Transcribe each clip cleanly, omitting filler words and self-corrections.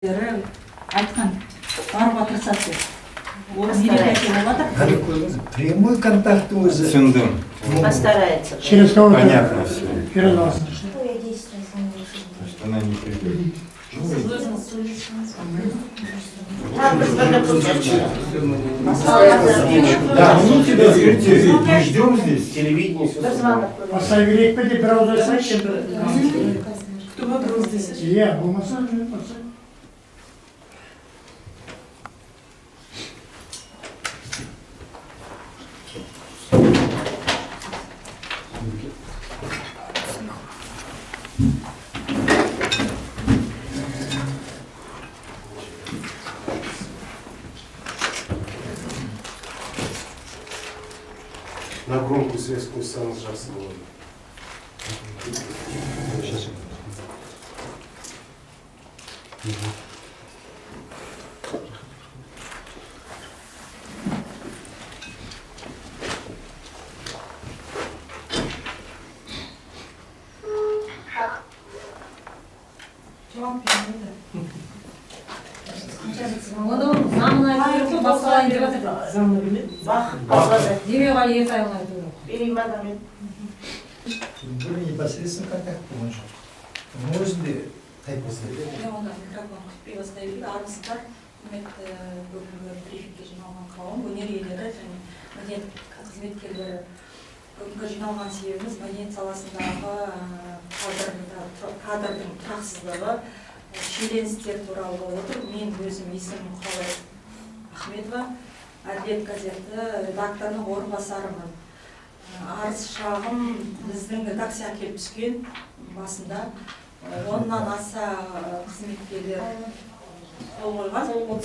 айтқан баруға тырысады деп. Ол неге болады? Прямой контакт өзі. Түсіндім. Постарается. Через кого-то. Понятно все. Через вас. Что она не придет. Да, ну тебя не ждем здесь. Телевидение. Поставили екпеде бір ауыз айтсайшы. Кто вопрос здесь? Иә, болмаса На громкую связь қойсаңыз жақсы болады. Заңны біледі. Демеуға екі айлық айту керек. берейін ба мен? Бір непосредственно контакт болған жоқ. Оның өзінде тайпасы. Мен онда микрофон күтпей бастай берейін. Армысыздар, құрметті бүгінгі брифингке жиналған қауым, өнер иелері және мәдениет қызметкерлері. Бүгінгі жиналған себебіміз мәдениет саласындағы кадрдың тұрақсыздығы, шиеленістер туралы болып отыр. Мен өзім есімім Құралай Ахметова, Әділет газеті редакторының орынбасарымын. Арыз шағым біздің редакцияға келіп түскен басында 10-нан аса қызметкерлер қол қойған. Ол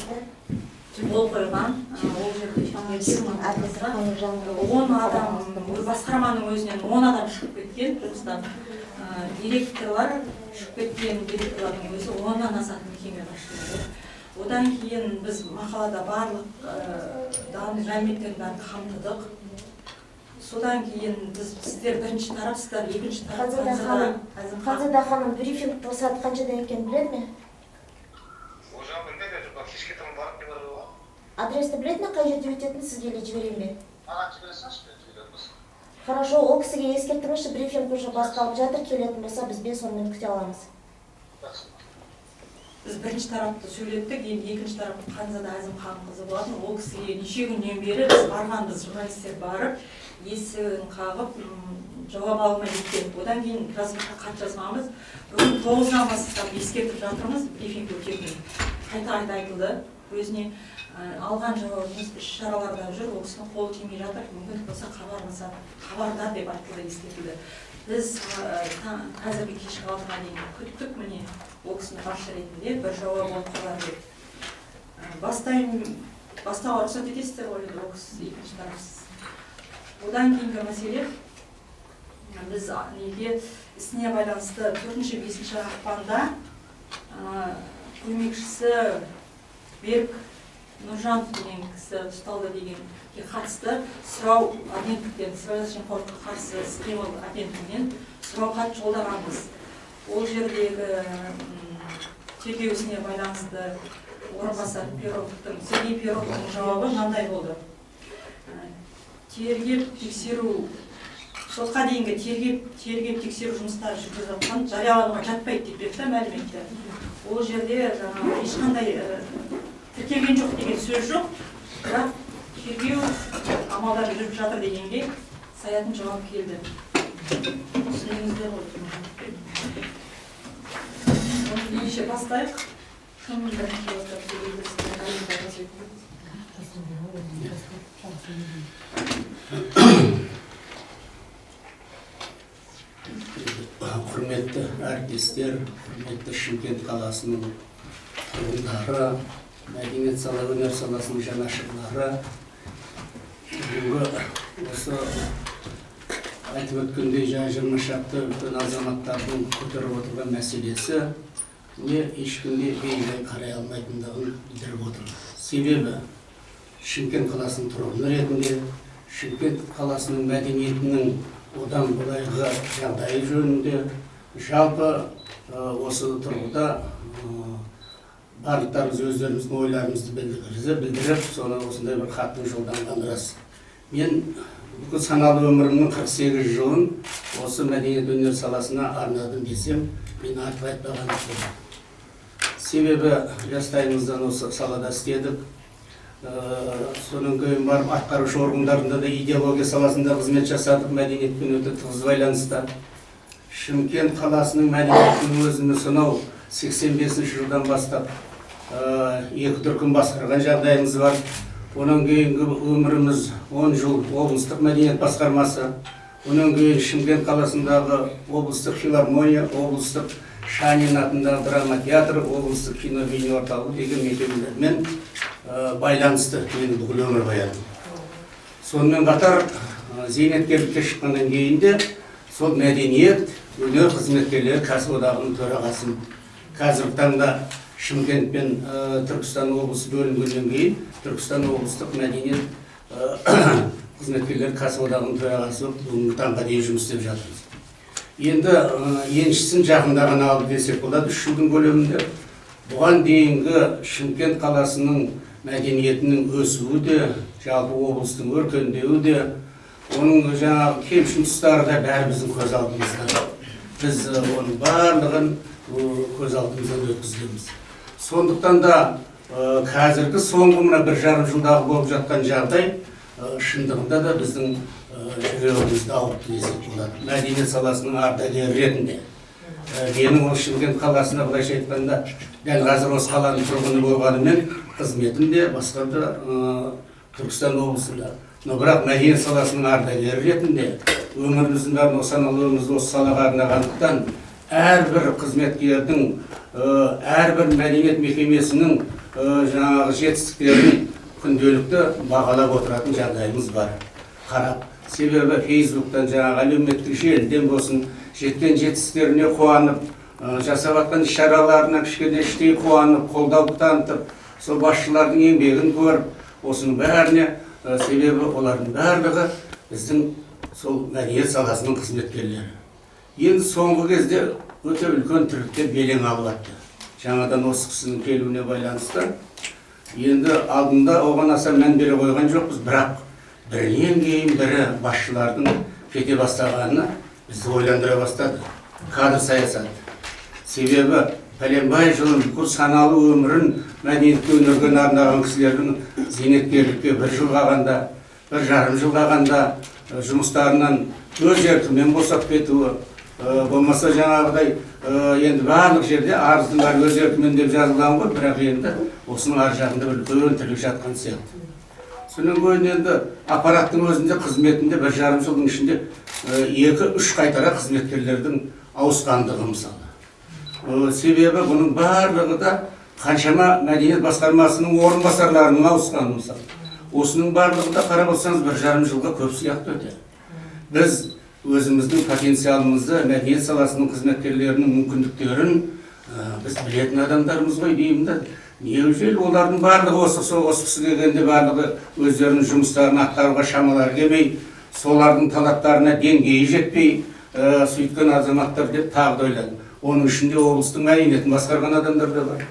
жерде 10 адам, басқарманың өзінен 10 адам шығып кеткен, жұмыстан директорлар шығып кеткен, директорлардың өзі 10-нан асатын мекеме басшылары. Одан кейін біз мақалада барлық мәліметтерді бәрін қамтыдық. Содан кейін біз сіздер бірінші тарапсыздар, екінші тарап. Ханзада ханым брифинг саат қаншада екенін біледі ме? Кешке таман барып келе жатыр. Адресті біледі ме, қай жерде өтетінін сізге де жіберейін бе? Маған жібересіңізші, жібереміз. Хорошо, ол кісіге ескертіңізші, брифинг уже басталып жатыр, келетін болса бізбен сонымен күте аламыз. Біз бірінші тарапты сөйлеттік, енді екінші тарапты Ханзада Әзім Ханымқызы болатын. Ол кісіге неше күннен бері біз барғанбыз, журналистер барып, есігін қағып, жауап алмай кеткен. Одан кейін хат жазғанбыз. Бүгін 9-нан бастап ескертіп жатырмыз, брифинг өтетінін. Қайта айтылды. Өзіне алған жауабымыз іс-шараларда жүр, ол кісінің қолы тимей жатыр. Мүмкіндік болса хабардар деп айтылды, ескертілді. Біз қазіргі кешкі 6-ға дейін күттік, міне ол кісінің басшы ретінде бір жауап болып қалар деп. Бастауға рұқсат етесіздер ғой, ол кісі екінші тарапсыз. Одан кейінгі мәселе, біз неге ісіне байланысты 4-5 ақпанда көмекшісі Берік Нұржанов деген кісі ұсталды дегенге қатысты сұрау агенттіктен, сыбайлас жемқорлыққа қарсы іс-қимыл агенттігінен сұрау хат жолдағанбыз. Ол жердегі тергеу ісіне байланысты орынбасар Сергей Перовтың жауабы мынандай болды. Тергеп-тексеру, сотқа дейінгі тергеп-тексеру жұмыстары жүргізіліп жатқан жариялануға жатпайды деп берді мәліметті. Ол жерде ешқандай тіркелген жоқ деген сөз жоқ, бірақ тергеу амалдары жүріп жатыр дегенге саятын жауап келді. Түсініңіздер ғой. Ендеше бастайық. Құрметті әріптестер, құрметті Шымкент қаласының тұрғындары, мәдениет сала, өнер саласының жанашырлары, бүгінгі осы айтып өткендей 20 шақты үлкен азаматтардың көтеріп отырған мәселесі ешкімге бейжай қарай алмайтындығын білдіріп отыр. Себебі Шымкент қаласының тұрғыны ретінде, Шымкент қаласының мәдениетінің одан былайғы жағдайы жөнінде жалпы осы тұрғыда барлықтарымыз өздеріміздің ойларымызды білдіріп, соны осындай бір хаттың жолданғаны рас. Мен бүкіл саналы өмірімнің 48 жылын осы мәдениет өнер саласына арнадым десем, мен артық айтпаған едім. Себебі жастайымыздан осы салада істедік. Соның кейін барып атқарушы органдарында да идеология саласында қызмет жасадық, мәдениетпен өте тығыз байланыста. Шымкент қаласының мәдениетінің өзіні сонау 85 жылдан бастап 2 дүркін басқарған жағдайымыз бар. Онан кейінгі өміріміз 10 жыл облыстық мәдениет басқармасы, онан кейін Шымкент қаласындағы облыстық филармония, облыстық Шанин атындағы драма театры, облыстық кино-бейне орталығы деген мекемелермен байланысты менің бүкіл өмір баяным. Сонымен қатар зейнеткерлікке шыққаннан кейін де сол мәдениет өнер қызметкерлері кәсіподағының төрағасын. Қазіргі таңда Шымкент пен Түркістан облысы бөлінгеннен кейін Түркістан облыстық мәдениет қызметкерлері кәсіподағының төрағасы бүгінгі таңға дейін жұмыс істеп жатырмыз. Енді еншісін жақында ғана алды десек болады, 3 жылдың көлемінде. Бұған дейінгі Шымкент қаласының мәдениетінің өсуі де, жалпы облыстың өркендеуі де, оның жаңағы кемшін тұстары да бәрі біздің көз алдымызда. Біз оның барлығын көз алдымыздан өткіземіз. Сондықтан да қазіргі соңғы мына 1,5 жылдағы болып жатқан жағдай шындығында да біздің жүрегімізді ауыртты десек болады. Мәдениет саласының ардагері ретінде. Менің осы Шымкент қаласына былайша айтқанда, дәл қазір осы қаланың тұрғыны болғанымен қызметім де басқа да Түркістан облысында. Но бірақ мәдениет саласының ардагері ретінде өміріміздің бәрін саналы өмірімізді осы салаға арнағандықтан әрбір қызметкердің, әрбір мәдениет мекемесінің жаңағы жетістіктерін күнделікті бағалап отыратын жағдайымыз бар. Қарап, себебі Фейсбуктан жаңағы әлеуметтік желіден болсын, жеткен жетістіктеріне қуанып, жасап жатқан іс-шараларына кішкене іштей қуанып, қолдау танытып, сол басшылардың еңбегін көріп, осының бәріне себебі олардың барлығы біздің сол мәдениет саласының қызметкерлері. Енді соңғы кезде өте үлкен тірлікте белең алып жатты. Жаңадан осы кісінің келуіне байланысты. Енді алдында оған аса мән бере қойған жоқпыз, бірақ бірінен кейін бірі басшылардың кете бастағаны бізді ойландыра бастады. Кадр саясаты. Себебі пәленбай жылын бүкіл саналы өмірін мәдениетке өнерге арнаған кісілердің зейнеткерлікке 1 жыл қалғанда, 1,5 жыл қалғанда жұмыстарынан өз еркімен босап кетуі, болмаса жаңағыдай енді барлық жерде арыздың бәрі өз еркімен деп жазылған ғой, бірақ енді осының ар жағында үлкен тірлік жатқан сияқты. Сонан кейін енді аппараттың өзінде қызметінде 1,5 жылдың ішінде 2-3 қайтара қызметкерлердің ауысқандығы мысалы. Себебі бұның барлығы да қаншама мәдениет басқармасының орынбасарларының ауысқаны мысалы. Осының барлығы да қарап отырсаңыз 1,5 жылға көп сияқты өте. Біз өзіміздің потенциалымызды, мәдениет саласының қызметкерлерінің мүмкіндіктерін біз білетін адамдарымыз ғой деймін да. Неужели олардың барлығы осы кісі келгенде барлығы өздерінің жұмыстарын атқаруға шамалары келмей, солардың талаптарына деңгейі жетпей сөйткен азаматтар деп тағы да ойладым. Оның ішінде облыстың мәдениетін басқарған адамдар да бар.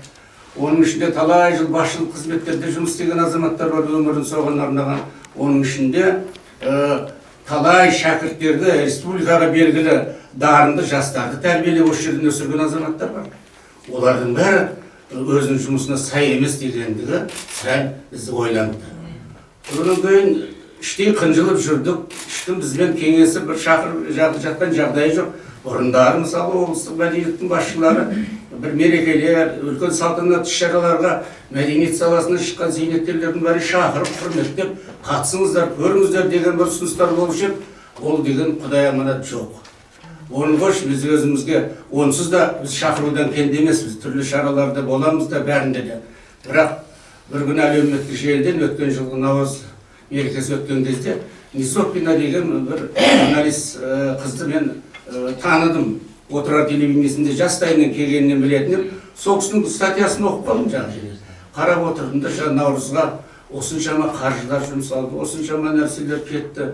Оның ішінде талай жыл басшылық қызметтерде жұмыс істеген азаматтар бар, өмірін соған арнаған. Оның ішінде талай шәкірттерді, республикаға белгілі дарынды жастарды тәрбиелеп осы жерден өсірген азаматтар бар. Олардың бәрі өзінің жұмысына сай емес дегендігі сәл бізді ойландырды. Одан кейін іштей қынжылып жүрдік, ешкім бізбен кеңесіп бір шақырып жатқан жағдайы жоқ. Бұрындары мысалы облыстық мәдениеттің басшылары бір мерекелер, үлкен салтанатты іс-шараларға мәдениет саласына шыққан зейнеткерлердің бәрі шақырып, құрметтеп, қатысыңыздар, көріңіздер деген бір ұсыныстар болушы еді. Ол деген құдай аманат жоқ. Оның қош біз өзімізге онсыз да біз шақырудан кенде емеспіз, түрлі шараларда боламыз да бәрінде де. Бірақ бір күні әлеуметтік желіден өткен жылғы Наурыз мерекесі өткен кезде Несопина деген бір журналист қызды мен таныдым. Отырар телевидениесінде жастайынан келгеннен білетінім, сол кісінің статьясын оқып қалдым жаңағы жерде. Қарап отырдым да жаңа Наурызға осыншама қаржылар жұмсалды, осыншама нәрселер кетті.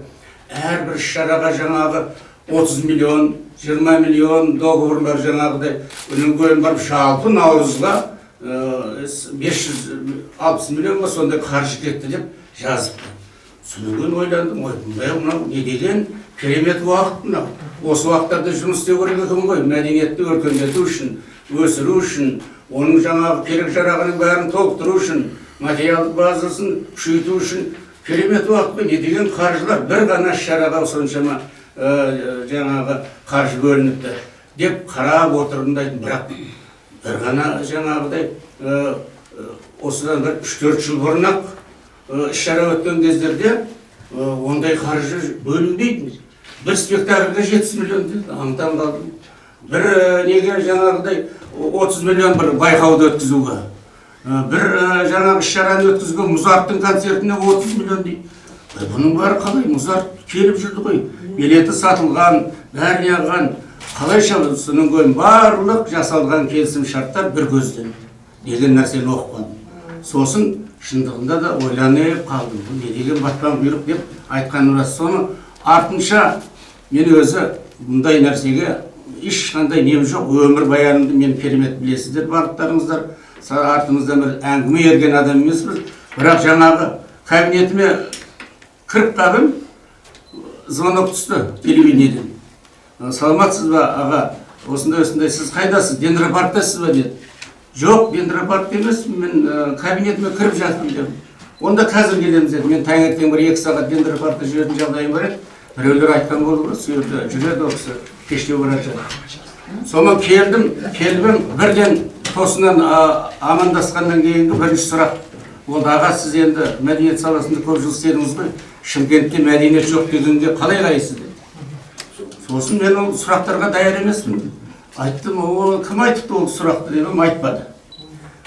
Әрбір іс-шараға жаңағы 30 миллион, 20 миллион договорлар жаңағыдай үнемгөлін барып жалпы Наурызға 560 миллион ба сондай қаржы кетті деп жазыпты. Содан кейін ойландым, мынау не деген керемет уақыт мынау. Осы уақыттарда жұмыс істеу керек екен ғой, мәдениетті өркендету үшін, өсіру үшін, оның жаңағы керек жарағының бәрін толықтыру үшін, материалдық базасын күшейту үшін керемет уақытпен не деген қаржылар бір ғана шараға соншама жаңағы қаржы бөлініпті деп қарап отырдым. Бірақ бір ғана жаңағыдай осыдан 3-4 жыл бұрын-ақ іс-шара өткен кездерде ондай қаржы бөлінбейтін. Бір спектакльге 70 миллион деді, аңтан қалдым. Бір неге жаңағыдай 30 миллион бір байқауды өткізуге. Бір жаңағы іс-шараны өткізуге Музарттың концертіне 30 миллион дейді. Бұның бәрі қалай? Музарт келіп жүрді ғой. Билеті сатылған, бәрі яған. Қалайша соның көйін барлық жасалған келісім шарттар бір көзден деген нәрсені оқып қалдым. Сосын шындығында да ойланып қалдым. Не деген батпан бұйрық деп айтқан рас. Соны артынша мен өзі бұндай нәрсеге ешқандай нем жоқ. Өмір баянымды мен керемет білесіздер барлықтарыңыздар. Артымыздан бір әңгіме ерген адам емеспіз. Бірақ жаңағы кабинетіме кіріп қалдым, звонок түсті телевидениеден. Саламатсыз ба аға, осындай сіз қайдасыз, Дендропарктасыз ба деді. Жоқ, Дендропаркта емес, мен кабинетіме кіріп жатырмын дедім. Онда қазір келеміз деді. Мен таңертең бір 2 сағат Дендропаркта жүретін жағдайым бар еді. Біреулер айтқан болды ғой, сөйді жүреді ол кісі кештеу барады. Содан келдім, бірден тосынан амандасқаннан кейінгі бірінші сұрақ. Ол аға, сіз енді мәдениет саласында көп жыл істедіңіз ғой, Шымкентте мәдениет жоқ дегенге қалай қарайсыз деді. Сосын мен ол сұрақтарға даяр емеспін. Айттым, ол кім айтыпты ол сұрақты дедім, айтпады.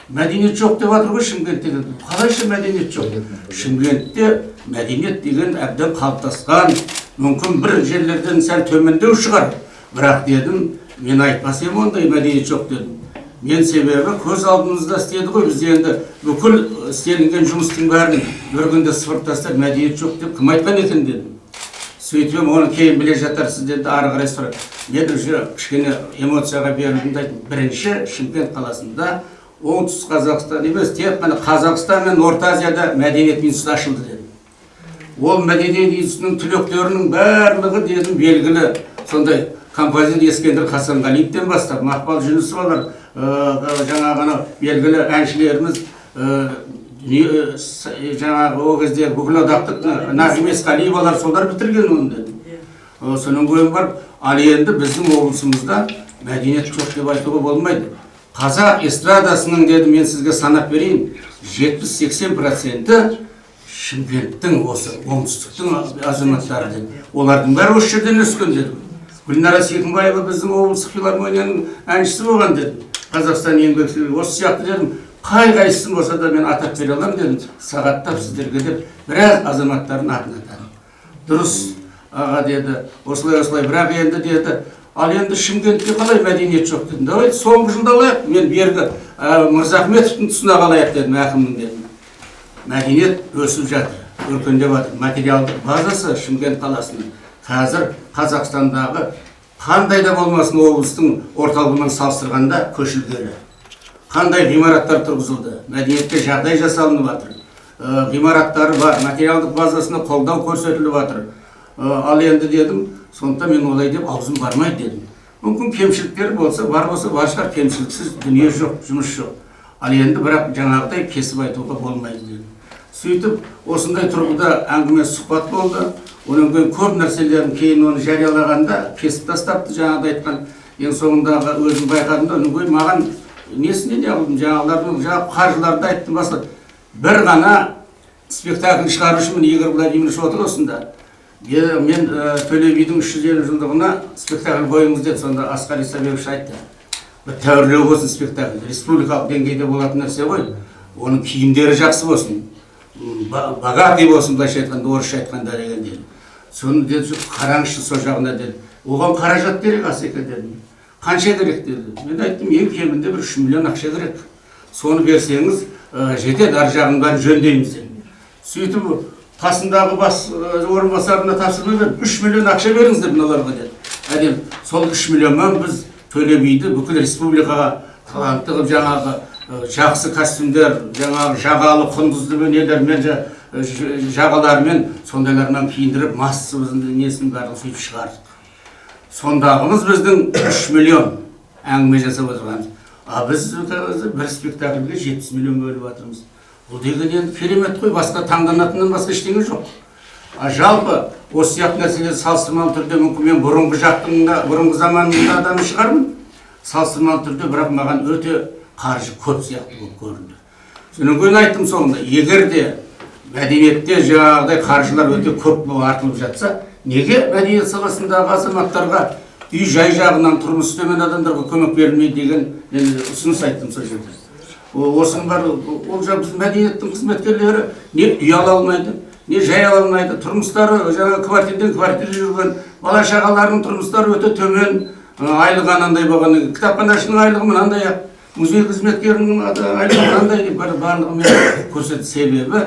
Мәдениет жоқ деп жатыр ғой Шымкентте дедім. Қалайша мәдениет жоқ? Шымкентте мәдениет деген әбден қалыптасқан, мүмкін бір жерлерден сәл төмендеу шығар. Бірақ дедім, мен айтпас ем ондай мәдениет жоқ дедім. Мен себебі көз алдымызда істеді ғой, біз енді бүкіл істелінген жұмыстың бәрін бір күнде сыпырып тастап мәдениет жоқ деп кім айтқан екен дедім. Сөйтіп оны кейін біле жатарсыз деді, ары қарай сұрақ. Мен уже кішкене эмоцияға берілдім айтым. Бірінші Шымкент қаласында оңтүстік Қазақстан емес, тек қана Қазақстан мен Орта Азияда мәдениет институты ашылды дедім. Ол мәдениет институтының түлектерінің барлығы дедім белгілі сондай композитор Ескендір Хасанғалиевтен бастап, Мақпал Жүнісова бар, жаңағы белгілі әншілеріміз, жаңағы о кезде бүкіл одақтық Нағимес Қалиевалар солар бітірген оны дедім. Соның көйін бар, ал енді біздің облысымызда мәдениет жоқ деп айтуға болмайды. Қазақ эстрадасының деді, мен сізге санап берейін, 70-80% Шымкенттің осы оңтүстіктің азаматтары деді. Олардың бәрі осы жерден өскен деді. Гүлнара Секімбаева біздің облыстық филармонияның әншісі болған деді. Қазақстан еңбек сіңірген осы сияқты дедім. Қай-қайсысын болса да мен атап бере аламын дедім. Сағаттап сіздерге деп біраз азаматтардың атын атадым. Дұрыс аға деді, осылай, бірақ енді деді, ал енді Шымкентте қалай мәдениет жоқ дедім. Давайте соңғы жылда алайық, мен бергі Мырзахметовтың тұсына қалайық дедім, әкімнің дедім. Мәдениет өсіп жатыр, өркендеп жатыр. Материалдық базасы Шымкент қаласының қазір Қазақстандағы қандай да болмасын облыстың орталығымен салыстырғанда көшілгені. Қандай ғимараттар тұрғызылды, мәдениетке жағдай жасалынып жатыр. Ғимараттары бар, материалдық базасына қолдау көрсетіліп жатыр. Ал енді дедім, сондықтан мен олай деп аузым бармайды дедім. Мүмкін кемшіліктер болса, бар шығар, кемшіліксіз дүние жоқ, жұмыс жоқ. Ал енді бірақ жаңағыдай кесіп айтуға болмайды дедім. Сөйтіп, осындай тұрғыда әңгіме сұхбат болды. Оның көп нәрселерін кейін оны жариялағанда кесіп тастапты, жаңағыда айтқан. Ең соңындағы өзім байқадымда, оның маған несіне не қылдым, жаңағылардың қаржыларды айттым басылады. Бір ғана спектакль шығару үшін Игорь Владимирович отыр осында. Мен Төле бидің 350 жылдығына спектакль қойыңыз деді, сонда Асқар Исабекович айтты. Бір тәуірлеу болсын спектакль, республикалық деңгейде болатын нәрсе ғой. Оның киімдері жақсы болсын, богатый болсын, былайша айтқанда, орысша айтқанда деген деді. Соны деді, қараңызшы сол жағына деді. Оған қаражат керек Асеке дедім. Қанша керек деді. Мен айттым, ең кемінде бір 3 миллион ақша керек. Соны берсеңіз, жетеді, ар жағын бәрін жөндейміз деді. Сөйтіп, қасындағы бас орынбасарына тапсырма беріп, 3 миллион ақша беріңіздер мыналарға деді. Әдем, сол 3 миллионнан біз Төле биді бүкіл республикаға талантты қылып жаңағы жақсы костюмдер, жаңағы жағалы құндызды нелермен, жағалармен, сондайлармен киіндіріп, массымыздың несін барлығы сөйтіп шығардық. Сондағымыз біздің 3 миллион әңгіме жасап отырғанымыз. Біз бір спектакльге 70 миллион бөліп жатырмыз. Бұл деген енді керемет қой, басқа таңданатыннан басқа ештеңе жоқ. Жалпы осы сияқты нәрселерді салыстырмалы түрде мүмкін мен бұрынғы заманында адамы шығармын. Салыстырмалы түрде, бірақ маған өте қаржы көп сияқты болып көрінді. Содан кейін айттым соңында, егер де мәдениетте жаңағыдай қаржылар өте көп болып артылып жатса, неге мәдениет саласындағы азаматтарға үй жай жағынан тұрмыс төмен адамдарға көмек берілмейді деген ұсыныс айттым сол жерде. Осының бар, ол біз мәдениеттің қызметкерлері не үй ала алмайды, не жай ала алмайды, тұрмыстары жаңа квартирден квартира жүрген, бала шағаларының тұрмыстары өте төмен, айлығы анандай болған, кітапханашының айлығы мынандай, музей қызметкерінің айлығы мынандай деп барлығымен көрсетті. Себебі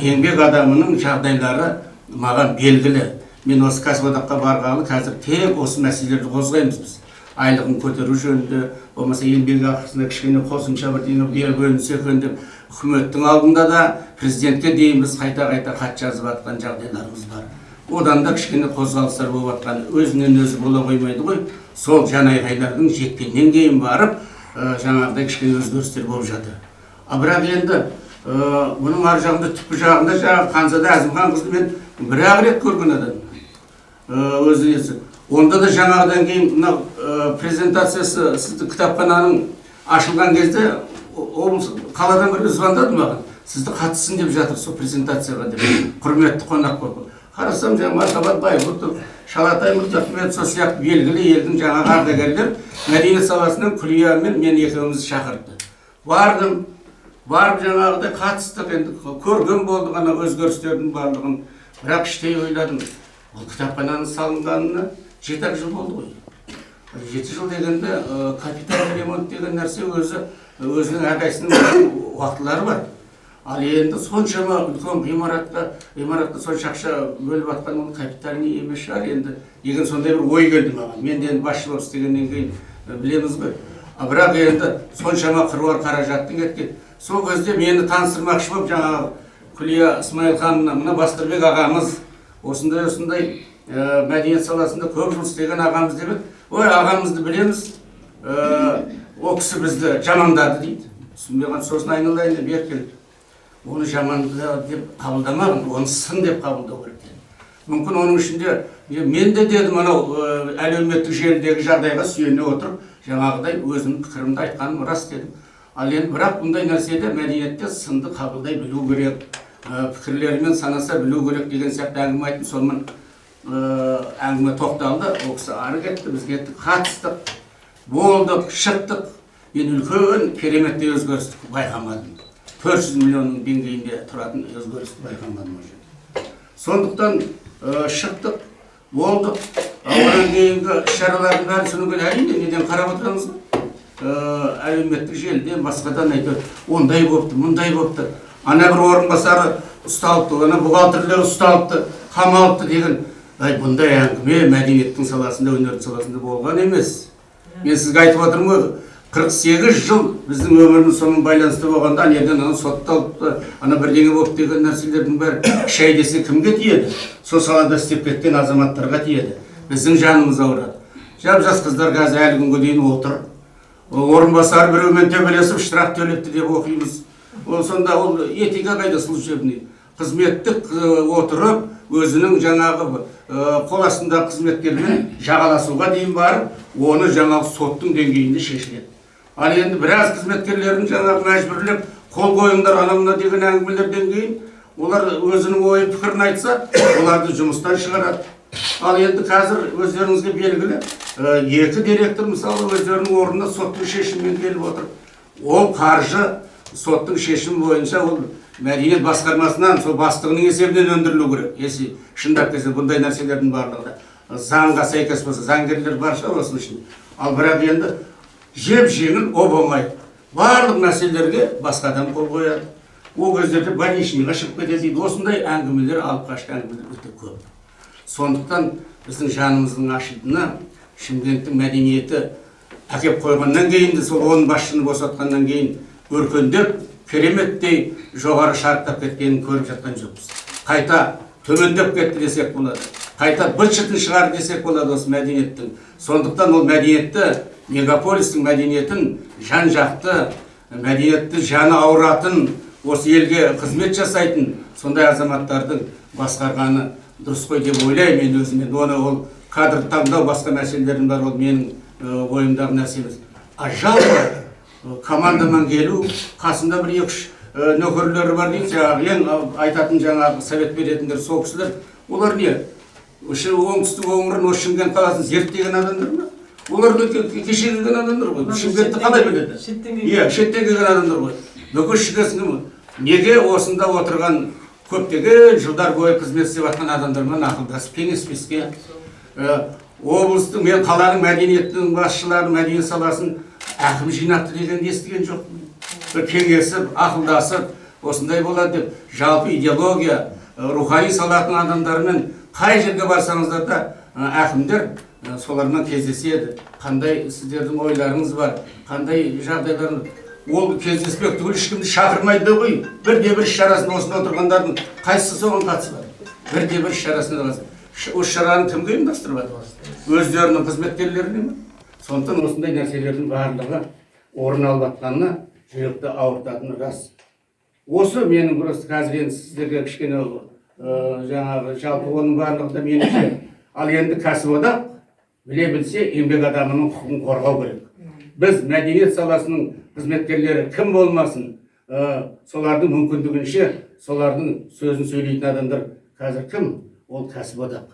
еңбек адамының жағдайлары маған белгілі. Мен осы кәсіподаққа барғалы қазір тек осы мәселелерді қозғаймыз біз. Айлығын көтеру жөнінде, болмаса еңбек ақысына кішкене қосымша бірдеңе бөлінсе екен деп үкіметтің алдында да президентке дейін біз қайта-қайта хат жазып жатқан жағдайларымыз бар. Одан да кішкене қозғалыстар болып жатқан, өзінен өзі бола қоймайды ғой. Сол жанайқайлардың жеткеннен кейін барып, жаңағыдай кішкене өзгерістер болып жатыр. Бірақ енді бұның ар жағында, түпкі жағында жаңағы Ханзада Әзімхан қызды мен бір-ақ рет көрген адам. Өзі есі. Онда да жаңағыдан кейін мына презентациясы сізді кітапхананың ашылған кезде қаладан бір звондады маған. Сізді қатыссын деп жатыр сол презентацияға деп. Құрметті қонақ болып. Қарасам жаңа Мархабат Байғұтов, Шалатай Мырзахмет, сол сияқты белгілі елдің жаңағы ардагерлер мәдениет саласынан Күлиямен мен екеумізді шақырды. Бардым, барып жаңағыдай қатыстық, енді көрген болдық ана өзгерістердің барлығын. Бірақ іштей ойладым. Бұл кітапхананың салынғанына 7 жыл болды ғой. 7 жыл дегенде капитал ремонт деген нәрсе өзінің әрқайсының уақытлары бар. Ал енді соншама үлкен ғимаратқа сонша ақша бөліп жатқан ол капитальный емес шығар енді деген сондай бір ой келді маған. Мен де басшы болып істегеннен кейін білеміз ғой. Бірақ енді соншама қыруар қаражаттың кеткен. Сол кезде мені таныстырмақшы болып жаңағы Күлия Исмаилханына, мына Бастырбек ағамыз осындай мәдениет саласында көп жыл істеген ағамыз деп еді. Ой, ағамызды білеміз, ол кісі бізді жамандады дейді. Түсінбеген сосын айналайын деп еркелді. Оны жаманды деп қабылдамағын, оны сын деп қабылдау керек. Мүмкін оның ішінде мен де дедім анау әлеуметтік желідегі жағдайға сүйене отырып, жаңағыдай өзімнің пікірімді айтқаным рас дедім. Ал енді бірақ бұндай нәрседе мәдениетте сынды қабылдай білу керек, пікірлерімен санаса білу керек деген сияқты әңгіме айттым. Сонымен әңгіме тоқталды, ол кісі ары кетті, біз кеттік, қатыстық, болдық, шықтық. Мен үлкен кереметтей өзгерістік байқамадым. 400 миллионның деңгейінде тұратын өзгерісті байқамадым. Сондықтан шықтық, болдық. Одан кейінгі шаралардың бәрін соның әрине неден қарап отырамыз. Әлеуметтік желіден басқадан айтады, ондай болыпты, мұндай болыпты. Ана бір орынбасары ұсталыпты, ана бухгалтерлер ұсталыпты, қамалыпты деген. Бұндай әңгіме мәдениеттің саласында, өнердің саласында болған емес. Мен сізге айтып отырмын ғой, 48 жыл біздің өміріміз соның байланысты болғанда, неден ана сотталыпты, ана бірдеңе болып деген нәрселердің бәрі шай десе кімге тиеді? Сол салада істеп кеткен азаматтарға тиеді. Біздің жанымыз ауырады. Жас қыздар қазір әлі күнге дейін отыр. Орынбасар біреумен төбелесіп штраф төлепті деп оқимыз. Сонда ол этика қайда служебный? Қызметтік отырып, өзінің жаңағы қол астындағы қызметкермен жағаласуға дейін барып, оны жаңағы соттың деңгейінде шешіледі. Ал енді біраз қызметкерлерін жаңағы мәжбүрлеп, қол қойыңдар анамына деген әңгімелерден кейін, олар өзінің ойын пікірін айтса, оларды жұмыстан шығарады. Ал енді қазір өздеріңізге белгілі, 2 директор мысалы өздерінің орнына соттың шешімімен келіп отыр. Ол қаржы соттың шешімі бойынша ол мәдениет басқармасынан сол бастығының есебінен өндірілу керек. Шындап келсе бұндай нәрселердің барлығы заңға сәйкес болса, заңгерлер бар шығар осының үшін. Ал бірақ енді жеп-жеңіл оп-оңай барлық мәселелерге басқа адам қол қояды. Ол кездерде больничныйға шығып кетеді дейді. Осындай әңгімелер, алып қашты әңгімелер өте көп. Сондықтан біздің жанымыздың ашылдığına Шымкенттің мәдениеті әкеп қойғаннан кейін де сол 10 басшыны босатқаннан кейін өркендеп, кереметтей жоғары шарықтап кеткенін көріп жатқан жоқпыз. Қайта төмендеп кетті десек болады. Қайта быт-шытын шығар десек болады осы мәдениеттің. Сондықтан ол мәдениетті, мегаполистің мәдениетін жан-жақты, мәдениетті жаны ауыратын, осы елге қызмет жасайтын сондай азаматтардың басқарғаны дұрыс қой деп ойлаймын мен өзімен. Оны ол кадр таңдау басқа мәселелерім бар, ол менің ойымдағы нәрсе емес. А жалпы командамен келу, қасында бір екі-үш нөкерлері бар дейді, ең айтатын жаңағы совет беретіндер сол кісілер. Олар не? Оңтүстік өңірін, осы Шымкент қаласын зерттеген адамдар ма? Олар кеше келген адамдар ғой. Шымкентті қалай біледі? Иә, шеттен келген адамдар ғой. Бүкіл шігесін неге осында отырған көптеген жылдар бойы қызмет істеп жатқан адамдармен ақылдасып кеңеспеске, облыстың, мен қаланың мәдениеттің басшыларын, мәдениет саласын әкім жинақты дегенді естіген жоқпын. Бір кеңесіп, ақылдасып, осындай болады деп, жалпы идеология, рухани салатын адамдармен қай жерге барсаңыздар да әкімдер солармен кездеседі. Қандай сіздердің ойларыңыз бар, қандай жағдайларыңыз. Ол кездеспек түгіл ешкімді шақырмайды ғой. Бірде-бір шарасында осында отырғандардың қайсысы соған қатысы бар? Бірде-бір шарасында қатысы. Осы шараны кімге ұйымдастырып жатыр? Өздерінің қызметкерлеріне ме? Сондықтан осындай нәрселердің барлығы орын алып жатқанына жүректі ауыртатыны рас. Осы менің просто қазір сіздерге кішкене жаңағы жалпы оның барлығы да меніңше. Ал енді кәсіподақ біле білсе еңбек адамының құқығын қорғау керек. Біз мәдениет саласының қызметкерлері кім болмасын, солардың мүмкіндігінше, солардың сөзін сөйлейтін адамдар қазір кім? Ол кәсіподақ.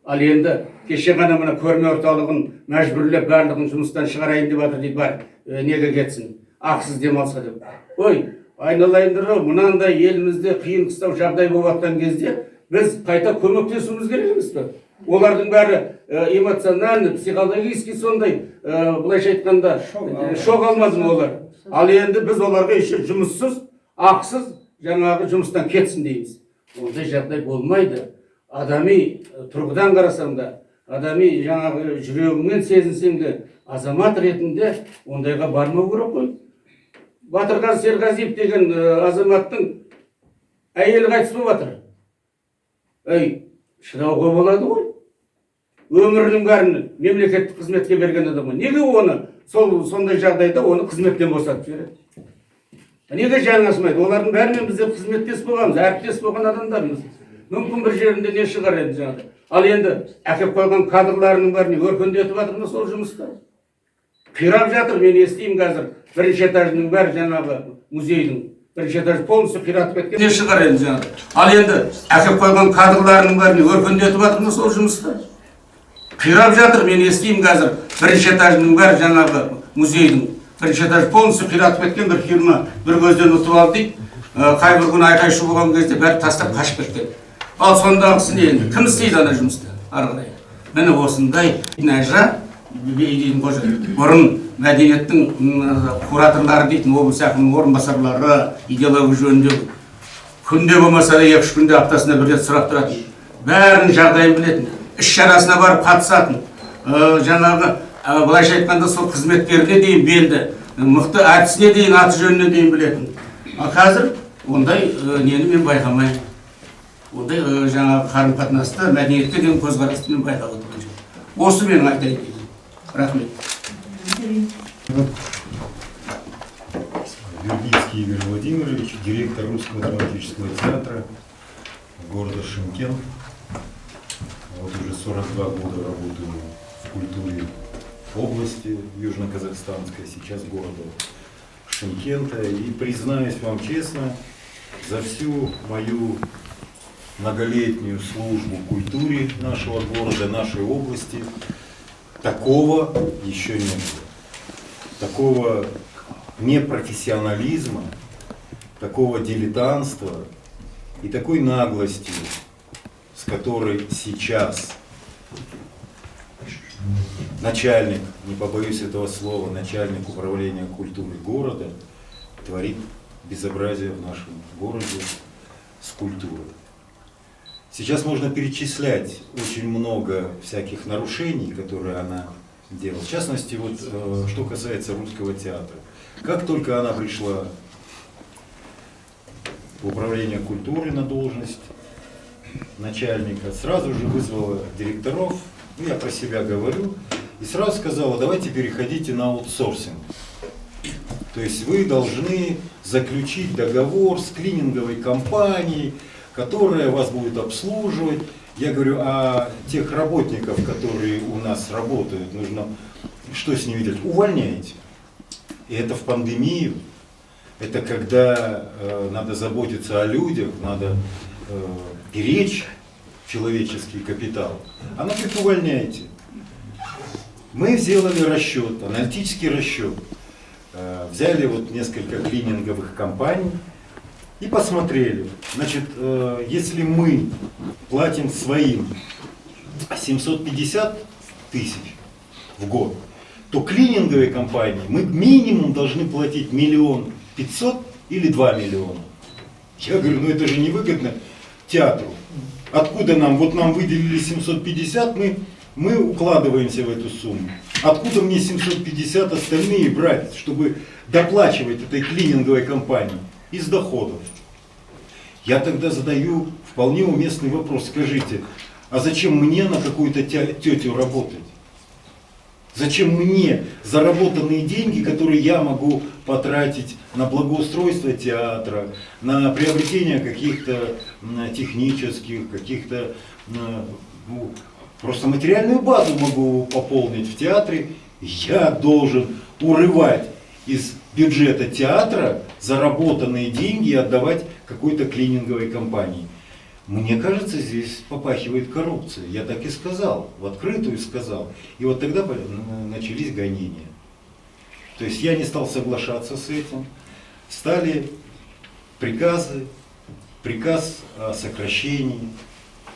Ал енді кеше ғана мына көрме орталығын мәжбүрлеп барлығын жұмыстан шығарайын деп жатыр дейді, бар, неге кетсін? Ақсыз демалысқа деп. Ой, айналайындар, мынандай елімізде қиын қыстау жағдай болып жатқан кезде біз қайта көмектесуіміз керек емес пе? Олардың бәрі эмоциональный, психологический сондай, былайша айтқанда, шок алмады олар. Ал енді біз оларға еще жұмыссыз, ақсыз жаңағы жұмыстан кетсін дейміз. Ондай жағдай болмайды. Адами тұрғыдан қарасаң да, адами жаңағы жүрегіңмен сезінсең де, азамат ретінде ондайға бармау керек қой. Батырғазы Серғазиев деген азаматтың әйелі қайтыс болып жатыр. Шыдауға болады ғой. Өмірінің бәрін мемлекеттік қызметке берген адам ғой. Неге оны сондай жағдайда оны қызметтен босатып жібереді? Неге жаңын ашмайды? Олардың бәрімен бізде қызметтес болғанбыз, әріптес болған адамдармыз. Мүмкін бір жерінде не шығар еді жаңағы. Ал енді әкеп қойған кадрларының бәріне өркендетіп жатыр ма сол жұмыста? Қирап жатыр, мен естимін қазір. Бірінші этажының бәрі жаңағы музейдің бірінші этаж полностью қиратып кеткен. Не шығар еді жаңағы. Ал енді әкеп қойған кадрларының бәріне өркендетіп жатыр ма сол жұмыста? Қирап жатыр, мен естимін қазір. Бірінші этажының бәрі жаңағы музейдің бірінші этаж полностью қиратып кеткен, бір фирма бір көзден ұтып алды дейді. Қай бір күн айқай-шу болған кезде бәрі тастап қашып кеткен. Ал сондағысы не енді? Кім істейді ана жұмысты? Арғыдай. Міне осындай нәжа бұрын мәдениеттің кураторлары дейтін облыс әкімінің орынбасарлары идеология жөнінде күнде болмаса да 2-3 күнде аптасына бір рет сұрап тұратын. Бәрінің жағдайын білетін. Іс-шарасына барып қатысатын. Жаңағы былайша айтқанда сол қызметкеріне дейін белді. Мықты әртісіне дейін аты жөніне дейін білетін. Ал қазір ондай нені мен байқамаймын. Ондай жаңағы қарым-қатынасты мәдениетке деген көзқарасты мен байқап отырған жоқ. Осы менің айтайын деймін. Рахмет. Вербицкий Игорь Владимирович, директор Русского драматического театра города Шымкент. Вот уже 42 года работаю в культуре области Южно-Казахстанской, сейчас города Шымкента. И признаюсь вам честно, за всю мою многолетнюю службу культуре нашего города, нашей области, такого еще не было. Такого непрофессионализма, такого дилетантства и такой наглости, с которой сейчас начальник, не побоюсь этого слова, начальник управления культуры города творит безобразие в нашем городе с культурой. Сейчас можно перечислять очень много всяких нарушений, которые она делала. В частности, вот, что касается русского театра. Как только она пришла в управление культуры на должность начальника, сразу же вызвала директоров, ну, я про себя говорю, и сразу сказала, давайте переходите на аутсорсинг. То есть вы должны заключить договор с клининговой компанией, которая вас будет обслуживать. Я говорю, а тех работников, которые у нас работают, нужно что с ними делать? Увольняйте. И это в пандемию. Это когда надо заботиться о людях, надо беречь человеческий капитал. Она говорит, увольняйте. Мы сделали расчет, аналитический расчет. Взяли вот несколько клининговых компаний и посмотрели. Значит, если мы платим своим 750 тысяч в год, то клининговой компании мы минимум должны платить 1 500 000 или 2 миллиона. Я говорю, ну это же невыгодно театру. Откуда нам? Вот нам выделили 750, мы укладываемся в эту сумму. Откуда мне 750 остальные брать, чтобы доплачивать этой клининговой компании? Из доходов. Я тогда задаю вполне уместный вопрос. Скажите, а зачем мне на какую-то тетю работать? Зачем мне заработанные деньги, которые я могу потратить на благоустройство театра, на приобретение каких-то технических, каких-то, ну, просто материальную базу могу пополнить в театре, я должен урывать из бюджета театра заработанные деньги и отдавать какой-то клининговой компании. Мне кажется, здесь попахивает коррупция. Я так и сказал, в открытую сказал. И вот тогда начались гонения. То есть я не стал соглашаться с этим. Стали приказы, приказ о сокращении.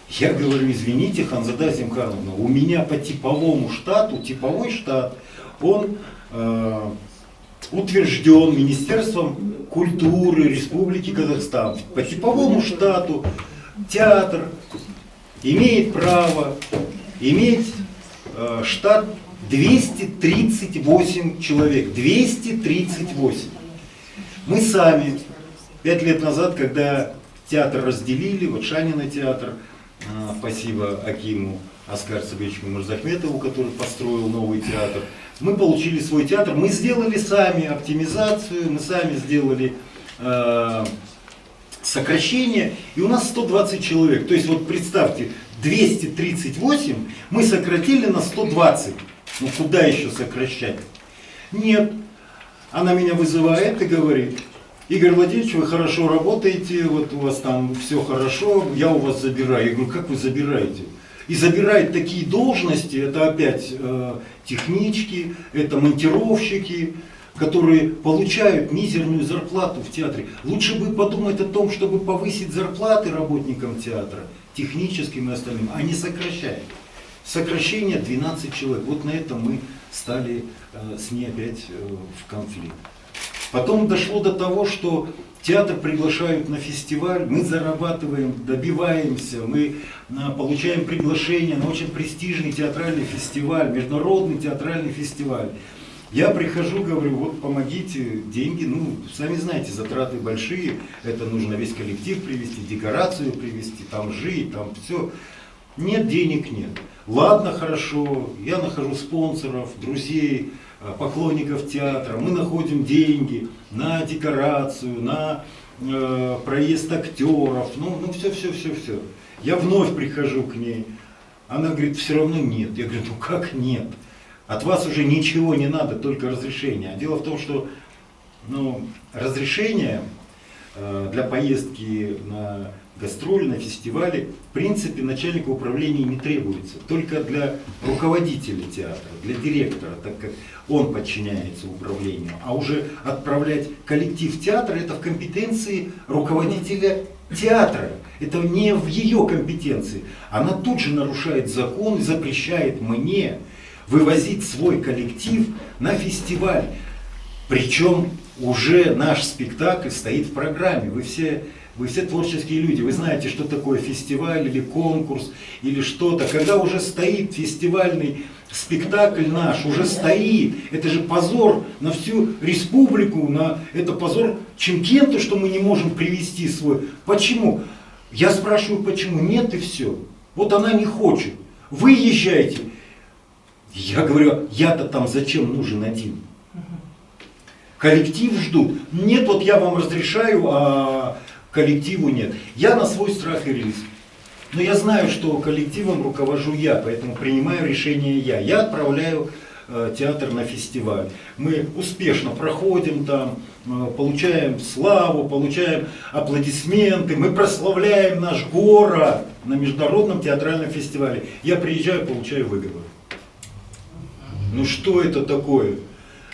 Я говорю, извините, Ханзада Зимхановна, у меня по типовому штату, типовой штат, он утвержден Министерством культуры Республики Казахстан. По типовому штату театр имеет право иметь штат 238 человек. 238. Мы сами 5 лет назад, когда театр разделили, вот Шанина театр, спасибо Акиму Аскар Сабировичу Мурзахметову, который построил новый театр, мы получили свой театр, мы сделали сами оптимизацию, мы сами сделали сокращение, и у нас 120 человек. То есть вот представьте, 238 мы сократили на 120. Ну куда еще сокращать? Нет. Она меня вызывает и говорит, Игорь Владимирович, вы хорошо работаете, вот у вас там все хорошо, я у вас забираю. Я говорю, как вы забираете? И забирает такие должности, это опять технички, это монтировщики, которые получают мизерную зарплату в театре. Лучше бы подумать о том, чтобы повысить зарплаты работникам театра, техническим и остальным, а не сокращать. Сокращение 12 человек. Вот на этом мы стали с ней опять в конфликт. Потом дошло до того, что театр приглашают на фестиваль, мы зарабатываем, добиваемся, мы получаем приглашение на очень престижный театральный фестиваль, международный театральный фестиваль. Я прихожу, говорю, вот помогите, деньги, ну, сами знаете, затраты большие, это нужно весь коллектив привезти, декорацию привезти, там жить, там все. Нет, денег нет. Ладно, хорошо, я нахожу спонсоров, друзей, поклонников театра, мы находим деньги на декорацию, на проезд актеров, ну все. Я вновь прихожу к ней, она говорит, все равно нет. Я говорю, ну как нет? От вас уже ничего не надо, только разрешение. А дело в том, что разрешение для поездки на гастроли, на фестивале, в принципе, начальника управления не требуется. Только для руководителя театра, для директора, так как он подчиняется управлению. А уже отправлять коллектив театра, это в компетенции руководителя театра. Это не в ее компетенции. Она тут же нарушает закон и запрещает мне вывозить свой коллектив на фестиваль. Причем уже наш спектакль стоит в программе. Вы все Вы все творческие люди, вы знаете, что такое фестиваль или конкурс, или что-то. Когда уже стоит фестивальный спектакль наш, уже стоит, это же позор на всю республику, это позор Чимкенту, что мы не можем привести свой. Почему? Я спрашиваю, почему? Нет, и все. Вот она не хочет. Вы езжайте. Я говорю, я-то там зачем нужен один? Коллектив ждут. Нет, вот я вам разрешаю, а коллективу нет. Я на свой страх и риск. Но я знаю, что коллективом руковожу я, поэтому принимаю решение я. Я отправляю театр на фестиваль. Мы успешно проходим там, получаем славу, получаем аплодисменты, мы прославляем наш город на международном театральном фестивале. Я приезжаю, получаю выговор. Ну что это такое?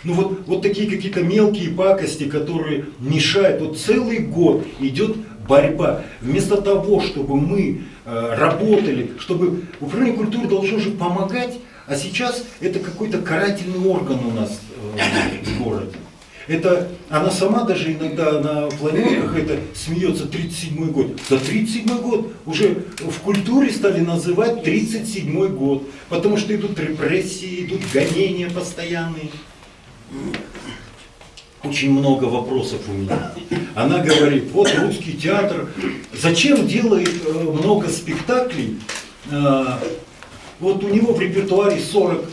Ну вот такие какие-то мелкие пакости, которые мешают. Вот целый год идет борьба. Вместо того, чтобы мы работали, чтобы управление культуры должно же помогать, а сейчас это какой-то карательный орган у нас в городе. Это, она сама даже иногда на планерках это смеется 37-й год. За 37-й год уже в культуре стали называть 37-й год, потому что идут репрессии, идут гонения постоянные. Очень много вопросов у меня. Она говорит, вот русский театр, зачем делает много спектаклей? Вот у него в репертуаре 40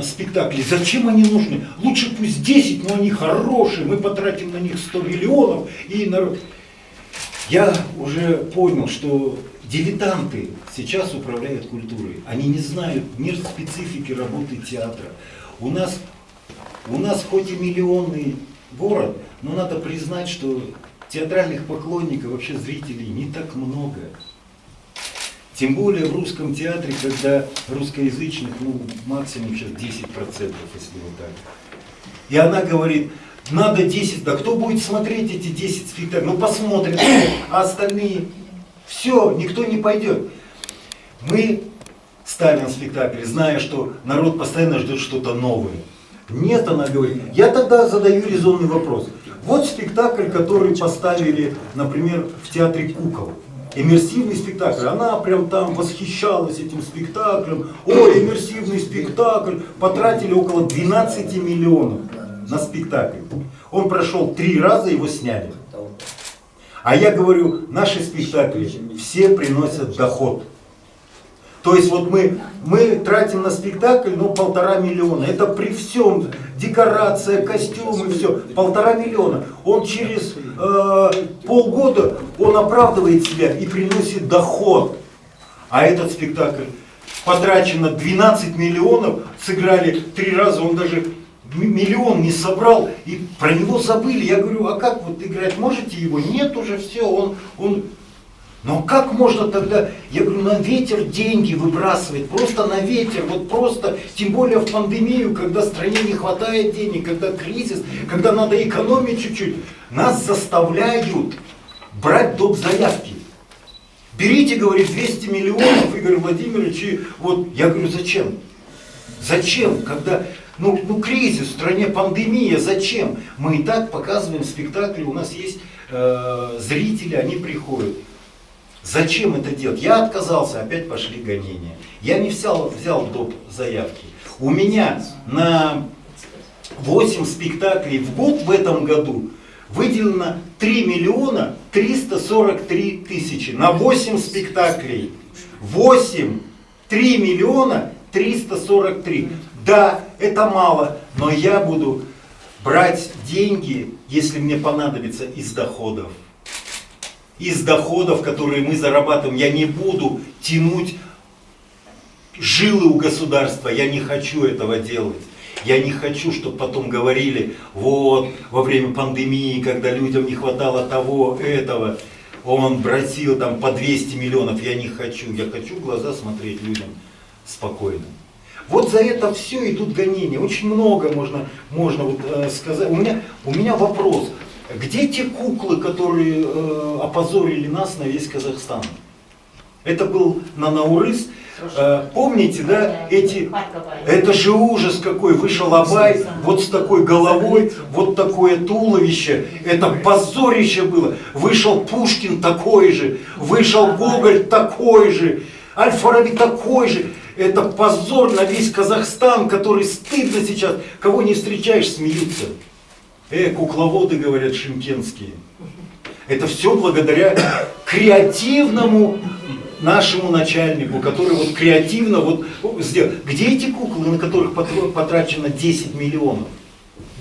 спектаклей. Зачем они нужны? Лучше пусть 10, но они хорошие, мы потратим на них 100 миллионов. И народ... Я уже понял, что дилетанты сейчас управляют культурой. Они не знают ни специфики работы театра. У нас хоть и миллионный город, но надо признать, что театральных поклонников, вообще зрителей не так много. Тем более в русском театре, когда русскоязычных, максимум сейчас 10%, если вот так. И она говорит, надо 10, да кто будет смотреть эти 10 спектаклей? Ну посмотрим, а остальные, все, никто не пойдет. Мы ставим спектакли, зная, что народ постоянно ждет что-то новое. Нет, она говорит. Я тогда задаю резонный вопрос. Вот спектакль, который поставили, например, в театре кукол. Иммерсивный спектакль. Она прям там восхищалась этим спектаклем. Ой, иммерсивный спектакль. Потратили около 12 миллионов на спектакль. Он прошел 3 раза, его сняли. А я говорю, наши спектакли все приносят доход. То есть вот мы тратим на спектакль, 1,5 миллиона. Это при всем, декорация, костюмы, все, 1,5 миллиона. Он через полгода, он оправдывает себя и приносит доход. А этот спектакль потрачено 12 миллионов, сыграли 3 раза, он даже миллион не собрал, и про него забыли. Я говорю, а как вот играть, можете его? Нет уже, все, он... Но как можно тогда, я говорю, на ветер деньги выбрасывать, просто на ветер, вот просто, тем более в пандемию, когда стране не хватает денег, когда кризис, когда надо экономить чуть-чуть, нас заставляют брать доп. Заявки. Берите, говорит, 200 миллионов, Игорь Владимирович, и вот, я говорю, зачем? Зачем, когда, кризис, в стране пандемия, зачем? Мы и так показываем спектакли, у нас есть зрители, они приходят. Зачем это делать? Я отказался, опять пошли гонения. Я не взял доп. Заявки. У меня на 8 спектаклей в год в этом году выделено 3 миллиона 343 тысячи. На 8 спектаклей. 3 миллиона 343. Да, это мало, но я буду брать деньги, если мне понадобится, из доходов. Из доходов, которые мы зарабатываем. Я не буду тянуть жилы у государства. Я не хочу этого делать. Я не хочу, чтобы потом говорили, вот, во время пандемии, когда людям не хватало того, этого, он бросил там по 200 миллионов. Я не хочу. Я хочу в глаза смотреть людям спокойно. Вот за это все идут гонения. Очень много можно вот, сказать. У меня вопрос. Где те куклы, которые опозорили нас на весь Казахстан? Это был на Наурыз. Помните, да, это же ужас какой, вышел Абай вот с такой головой, вот такое туловище, это позорище было. Вышел Пушкин такой же, вышел Гоголь такой же, Аль-Фараби такой же. Это позор на весь Казахстан, который стыдно сейчас, кого не встречаешь, смеются. Кукловоды, говорят, шымкентские. Это все благодаря креативному нашему начальнику, который вот креативно вот сделал. Где эти куклы, на которых потрачено 10 миллионов?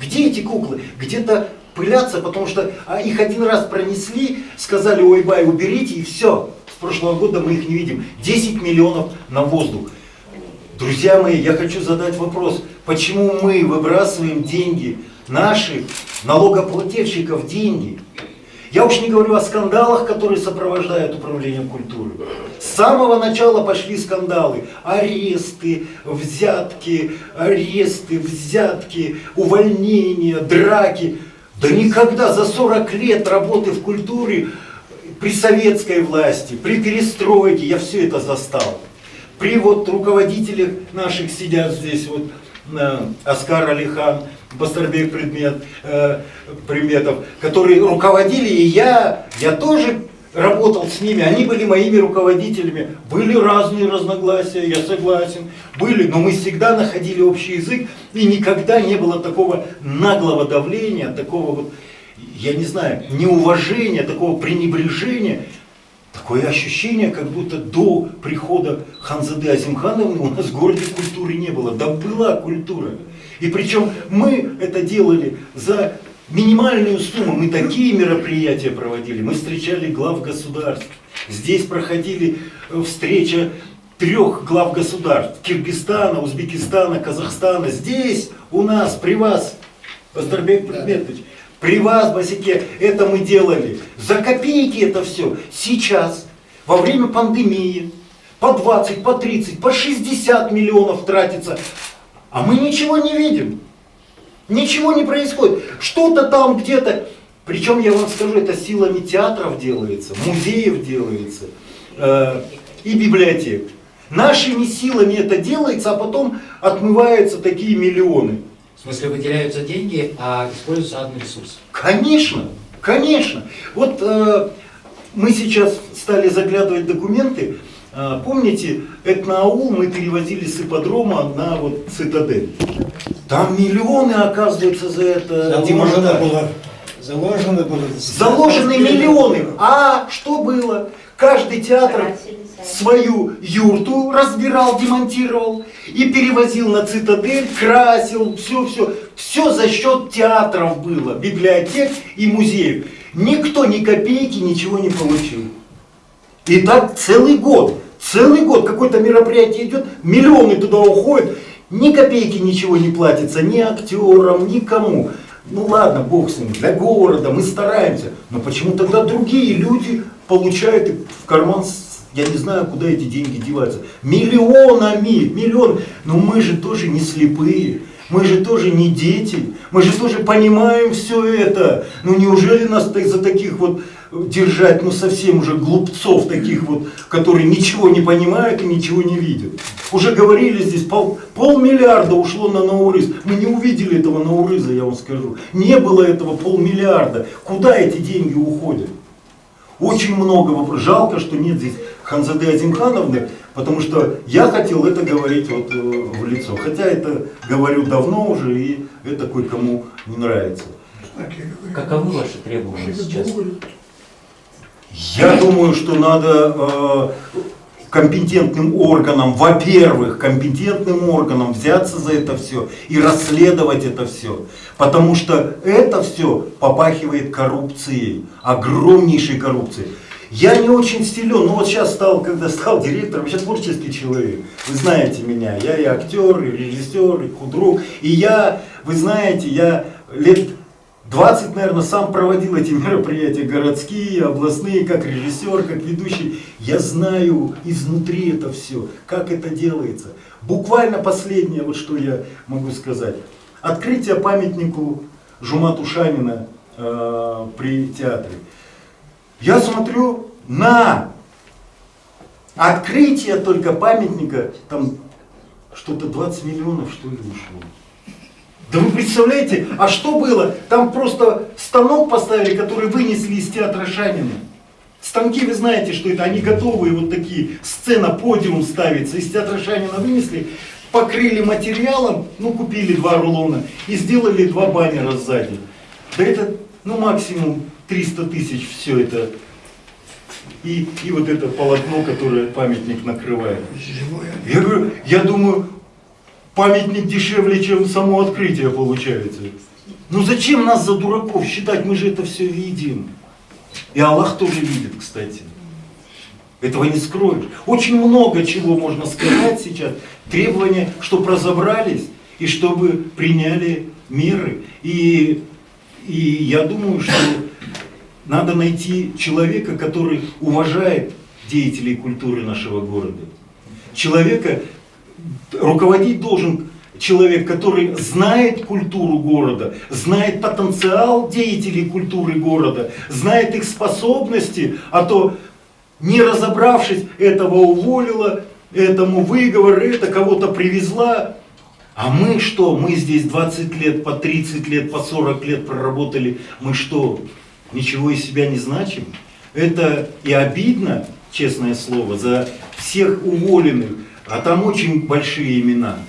Где эти куклы? Где-то пылятся, потому что их один раз пронесли, сказали: ой, бай, уберите, и все. С прошлого года мы их не видим. 10 миллионов на воздух. Друзья мои, я хочу задать вопрос, почему мы выбрасываем деньги наших налогоплательщиков, деньги? Я уж не говорю о скандалах, которые сопровождают управление культуры. С самого начала пошли скандалы. Аресты, взятки, увольнения, драки. Да никогда за 40 лет работы в культуре, при советской власти, при перестройке, я все это застал. При вот руководителях наших сидят здесь, вот Оскар Алихан, Бастарбек Приметов, которые руководили, и я тоже работал с ними, они были моими руководителями. Были разные разногласия, я согласен, были, но мы всегда находили общий язык, и никогда не было такого наглого давления, такого вот, я не знаю, неуважения, такого пренебрежения. Такое ощущение, как будто до прихода Ханзады Азимхановны у нас в городе культуры не было. Да была культура. И причем мы это делали за минимальную сумму. Мы такие мероприятия проводили. Мы встречали глав государств. Здесь проходили встреча 3 глав государств. Киргизстана, Узбекистана, Казахстана. Здесь у нас, при вас, Бастарбек Предметович, при вас, Басике, это мы делали. За копейки это все. Сейчас, во время пандемии, по 20, по 30, по 60 миллионов тратится. А мы ничего не видим. Ничего не происходит. Что-то там где-то. Причем, я вам скажу, это силами театров делается, музеев делается и библиотек. Нашими силами это делается, а потом отмываются такие миллионы. В смысле, выделяются деньги, а используются админресурсы? Конечно, конечно. Вот мы сейчас стали заглядывать документы. Помните, этноаул мы перевозили с ипподрома на вот цитадель. Там миллионы, оказывается, за это. Заложены миллионы. А что было? Каждый театр свою юрту разбирал, демонтировал и перевозил на цитадель, красил, все за счет театров было, библиотек и музеев. Никто ни копейки ничего не получил. И так целый год какое-то мероприятие идет, миллионы туда уходят, ни копейки ничего не платится, ни актерам, никому. Ну ладно, бог с ним, для города мы стараемся, но почему тогда другие люди получают в карман, я не знаю, куда эти деньги деваются, миллионы. Но мы же тоже не слепые, мы же тоже не дети, мы же тоже понимаем все это. Ну неужели нас за таких вот держать, ну совсем уже глупцов таких вот, которые ничего не понимают и ничего не видят. Уже говорили здесь, полмиллиарда ушло на Наурыз. Мы не увидели этого Наурыза, я вам скажу. Не было этого полмиллиарда. Куда эти деньги уходят? Очень много вопросов. Жалко, что нет здесь Ханзады Азимхановны, потому что я хотел это говорить вот в лицо. Хотя это говорю давно уже, и это кое-кому не нравится. Каковы ваши требования сейчас? Я думаю, что надо компетентным органам, во-первых, компетентным органам взяться за это все и расследовать это все. Потому что это все попахивает коррупцией, огромнейшей коррупцией. Я не очень силен, но вот сейчас когда стал директором, я творческий человек. Вы знаете меня, я и актер, и режиссер, и худрук. И я, вы знаете, я лет 20, наверное, сам проводил эти мероприятия городские, областные, как режиссер, как ведущий. Я знаю изнутри это все, как это делается. Буквально последнее, вот что я могу сказать. Открытие памятнику Жумату Шанина при театре. Я смотрю на Открытие только памятника, там что-то 20 миллионов, что ли, ушло. Да вы представляете, а что было? Там просто станок поставили, который вынесли из театра Шанина. Станки, вы знаете, что это, они готовые, вот такие, сцена, подиум ставится, из театра Шанина вынесли, покрыли материалом, ну, купили 2 рулона и сделали 2 баннера сзади. Да это, ну, максимум 300 тысяч все это. И вот это полотно, которое памятник накрывает. Я говорю, я думаю, памятник дешевле, чем само открытие получается. Ну зачем нас за дураков считать, мы же это все видим. И Аллах тоже видит, кстати. Этого не скроешь. Очень много чего можно сказать сейчас. Требования, чтобы разобрались и чтобы приняли меры. И я думаю, что надо найти человека, который уважает деятелей культуры нашего города. Человека, руководить должен человек, который знает культуру города, знает потенциал деятелей культуры города, знает их способности, а то, не разобравшись, этого уволила, этому выговор, это кого-то привезла. А мы что? Мы здесь 20 лет, по 30 лет, по 40 лет проработали. Мы что? Ничего из себя не значим? Это и обидно, честное слово, за всех уволенных. А там очень большие имена.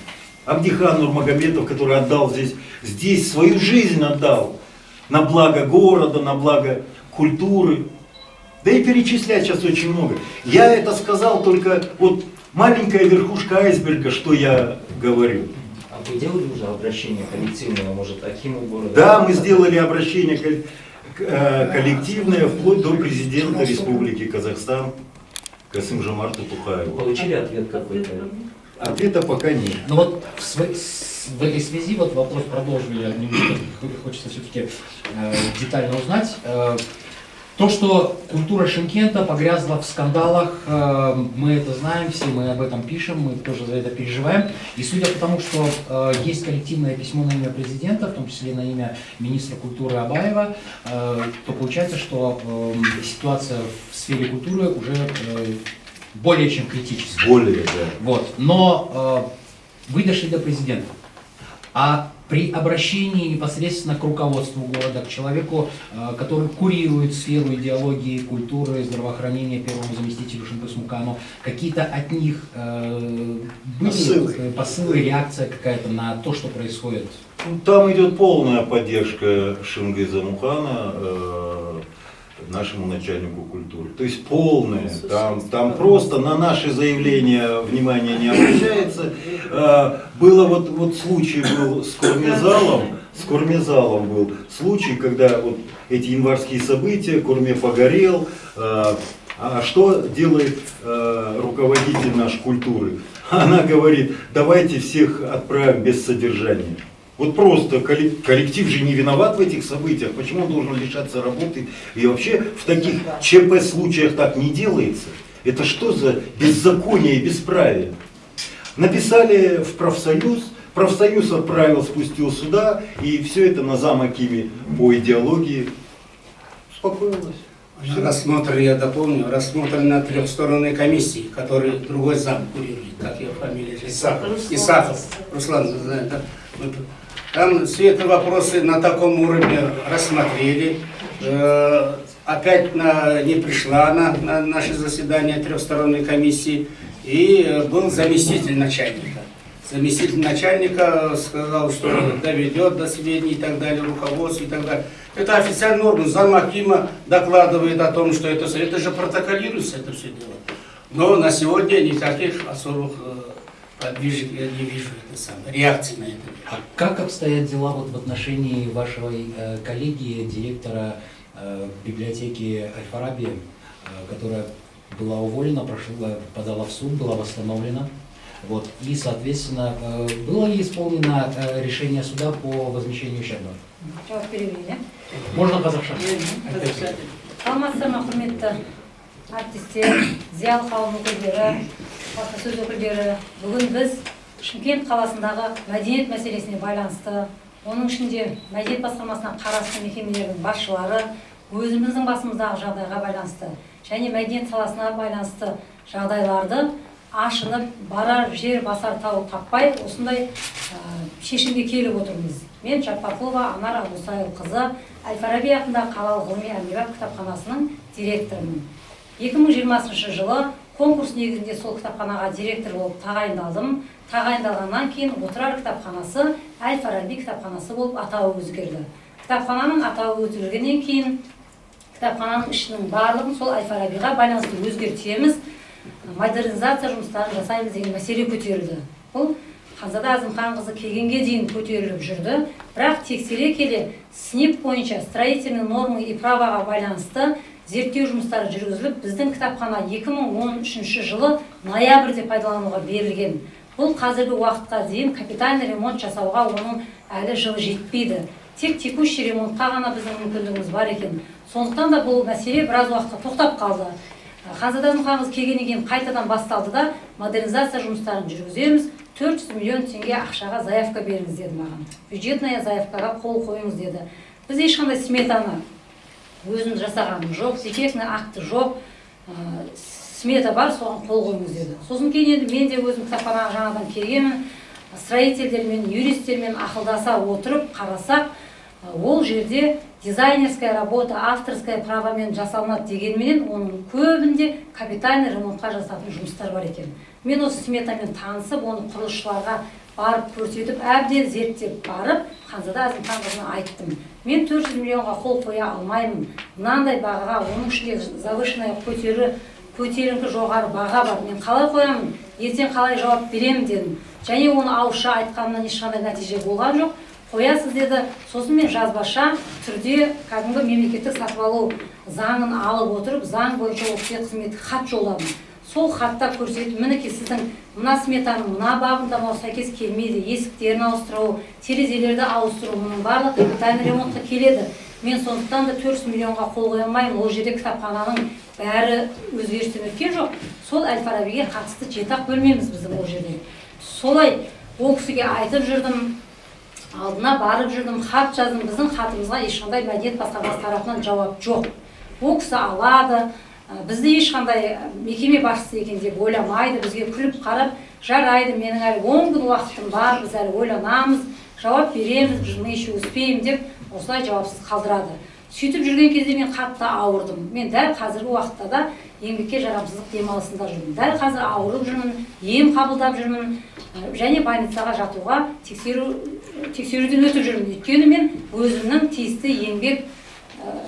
Абдихан Нурмагомедов, который отдал здесь свою жизнь отдал. На благо города, на благо культуры. Да и перечислять сейчас очень много. Я это сказал только вот маленькая верхушка айсберга, что я говорю. А вы делали уже обращение коллективное, может, Акиму города? Да, мы сделали обращение коллективное вплоть до президента Республики Казахстан Касым-Жомарта Тухаева. Получили ответ какой-то? Ответа пока нет. Ну вот в этой связи вот вопрос продолжили, хочется все-таки детально узнать. То, что культура Шымкента погрязла в скандалах, мы это знаем, все мы об этом пишем, мы тоже за это переживаем. И судя по тому, что есть коллективное письмо на имя президента, в том числе на имя министра культуры Абаева, то получается, что ситуация в сфере культуры уже более чем критическая. Более, да. Вот. Но вы дошли до президента. А при обращении непосредственно к руководству города, к человеку, который курирует сферу идеологии, культуры, здравоохранения, первому заместителю Шымкыс Мукану, какие-то от них были посылы, реакция какая-то на то, что происходит? Там идет полная поддержка Шынгыза Мухана, нашему начальнику культуры. То есть полная. Там просто на наши заявления внимание не обращается. Было вот случай был с Кормезалом был случай, когда вот эти январские события, Корме погорел. А что делает руководитель наш культуры? Она говорит, давайте всех отправим без содержания. Вот просто коллектив же не виноват в этих событиях, почему он должен лишаться работы? И вообще в таких ЧП случаях так не делается. Это что за беззаконие и бесправие? Написали в профсоюз отправил, спустил сюда, и все это на замокиме по идеологии успокоилось. Рассмотр, я дополню, рассмотрено трехсторонней комиссии, который другой зам курирует, как его фамилия? Исаков. Руслан, знает, да? Там все эти вопросы на таком уровне рассмотрели. Опять не пришла на наше заседание трехсторонней комиссии. И был заместитель начальника. Заместитель начальника сказал, что доведет до сведений и так далее, руководство и так далее. Это официальная норма. Зам акима докладывает о том, что это же протоколируется, это все дело. Но на сегодня никаких особых подвижек я не вижу реакции на это. А как обстоят дела вот в отношении вашего коллеги, директора библиотеки Аль-Фараби, которая была уволена, подала в суд, была восстановлена? Вот. И, соответственно, было ли исполнено решение суда по возмещению ущерба? Жауап берейін, иә? Можно қазақша? Саламатсыздар ма, құрметті артистер, зиялы қауым өкілдері, баспасөз өкілдері. Бүгін біз Шымкент қаласындағы мәдениет мәселесіне байланысты, оның ішінде мәдениет басқармасына қарасты мекемелердің басшылары, өзіміздің басымыздағы жағдайға байланысты және мәдениет саласына байланысты жағдайларды ашынып барар жер басар тау таппай осындай шешімге келіп отырмыз. Мен Жаппарқұлова Анар Абусайылқызы Әл-Фараби атындағы қалалық ғылыми әмбебап кітапханасының директорымын. 2020 жылы конкурс негізінде сол кітапханаға директор болып тағайындалдым. Тағайындалғаннан кейін Отырар кітапханасы Әл-Фараби кітапханасы болып атауы өзгерді. Кітапхананың атауы өзгергеннен кейін кітапхананың ішінің барлығын сол Әл-Фарабиға байланысты өзгертеміз, модернизация жұмыстарын жасаймыз деген мәселе көтерілді. Бұл Ханзада Әзімханқызы келгенге дейін көтеріліп жүрді, бірақ тексере келе СНИП бойынша строительный нормы и праваға байланысты зерттеу жұмыстары жүргізіліп, біздің кітапхана 2013 жылы ноябрьде пайдалануға берілген. Бұл қазіргі уақытқа дейін капитальный ремонт жасауға оның әлі жылы жетпейді. Тек текущий ремонтқа ғана біздің мүмкіндігіміз бар екен. Сондықтан да бұл мәселе біраз уақытқа тоқтап қалды. Ханзада Әзімханқызы келгеннен кейін қайтадан басталды да модернизация жұмыстарын жүргіземіз. 400 миллион теңге ақшаға заявка беріңіз деді маған. Бюджетная заявкаға қол қойыңыз деді. Біз ешқандай сметаны өзіміз жасағанымыз жоқ, секретный акты жоқ, смета бар, соған қол қойыңыз деді. Сосын кейін енді мен де өзім кітапханаға жаңадан келгенмін, строительдермен, юристтермен ақылдаса отырып қарасақ, ол жерде дизайнерская работа, авторская правамен жасалынады дегенменен оның көбінде капитальный ремонтқа жасалатын жұмыстар бар екен. Мен осы сметамен танысып, оны құрылысшыларға барып көрсетіп, әбден зерттеп барып, Ханзада Әзімханқызына айттым. Мен 400 миллионға қол қоя алмаймын. Мынандай бағаға, оның ішінде завышенная көтеріңкі жоғары баға бар. Мен қалай қоямын? Ертең қалай жауап беремін дедім. Және оны ауызша айтқанымнан ешқандай нәтиже болған жоқ. Қоясыз деді. Сосын мен жазбаша түрде кәдімгі мемлекеттік сатып алу заңын алып отырып, заң бойынша ofisial қызметке хат жолдадым. Сол хатта көрсетіп, мінекей сіздің мына сметаның мына бабында сәйкес келмейді, есіктерін ауыстыру, терезелерді ауыстыру, мұның барлық капитальный ремонтқа келеді. Мен сондықтан да 400 миллионға қол қоя алмаймын. Ол жерде кітапхананың бәрі өзгерістен өткен жоқ. Сол Әл-Фарабиге қатысты жетақ бөлмеміз біздің ол жерде. Солай ол кісіге айтып жүрдім, алдына барып жүрдім, хат жаздым. Біздің хатымызға ешқандай мәдениет басқармасы тарапынан жауап жоқ. Ол кісі алады, бізді ешқандай мекеме басшысы екен деп ойламайды, бізге күліп қарап, жарайды, менің әлі 10 күн уақытым бар, біз әлі ойланамыз, жауап береміз, мы еще успеем деп осылай жауапсыз қалдырады. Сөйтіп жүрген кезде мен қатты ауырдым. Мен дәл қазіргі уақытта да еңбекке жарамсыздық демалысында жүрмін. Дәл қазір ауырып жүрмін, ем қабылдап жүрмін, және больницаға жатуға тексеруден өтіп жүрмін. Өйткені мен өзімнің тиісті еңбек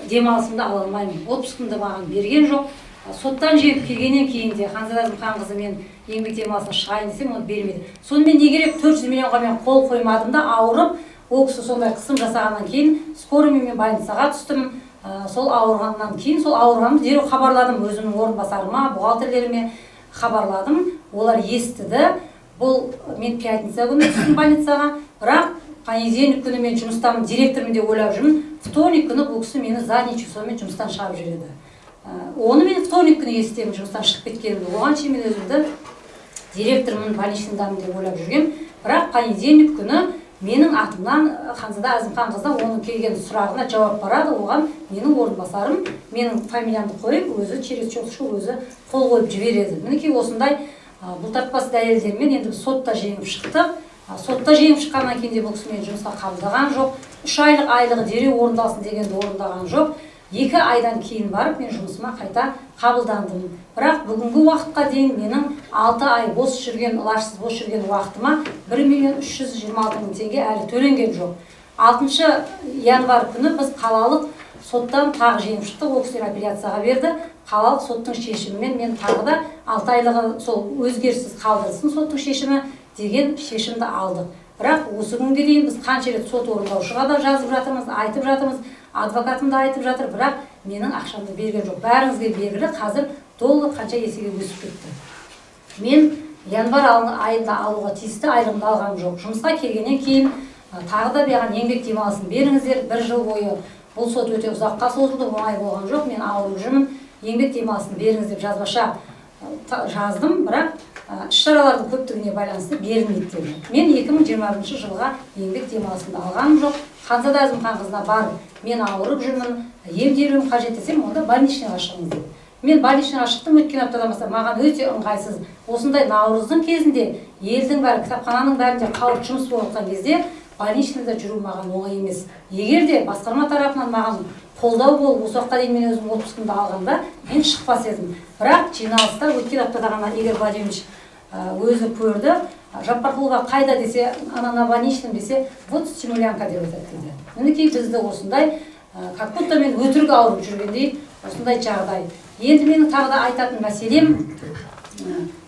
демалысымды ала алмаймын. Отпускымды маған берген жоқ. Соттан жеңіп келгеннен кейін де Ханзада Әзімханқызы мен еңбек демалысына шығайын десем, оны бермеді. Сонымен не керек 400 миллионға мен қол қоймадым да, ауырып, ол кісі сондай қысым жасағаннан кейін скорыймен мен больницаға түстім. Сол ауырғаннан кейін, сол ауырғанымды дереу хабарладым өзімнің орынбасарыма, бухгалтерлеріме хабарладым. Олар естіді. Бұл мен пятница күні түстім больницаға, бірақ понедельник күні мен жұмыстамын, директормын деп ойлап жүрмін. Вторник күні бұл кісі мені задний числомен жұмыстан шығарып жібереді. Оны мен вторник күні естемін жұмыстан шығып кеткенімді. Оған шейін мен өзімді директормын, больничныйдамын деп ойлап жүргем. Бірақ понедельник күні менің атымнан Ханзада Әзімханқызы оның келген сұрағына жауап барады. Оған менің орынбасарым менің фамилиямды қойып, өзі через четчу өзі қол қойып жібереді. Мінекей осындай бұлтартпас дәлелдермен енді сотта жеңіп шықтық. Сотта жеңіп шыққаннан кейін де бұл кісі мені жұмысқа қабылдаған жоқ. 3 айлық айлығы дереу орындалсын дегенді орындаған жоқ. 2 айдан кейін барып мен жұмысыма қайта қабылдандым. Бірақ бүгінгі уақытқа дейін менің 6 ай бос жүрген, лажсыз бос жүрген уақытыма 1.326.000 теңге әлі төленген жоқ. 6 январь күні біз қалалық соттан тағы жеңіп шықтық. Ол кісілер апелляцияға берді. Қалалық соттың шешімімен мен тағы да 6 айлығы сол өзгеріссіз қалдырылсын соттың шешімі деген шешімді алдық. Бірақ осы күнге дейін біз қанша рет сот орындаушыға да жазып жатырмыз, айтып жатырмыз, адвокатым да айтып жатыр, бірақ менің ақшамды берген жоқ. Бәріңізге белгілі, қазір доллар қанша есеге өсіп кетті. Мен январь айында алуға тиісті айлығымды алғаным жоқ. Жұмысқа келгеннен кейін тағы да маған еңбек демалысын беріңіздер. 1 жыл бойы бұл сот өте ұзаққа созылды, оңай болған жоқ. Мен ауырып жүрмін, еңбек демалысын беріңіз деп жазбаша жаздым, бірақ іс-шаралардың көптігіне байланысты берілмейді деді. Мен 2021 жылға еңбек демалысында алғаным жоқ. Ханзада Әзімханқызына барып, мен ауырып жүрмін, емделуім қажет десем, онда больничныйға шығыңыз дейді. Мен больничныйға шықтым, өткен аптадан бастап маған өте ыңғайсыз. Осындай наурыздың кезінде елдің бәрі, кітапхананың бәрінде халық жұмыс болып жатқан кезде больничныйда жүру маған оңай емес. Егер де басқарма тарапынан маған қолдау болып, осы уақытқа дейін мен өзім отпускымды алғанда, мен шықпас едім. Бірақ жиналыста өткен аптада ғана Игорь Владимирович өзі көрді. Жаппарқұлова қайда десе, ана на больничном десе, вот стимулянка деп айтады. Мінекей бізді осындай, как будто мен өтірік ауырып жүргендей, осындай жағдай. Енді менің тағы да айтатын мәселем,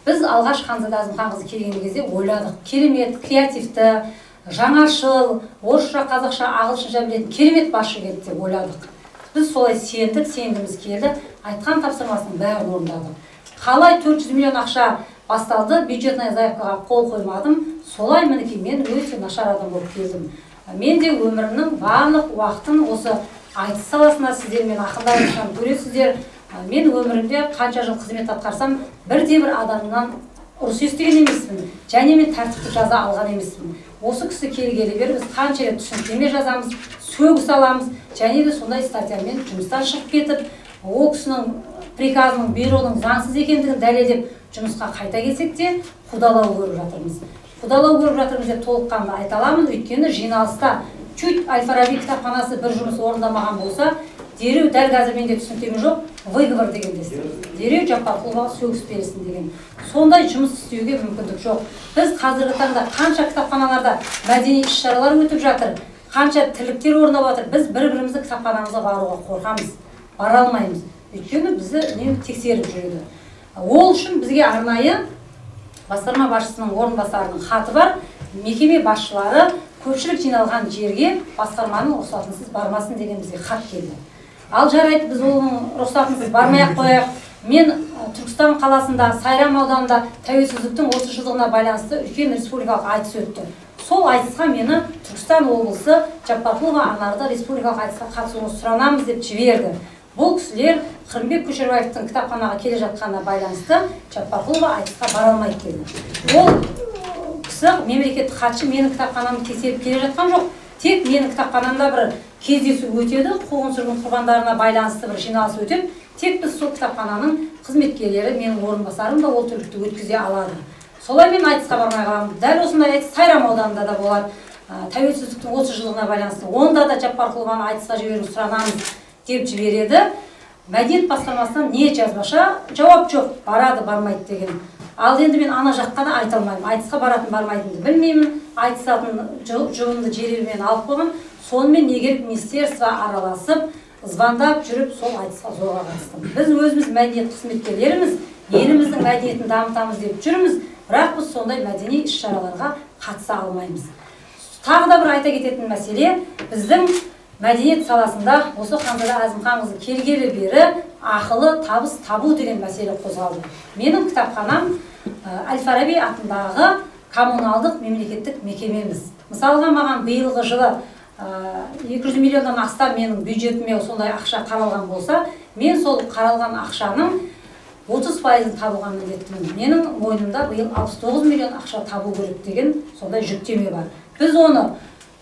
біз алғаш Ханзада Әзімханқызы келген кезде ойладық, керемет, креативті, жаңашыл, орысша, қазақша, ағылшынша білетін керемет басшы келді деп ойладық. Біз солай сендік, сенгіміз келді, айтқан тапсырмасының бәрін орындадық. Қалай 400 миллион ақша басталды, бюджетная заявкаға қол қоймадым, солай мінекей мен өте нашар адам болып келдім. Мен де өмірімнің барлық уақытын осы айтыс саласында сіздермен ақылдасып көресіздер. Мен өмірімде қанша жыл қызмет атқарсам, бірде-бір адамнан ұрыс естіген емеспін, және мен тәртіпті жаза алған емеспін. Осы кісі келгелі бері біз қанша рет түсініктеме жазамыз, сөгіс аламыз, және де сондай статьямен жұмыстан шығып кетіп, ол кісінің приказының, бюроның заңсыз екендігін дәлелдеп жұмысқа қайта келсек те қудалау көріп жатырмыз. Қудалау көріп жатырмыз деп толыққанды айта аламын, өйткені жиналыста чуть Әл-Фараби кітапханасы бір жұмыс орындамаған болса, дереу дәл қазір менде түсініктеме жоқ, выговор деген десті. Дереу Жаппарқұловаға сөгіс берілсін деген. Сондай жұмыс істеуге мүмкіндік жоқ. Біз қазіргі таңда қанша кітапханаларда мәдени іс-шаралар өтіп жатыр, қанша тірліктер орындап жатыр, біз бір-бірімізді кітапханамызға баруға қорқамыз, бара алмаймыз. Өйткені бізді үнемі тексеріп жүреді. Ол үшін бізге арнайы басқарма басшысының орынбасарының хаты бар. Мекеме басшылары көпшілік жиналған жерге басқарманың рұқсатынсыз бармасын деген бізге хат келді. Ал жарайды, біз оның рұқсатынсыз бармай-ақ қояйық. Мен Түркістан қаласында, Сайрам ауданында тәуелсіздіктің 30 жылдығына байланысты үлкен республикалық айтыс өтті. Сол айтысқа мені Түркістан облысы Жаппарқұлова Анарды республикалық айтысқа қатысуыңызды сұранамыз деп жіберді. Бұл кісілер Қырымбек Көшербаевтың кітапханаға келе жатқанына байланысты Жаппарқұлова айтысқа бара алмайды деді. Ол кісі мемлекеттік хатшы менің кітапханамды тексеріп келе жатқан жоқ. Тек менің кітапханамда бір кездесу өтеді, қуғын-сүргін құрбандарына байланысты бір жиналыс өтеді. Тек біз сол кітапхананың қызметкерлері, менің орынбасарым да ол тірлікті өткізе алады. Солай мен айтысқа бармай қаламын. Дәл осындай айтыс Сайрам ауданында да болады. Тәуелсіздіктің 30 жылдығына байланысты. Онда да Жаппарқұлованы айтысқа жіберуді сұранамыз деп жібереді. Мәдениет басқармасынан не жазбаша жауап жоқ, барады, бармайды деген. Ал енді мен ана жаққа да айта алмаймын. Айтысқа баратын бармайтынды білмеймін. Айтысатын жұбымды жерелмен алып қойған. Сонымен егер министерство араласып, звондап жүріп, сол айтысқа зорға қатыстым. Біз өзіміз мәдениет қызметкерлеріміз, еліміздің мәдениетін дамытамыз деп жүрміз, бірақ біз сондай мәдени іс-шараларға қатыса алмаймыз. Тағы да бір айта кететін мәселе, біздің мәдениет саласында осы Ханзада Әзімханқызы келгелі бері ақылы табыс табу деген мәселе қозғалды. Менің кітапханам Әл-Фараби атындағы коммуналдық мемлекеттік мекемеміз. Мысалға маған биылғы жылы 200 миллионнан астам менің бюджетіме сондай ақша қаралған болса, мен сол қаралған ақшаның 30%-ын табуға міндеттімін. Менің мойнымда биыл 69 миллион ақша табу керек деген сондай жүктеме бар. Біз оны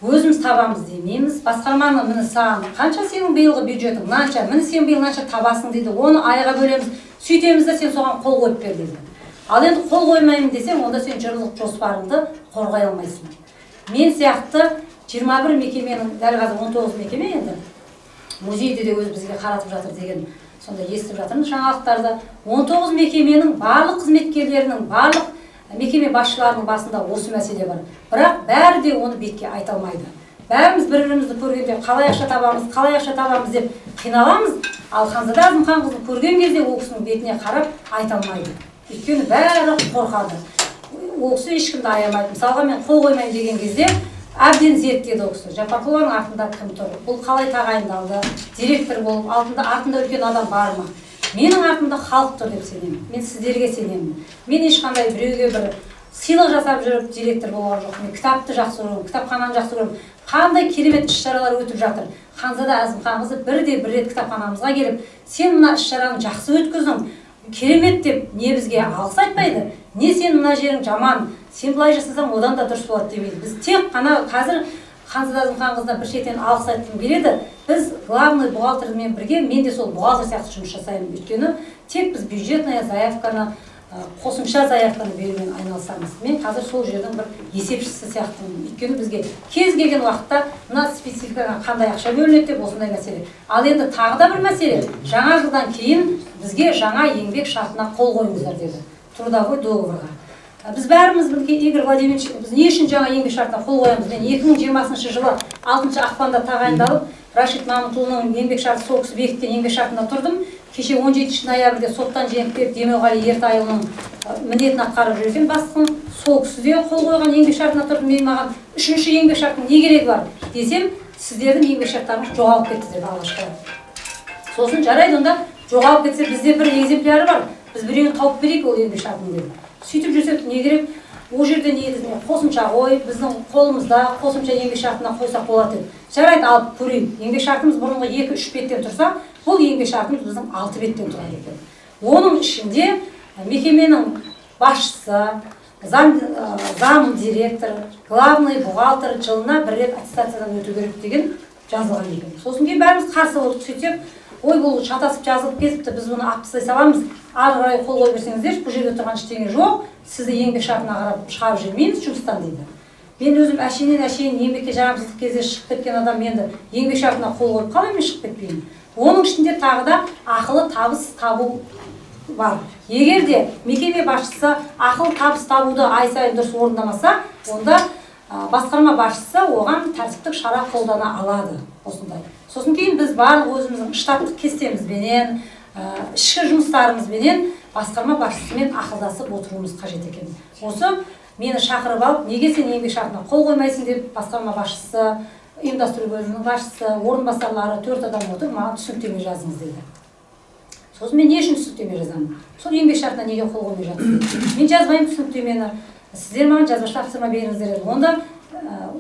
өзіміз табамыз демейміз. Басқарманы міне саған қанша сенің биылғы бюджетің мынанша, міне сен биыл мынанша табасың дейді. Оны айға бөлеміз, сөйтеміз де сен соған қол қойып бер дейді. Ал енді қол қоймаймын десең, онда сен жырлық жоспарыңды қорғай алмайсың. Мен сияқты 21 мекеменің, дәл қазір 19 мекеме енді музейде де өз бізге қаратып жатыр деген сонда естіп жатырмыз жаңалықтарды. 19 мекеменің барлық қызметкерлерінің, барлық мекеме басшыларының басында осы мәселе бар. Бірақ бәрі де оны бетке айта алмайды. Бәріміз бір-бірімізді көргенде қалай ақша табамыз деп қиналамыз. Ал Ханзада Әзімханқызын көрген кезде ол кісінің бетіне қарап айта алмайды. Өйткені бәрі қорқады. Ол кісі ешкімді аямайды. Мысалға мен қол қоймаймын деген кезде әбден зерттеді ол кісі. Жаппарқұлованың артында кім тұр? Бұл қалай тағайындалды? Директор болып, артында үлкен адам бар ма? Менің артымда халық тұр деп сенемін. Мен сіздерге сенемін. Мен ешқандай біреуге бір сыйлық жасап жүріп директор болған жоқ. Мен кітапты жақсы көремін, кітапхананы жақсы көремін. Қандай керемет іс-шаралар өтіп жатыр. Ханзада Әзімханқызы бірде бір рет кітапханамызға келіп, сен мына іс-шараны жақсы өткіздің, керемет деп не бізге алғыс айтпайды, не сен мына жерің жаман, сен былай жасасаң одан да дұрыс болады демейді. Біз тек қана қазір Ханзада Әзімханқызына бір шеттен алғыс айтқым келеді. біз главный бухгалтермен бірге, мен де сол бухгалтер сияқты жұмыс жасаймын. Өйткені тек біз бюджетная заявканы, қосымша заявканы берумен айналысамыз. Мен қазір сол жердің бір есепшісі сияқтымын. Өйткені бізге кез келген уақытта мына спецификаға қандай ақша бөлінеді деп осындай мәселе. Ал енді тағы да бір мәселе, жаңа жылдан кейін бізге жаңа еңбек шартына қол қойыңыздар деді. Трудовой договорға. Біз бәріміз білген Игорь Владимирович, біз не үшін жаңа еңбек шартына қол қоямыз? Мен 2020 жылы 6 ақпанда тағайындалып, Рашид Мамытұлының еңбек шарты сол кісі бекіткен еңбек шартына тұрдым. Кеше 17 ноябрьде соттан жеңіп келіп Демеуғали Ертайұлының міндетін атқарып жүрген бастығым, сол кісі де қол қойған еңбек шартына тұрдым. Мен маған үшінші еңбек шарттың не керегі бар десем, сіздердің еңбек шарттарыңыз жоғалып кетті деп алғашқы. Сосын жарайды, онда жоғалып кетсе бізде бір экземпляры бар. Біз біреуін тауып берейік ол еңбек шартын деді. Сөйтіп жүрсек не керек? Ол жерде негізінде қосымша қой, біздің қолымызда қосымша еңбек шартына қойсақ болады деді. Жарайды, алып көрейік. Еңбек шартымыз бұрынғы 2-3 беттен тұрса, бұл еңбек шартымыз біздің 6 беттен тұрады екен. Оның ішінде мекеменің басшысы, зам директор, главный бухгалтер жылына бір рет аттестациядан өту керек деген жазылған екен. Сосын кейін бәріміз қарсы болдық, сөйтсек, ой, бұл шатасып жазылып кетіпті, біз бұны алып тастай саламыз, ары қарай қол қойып берсеңіздер, бұл жерде тұрған ештеңе жоқ, сізді еңбек шартына қарап шығарып жүрмейміз жұмыстан дейді. Мен өзім әшейін еңбекке жарамсыздық кезде шығып кеткен адам, енді еңбек шартына қол қойып қалай мен шығып кетпеймін. Оның ішінде тағы да ақылы табыс табу бар. Егер де мекеме басшысы ақылы табыс табуды ай сайын дұрыс орындамаса, онда басқарма басшысы оған тәртіптік шара қолдана алады. Осындай. Сосын кейін біз барлық өзіміздің штаттық кестемізбенен, ішкі жұмыстарымызбенен басқарма басшысымен ақылдасып отыруымыз қажет екен. Осы мені шақырып алып, неге сен еңбек шартына қол қоймайсың деп басқарма басшысы, ұйымдастыру бөлімінің басшысы, орынбасарлары 4 адам отыр, маған түсініктеме жазыңыз дейді. Сосын мен не үшін түсініктеме жазамын? Сол еңбек шартына неге қол қоймай жатырсыз? Мен жазбаймын түсініктемені. Сіздер маған жазбаша тапсырма беріңіздер деді. Онда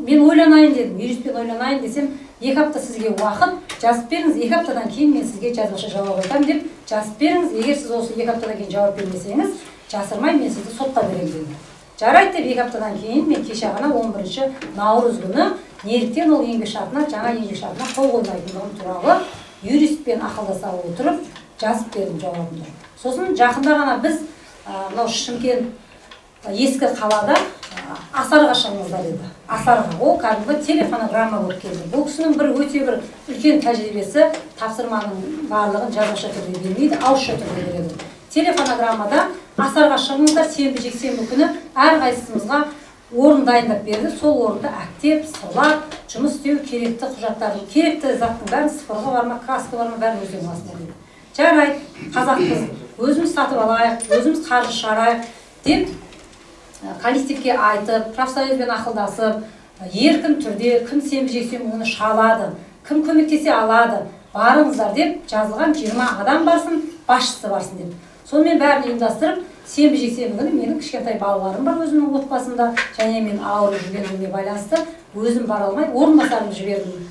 мен ойланайын дедім, юристпен ойланайын десем, 2 апта сізге уақыт жазып беріңіз, 2 аптадан кейін мен сізге жазбаша жауап айтамын деп жазып беріңіз. Егер сіз осы 2 аптадан кейін жауап бермесеңіз, жасырмай мен сізді сотқа беремін деді. Жарайды деп 2 аптадан кейін мен кеше ғана 11 наурыз күні неліктен ол еңбек шартына, жаңа еңбек шартына қол қоймайтындығым туралы юристпен ақылдаса отырып жазып бердім жауабымды. Сосын жақында ғана біз мынау Шымкент ескі қалада Асарға шығыңыздар деді. Асарға ол кәдімгі телефонограмма болып келді. Бұл кісінің бір өте бір үлкен тәжірибесі, тапсырманың барлығын жазбаша түрде бермейді, ауызша түрде береді. Телефонограммада Асарға шығыңыздар, сенбі жексенбі күні әрқайсымызға орын дайындап берді. Сол орында әктеп, сырлап, жұмыс істеу керекті құжаттардың, керекті заттың бәрін сыпырғы бар ма, краска бар ма, бәрін өздерің аласыңдар деді. Жарайды, қазақпыз, өзіміз сатып алайық, өзіміз қаржы шығарайық деп коллективке айтып, профсоюзбен ақылдасып, еркін түрде кім сенбі жексенбі оны шалады, кім көмектесе алады, барыңыздар деп жазылған 20 адам барсын, басшысы барсын деп. Сонымен бәрін ұйымдастырып, сенбі жексенбі күні менің кішкентай балаларым бар өзімнің отбасымда, және мен ауырып жүргенімге байланысты өзім бара алмай орынбасарымды жібердім.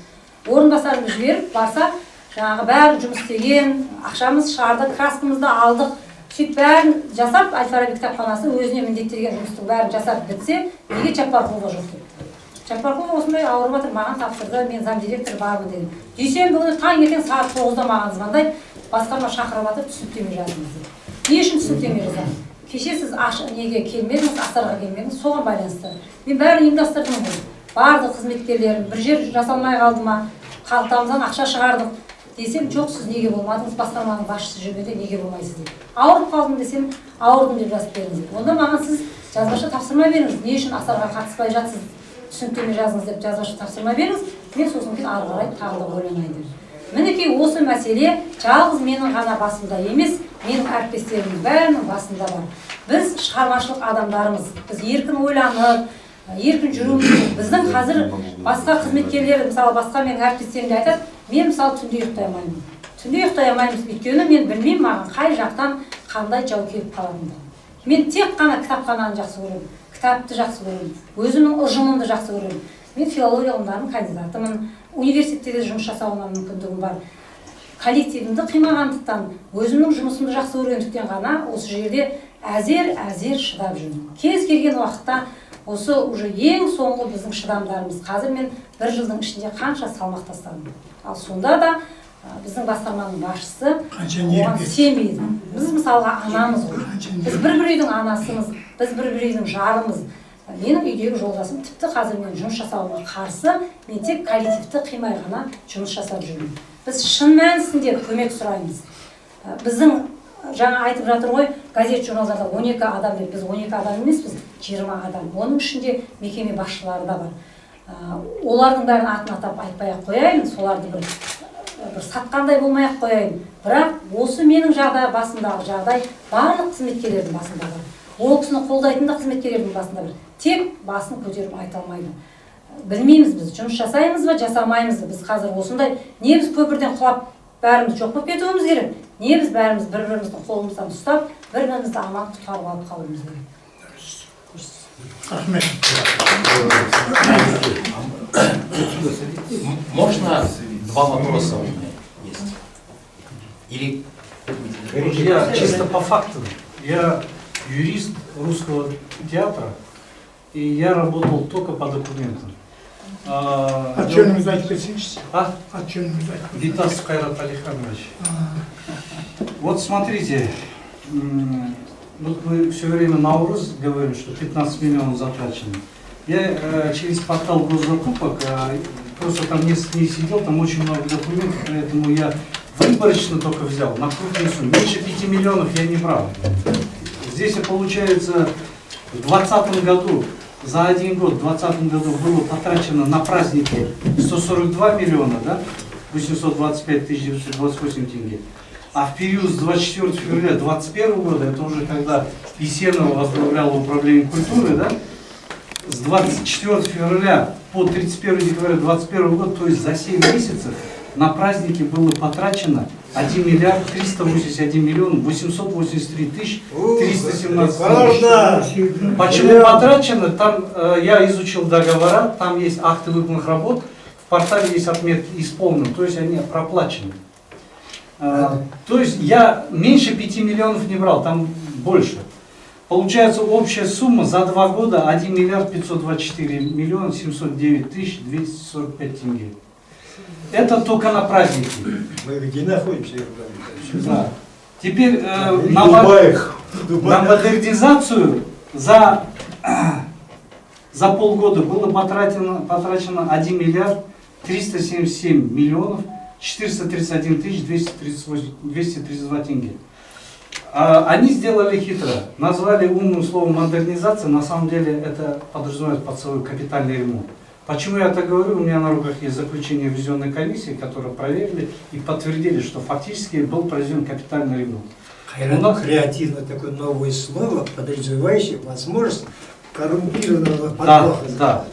Орынбасарымды жіберіп барса, жаңағы бәрін жұмыс істеген, ақшамыз шығардық, краскамызды алдық. Сөйтіп бәрін жасап, Әл-Фараби кітапханасы өзіне міндеттелген жұмыстың бәрін жасап бітсе, неге Жаппарқұлова жоқ деп. Жаппарқұлова осындай ауырып жатыр, маған тапсырды, мен зам директор бармын дедім. Дүйсенбі күні таңертең сағат 9-да маған звондайды, басқарма шақырып жатыр, түсініктеме жазыңыз дейді. Не үшін түсініктеме жазамын? Кеше сіз неге келмедіңіз, Асарға келмедіңіз, соған байланысты. Мен бәрін ұйымдастырдым ғой. Барлық қызметкерлерім бір жер жасалмай қалды ма, қалтамыздан ақша шығардық десем, жоқ, сіз неге болмадыңыз, басқарманың басшысы жүргенде неге болмайсыз дейді. Ауырып қалдым десем, ауырдым деп жазып беріңіз дейді. Онда маған сіз жазбаша тапсырма беріңіз, не үшін Асарға қатыспай жатсыз, түсініктеме жазыңыз деп жазбаша тапсырма беріңіз, мен сосын кейін ары қарай тағы да ойланайын деп. Мінекей осы мәселе жалғыз менің ғана басымда емес, менің әріптестерімнің бәрінің басында бар. Біз шығармашылық адамдарымыз, біз еркін ойланып, еркін жүруіміз. Біздің қазір басқа қызметкерлер, мысалы басқа менің әріптестерімде айтады, мен мысалы түнде ұйықтай алмаймын. Түнде ұйықтай алмаймын, өйткені мен білмеймін маған қай жақтан қандай жау келіп қалатынын. Мен тек қана кітапхананы жақсы көремін, кітапты жақсы көремін, өзімнің ұжымымды жақсы көремін. Мен филология ғылымдарының кандидатымын, университетте жұмыс жасауыма мүмкіндігім бар. Коллективімді қимағандықтан, өзімнің жұмысымды жақсы көргендіктен ғана осы жерде әзер шыдап жүрмін. Кез келген уақытта осы уже ең соңғы біздің шыдамдарымыз. Қазір мен 1 жылдың ішінде қанша салмақ тастадым. Ал сонда да біздің басқарманың басшысы оған сенбейді. Біз мысалға анамыз ғой. Біз бір үйдің анасымыз, біз бір үйдің жарымыз. Менің үйдегі жолдасым тіпті қазір мен жұмыс жасауыма қарсы, мен тек коллективті қимай ғана жұмыс жасап жүрмін. Біз шын мәнісінде көмек сұраймыз. Біздің жаңа айтып жатыр ғой, газет журналдарда 12 адам деп, біз 12 адам емеспіз, 20 адам. Оның ішінде мекеме басшылары да бар. Олардың бәрін атын атап айтпай-ақ қояйын, соларды бір сатқандай болмай-ақ қояйын. Бірақ осы менің басындағы жағдай барлық қызметкерлердің басында бар. Ол кісіні қолдайтын да қызметкерлердің басында бар. Тек басын көтеріп айта алмайды. Білмейміз біз жұмыс жасаймыз ба, жасамаймыз ба. Біз қазір осындай не біз көпірден құлап бәріміз жоқ болып кетуіміз керек, не біз бәріміз бір-біріміздің қолымыздан ұстап, бір-бірімізді аман құтқарып алып қалуымыз керек. Можно 2 вопроса у меня есть? Или... Я чисто по факту. Я юрист русского театра, и я работал только по документам. Отчетный знаете, присутствуете? Отчетный знаете. Витас Кайрат Алиханович. Вот смотрите, вот мы все время Наурыз говорим, что 15 миллионов затрачено. Я через портал госзакупок, просто там не сидел, там очень много документов, поэтому я выборочно только взял, на крупную сумму. Меньше 5 миллионов я не брал. Здесь, получается, в 2020 году, за 1 год, в 2020 году было потрачено на праздники 142 миллиона, да? 825 928 тенге. А в период с 24 февраля 2021 года, это уже когда Есенова возглавляла управление культуры, да? С 24 февраля по 31 декабря 2021 года, то есть за 7 месяцев, на праздники было потрачено 1 миллиард 381 миллион 883 тысяч 317 тысяч. Почему потрачено? Там я изучил договора, там есть акты выполненных работ, в портале есть отметки исполнены, то есть они проплачены. То есть я меньше 5 миллионов не брал, там больше. Получается общая сумма за 2 года 1 миллиард 524 миллиона 709 тысяч 245 тенге. Это только на праздники. Мы где находимся? Да. Теперь на модернизацию за полгода было потрачено 1 миллиард 377 миллионов 431 тысяч 232 тенге. Они сделали хитро, назвали умным словом модернизация, на самом деле это подразумевает под собой капитальный ремонт. Почему я это говорю? У меня на руках есть заключение ревизионной комиссии, которые проверили и подтвердили, что фактически был произведен капитальный ремонт. Креативно такое новое слово, подразумевающее возможность коррумпированного подвоха. Да.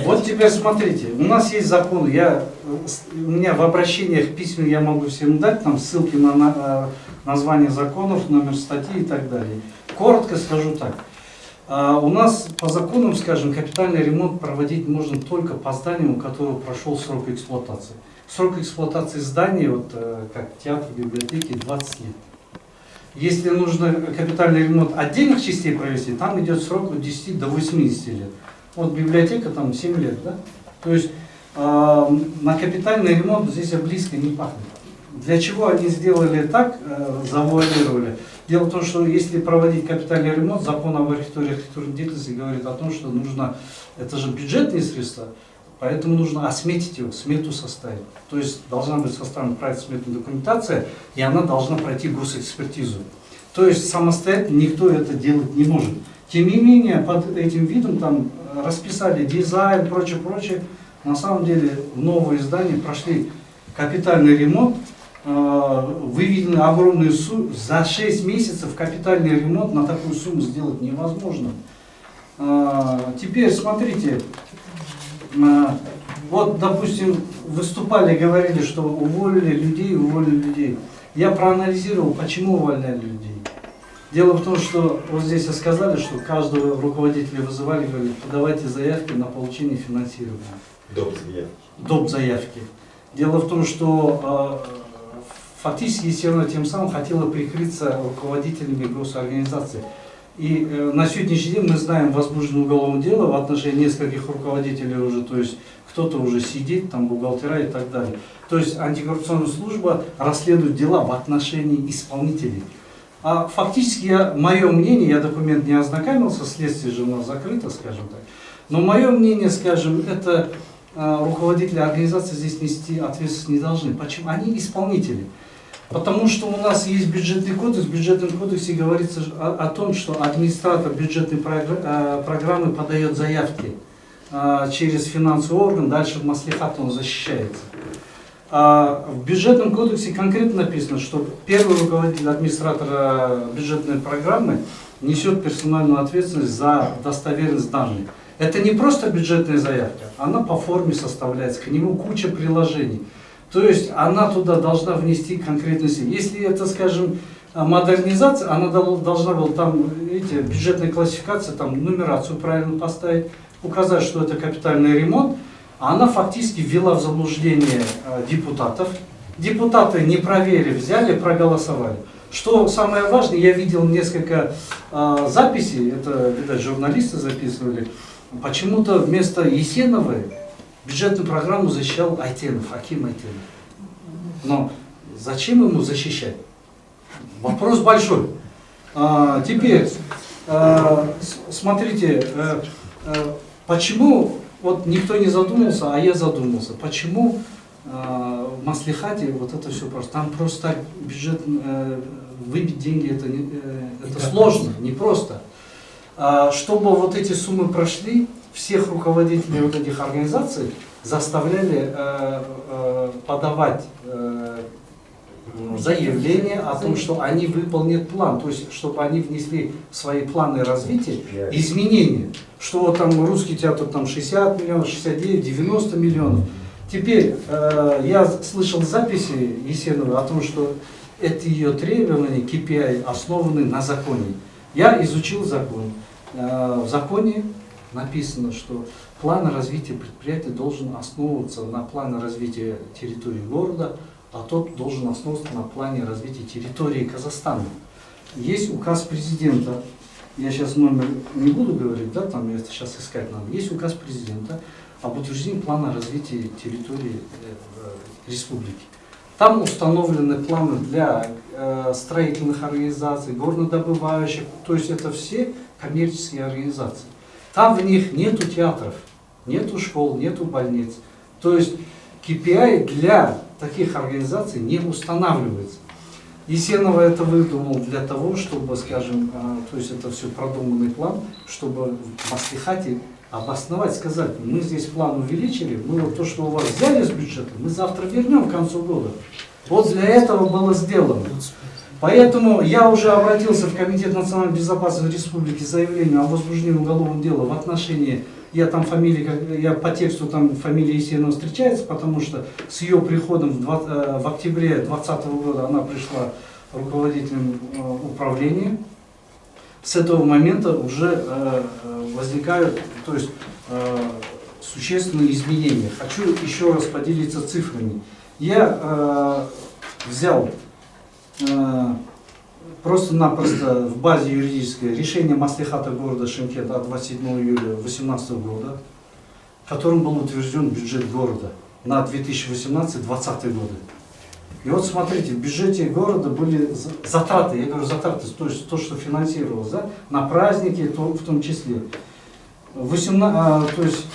Вот теперь смотрите, у нас есть закон, у меня в обращениях письма я могу всем дать, там ссылки на название законов, номер статьи и так далее. Коротко скажу так. У нас по законам, скажем, капитальный ремонт проводить можно только по зданию, у которого прошел срок эксплуатации. Срок эксплуатации здания, вот как театр, библиотеки, 20 лет. Если нужно капитальный ремонт отдельных частей провести, там идет срок от 10 до 80 лет. Вот библиотека там 7 лет, да? То есть на капитальный ремонт здесь близко не пахнет. Для чего они сделали так, завуалировали? Дело в том, что если проводить капитальный ремонт, закон об архитектуре и архитектурной деятельности говорит о том, что нужно, это же бюджетные средства, поэтому нужно осметить его, смету составить. То есть должна быть составлена проектно-сметная документация, и она должна пройти госэкспертизу. То есть самостоятельно никто это делать не может. Тем не менее, под этим видом там расписали дизайн, прочее. На самом деле в новые здания прошли капитальный ремонт, выведены огромные суммы. За 6 месяцев капитальный ремонт на такую сумму сделать невозможно. Теперь смотрите, вот допустим выступали, говорили, что уволили людей. Я проанализировал, почему увольняли людей. Дело в том, что вот здесь сказали, что каждого руководителя вызывали, говорили, подавайте заявки на получение финансирования. Доп. заявки. Дело в том, что фактически Есенова тем самым хотела прикрыться руководителями госорганизации. И на сегодняшний день мы знаем возбуждено уголовное дело в отношении нескольких руководителей уже, то есть кто-то уже сидит, там бухгалтера и так далее. То есть антикоррупционная служба расследует дела в отношении исполнителей. А фактически, мое мнение, я документ не ознакомился, следствие же у нас закрыто, скажем так, но мое мнение, скажем, это руководители организации здесь нести ответственность не должны. Почему? Они исполнители. Потому что у нас есть бюджетный кодекс, в бюджетном кодексе говорится о том, что администратор бюджетной программы подает заявки через финансовый орган, дальше в маслихат он защищается. В бюджетном кодексе конкретно написано, что первый руководитель администратора бюджетной программы несет персональную ответственность за достоверность данных. Это не просто бюджетная заявка, она по форме составляется, к нему куча приложений. То есть она туда должна внести конкретность. Если это, скажем, модернизация, она должна была там, видите, бюджетная классификация, там нумерацию правильно поставить, указать, что это капитальный ремонт, а она фактически ввела в заблуждение депутатов. Депутаты, не проверив, взяли, проголосовали. Что самое важное, я видел несколько записей, это, видать, журналисты записывали, почему-то вместо Есеновой бюджетную программу защищал Айтенов, Аким Айтенов. Но зачем ему защищать? Вопрос большой. Теперь, смотрите, почему, вот никто не задумался, а я задумался, почему в маслихате вот это все просто. Там просто бюджет, выбить деньги, это сложно, непросто. Чтобы вот эти суммы прошли, всех руководителей вот этих организаций заставляли подавать заявление о том, что они выполнят план, то есть чтобы они внесли в свои планы развития изменения, что вот там русский театр там 60 миллионов, 69, 90 миллионов. Теперь я слышал записи Есеновой о том, что эти ее требования, KPI, основаны на законе. Я изучил закон. В законе написано, что план развития предприятия должен основываться на плане развития территории города, а тот должен основываться на плане развития территории Казахстана. Есть указ президента, я сейчас номер не буду говорить, да, там это сейчас искать надо. Есть указ президента об утверждении плана развития территории республики. Там установлены планы для строительных организаций, горнодобывающих, то есть это все коммерческие организации. Там в них нету театров, нету школ, нету больниц. То есть KPI для таких организаций не устанавливается. Есенова это выдумал для того, чтобы, скажем, то есть это все продуманный план, чтобы в маслихате обосновать, сказать, мы здесь план увеличили, мы вот то, что у вас взяли с бюджета, мы завтра вернем к концу года. Вот для этого было сделано. Поэтому я уже обратился в Комитет национальной безопасности Республики с заявлением о возбуждении уголовного дела в отношении, я там фамилии, я по тексту там фамилия Есенова встречается, потому что с ее приходом в октябре 2020 года она пришла руководителем управления. С этого момента уже возникают, то есть существенные изменения. Хочу еще раз поделиться цифрами. Я взял просто-напросто в базе юридической решение маслихата города Шымкент от 27 июля 2018 года, которым был утвержден бюджет города на 2018-2020 годы. И вот смотрите, в бюджете города были затраты, я говорю затраты, то есть то, что финансировалось, да, на праздники в том числе. То есть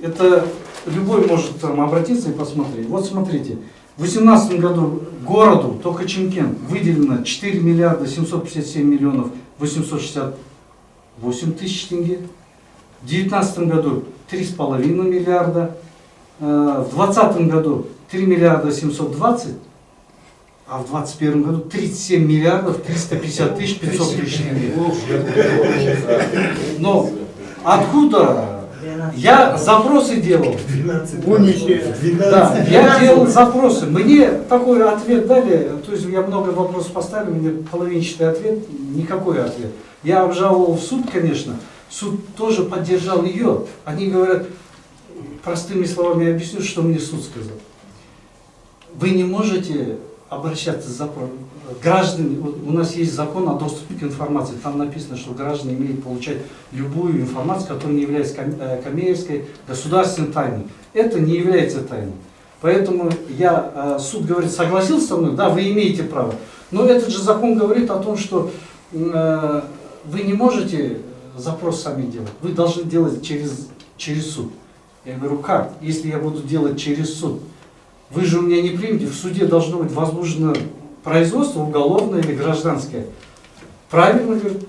это любой может там обратиться и посмотреть. Вот смотрите, в 2018 году городу, только Чимкент, выделено 4 миллиарда 757 миллионов 868 тысяч тенге. В 2019 году 3,5 миллиарда. В 2020 году 3 миллиарда 720, а в 2021 году 37 миллиардов 350 тысяч 500 тысяч тенге. Но откуда? Я запросы делал. 12. Да, я делал запросы. Мне такой ответ дали, то есть я много вопросов поставил, мне половинчатый ответ, никакой ответ. Я обжаловал в суд, конечно, суд тоже поддержал ее. Они говорят, простыми словами я объясню, что мне суд сказал. Вы не можете обращаться с запросом. граждане, вот у нас есть закон о доступе к информации, там написано, что граждане имеют получать любую информацию, которая не является коммерческой, государственной тайной. Это не является тайной. Поэтому суд говорит, согласился со мной, да, вы имеете право. Но этот же закон говорит о том, что вы не можете запрос сами делать, вы должны делать через суд. Я говорю, как? Если я буду делать через суд, вы же у меня не примете, в суде должно быть возбуждено производство уголовное или гражданское. Правильно, говорю,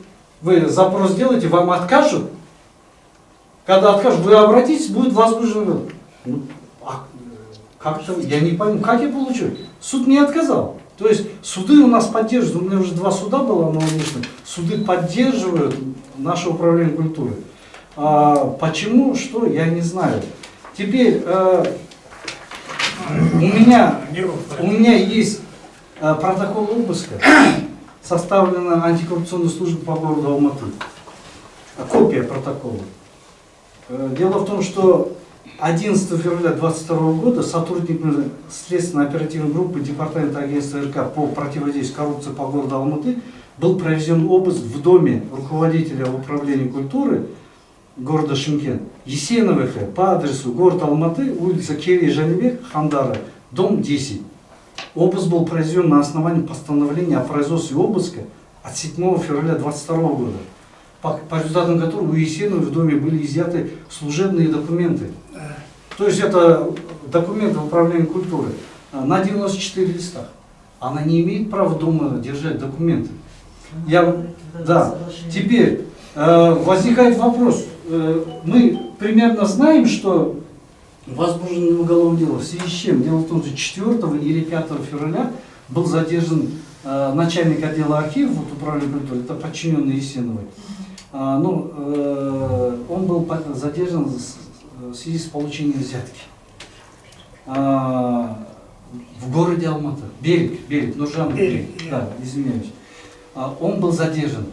вы запрос делаете, вам откажут. Когда откажут, вы обратитесь, будет возбуждено. Ну, как-то, я не пойму, как я получу? Суд мне отказал. То есть суды у нас поддерживают, у меня уже 2 суда было аналогично, суды поддерживают наше управление культуры. Почему, что, я не знаю. Теперь у меня есть протокол обыска, составлена антикоррупционной службой по городу Алматы. Копия протокола. Дело в том, что 11 февраля 2022 года сотрудниками следственно-оперативной группы Департамента агентства РК по противодействию коррупции по городу Алматы был проведен обыск в доме руководителя управления культуры города Шымкент Есенова по адресу город Алматы, улица Керей Жанибек, Хандара, дом 10. Обыск был произведен на основании постановления о производстве обыска от 7 февраля 2022 года, по результатам которого у Есеновой в доме были изъяты служебные документы. То есть это документы управления культуры на 94 листах. Она не имеет права дома держать документы. Да. Теперь возникает вопрос. Мы примерно знаем, что возбуждено уголовное дело в связи с чем? Дело в том, что 4 или 5 февраля был задержан начальник отдела архивов управления культуры, это подчиненный Есеновой. Он был задержан в связи с получением взятки в городе Алматы. Берег, Нуржан берег, да, извиняюсь. Он был задержан.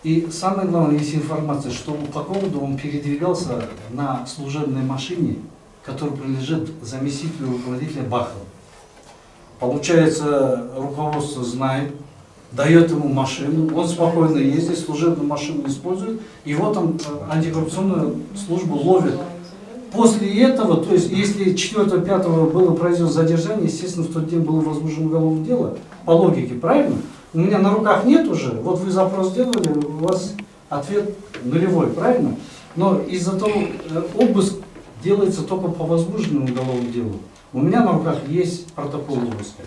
И самое главное, есть информация, что по городу он передвигался на служебной машине, которая принадлежит заместителю руководителя Бахова. Получается, руководство знает, дает ему машину, он спокойно ездит, служебную машину использует, и вот там антикоррупционная служба ловит. После этого, то есть если 4-5 было произведено задержание, естественно, в тот день было возбуждено уголовное дело, по логике, правильно? У меня на руках нет уже, вот вы запрос сделали, у вас ответ нулевой, правильно? Но из-за того, обыск делается только по возбужденному уголовному делу. У меня на руках есть протокол обыска.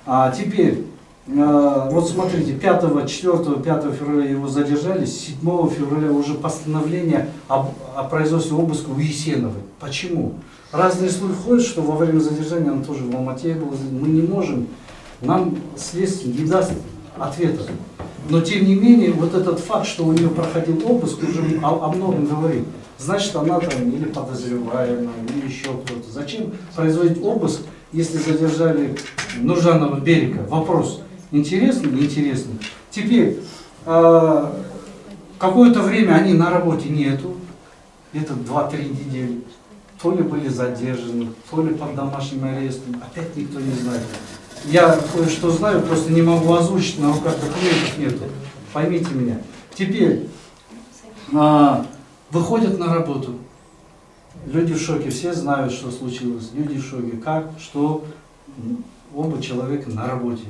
А теперь, вот смотрите, 4-5 февраля его задержали, 7 февраля уже постановление о производстве обыска у Есеновой. Почему? Разные слухи ходят, что во время задержания она тоже в Алмате была. Мы не можем, нам следствие не даст ответа. Но тем не менее, вот этот факт, что у нее проходил обыск, уже о многом говорит. Значит, она там или подозреваемая, или еще кто-то. Зачем производить обыск, если задержали Нуржанова берега? Вопрос. Интересно? Неинтересно. Теперь, какое-то время они на работе нету, где-то 2-3 недели. То ли были задержаны, то ли под домашним арестом. Опять никто не знает. Я кое-что знаю, просто не могу озвучить, на руках документов нету. Поймите меня. Теперь, выходят на работу. Люди в шоке, все знают, что случилось. Люди в шоке. Как, что, оба человека на работе.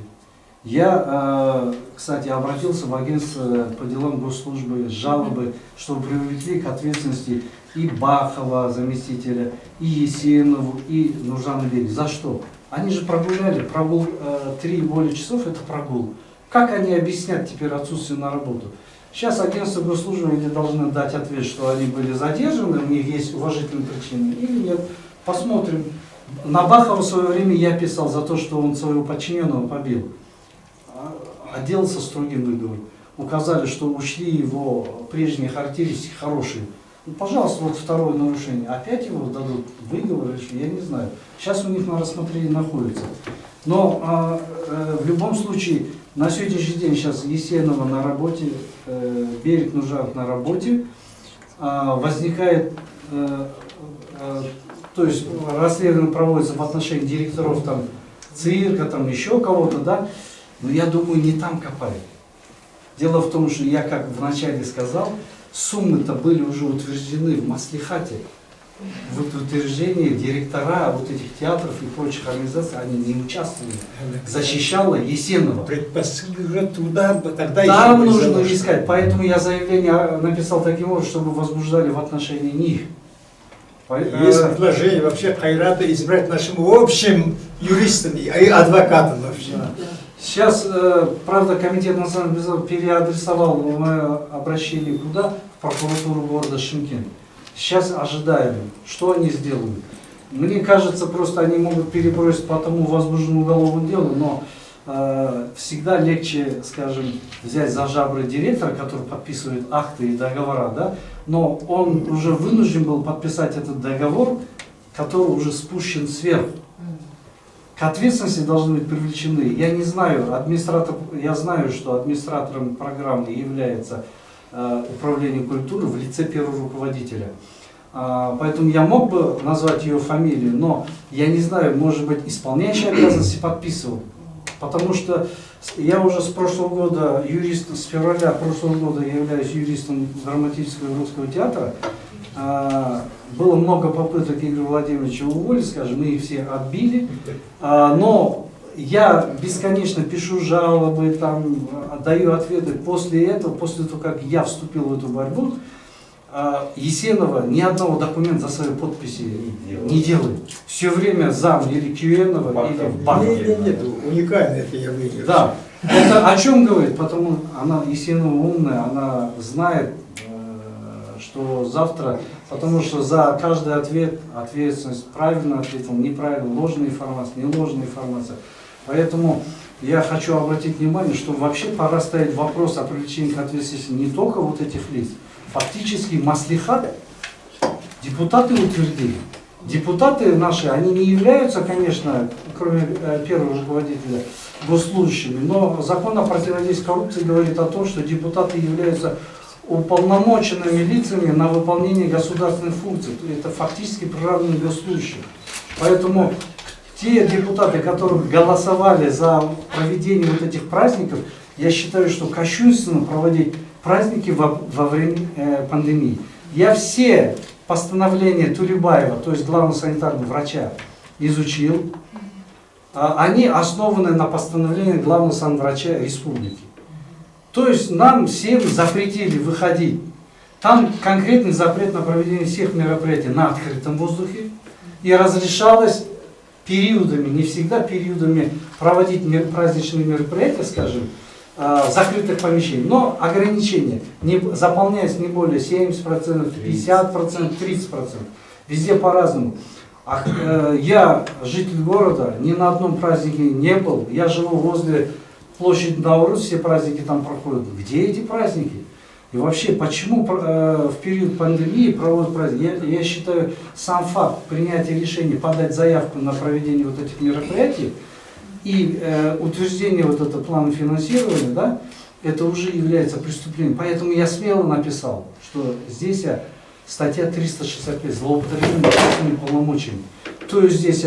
Я, кстати, обратился в агентство по делам госслужбы с жалобой, чтобы привлекли к ответственности и Бахова, заместителя, и Есенову, и Нуржана Бери. За что? Они же прогуляли, прогул 3 и более часов, это прогул. Как они объяснят теперь отсутствие на работу? Сейчас агентство госслужбы они должны дать ответ, что они были задержаны, у них есть уважительные причины, или нет. Посмотрим. На Бахова в свое время я писал за то, что он своего подчиненного побил. Отделался строгим выговором. Указали, что учли его прежние характеристики хорошие. Ну, пожалуйста, вот второе нарушение. Опять его дадут выговор, я не знаю. Сейчас у них на рассмотрении находится. Но в любом случае, на сегодняшний день сейчас Есенова на работе, Берег Нуржанов на работе. Возникает, то есть расследование проводится в отношении директоров там, цирка, там еще кого-то, да. Но я думаю, не там копают. Дело в том, что я, как вначале сказал, суммы-то были уже утверждены в маслихате. В утверждении директора вот этих театров и прочих организаций, они не участвовали. Защищала Есенова. Предпосылки уже туда, тогда Там еще нужно заложено. искать. Поэтому я заявление написал таким образом, чтобы возбуждали в отношении них. Есть предложение вообще Кайрата избрать нашим общим юристом и адвокатом вообще. Да. Сейчас, правда, Комитет национальной безопасности переадресовал мое обращение куда? В прокуратуру города Шымкент. Сейчас ожидаем, что они сделают. Мне кажется, просто они могут перебросить по тому возбужденному уголовному делу, но всегда легче, скажем, взять за жабры директора, который подписывает акты и договора, да, но он уже вынужден был подписать этот договор, который уже спущен сверху. К ответственности должны быть привлечены. Я не знаю, я знаю, что администратором программы является управление культуры в лице первого руководителя. Поэтому я мог бы назвать ее фамилию, но я не знаю, может быть, исполняющий обязанности подписывал. Потому что я уже с прошлого года, с февраля прошлого года являюсь юристом драматического русского театра. Было много попыток Игоря Владимировича уволить, скажем, мы их все отбили. Но я бесконечно пишу жалобы, там, даю ответы. После этого, после того, как я вступил в эту борьбу, Есенова ни одного документа за своей подписи не делает. Все время зам или Кюенова, или в банке. Нет, уникальное это явление. Да. Это о чем говорит? Потому она Есенова умная, она знает, что завтра, потому что за каждый ответ ответственность, правильно ответил, неправильно, ложная информация, не ложная информация. Поэтому я хочу обратить внимание, что вообще пора ставить вопрос о привлечении к ответственности не только вот этих лиц. Фактически маслихат депутаты утвердили. Депутаты наши, они не являются, конечно, кроме первого руководителя, госслужащими, но закон о противодействии коррупции говорит о том, что депутаты являются уполномоченными лицами на выполнение государственных функций. Это фактически приравненные госслужащие. Поэтому те депутаты, которые голосовали за проведение вот этих праздников, я считаю, что кощунственно проводить праздники во время пандемии. Я все постановления Турибаева, то есть главного санитарного врача, изучил. Они основаны на постановлении главного санврача республики. То есть нам всем запретили выходить. Там конкретный запрет на проведение всех мероприятий на открытом воздухе. И разрешалось периодами, не всегда периодами, проводить праздничные мероприятия, скажем, в закрытых помещениях. Но ограничения заполняется не более 70%, 50%, 30%. Везде по-разному. Я житель города, ни на одном празднике не был. Я живу возле площади Наурыз, все праздники там проходят. Где эти праздники? И вообще, почему в период пандемии проводят праздники? Я считаю, сам факт принятия решения подать заявку на проведение вот этих мероприятий и утверждение вот этого плана финансирования, да, это уже является преступлением. Поэтому я смело написал, что здесь статья 365 злоупотребление своими полномочиями. То есть здесь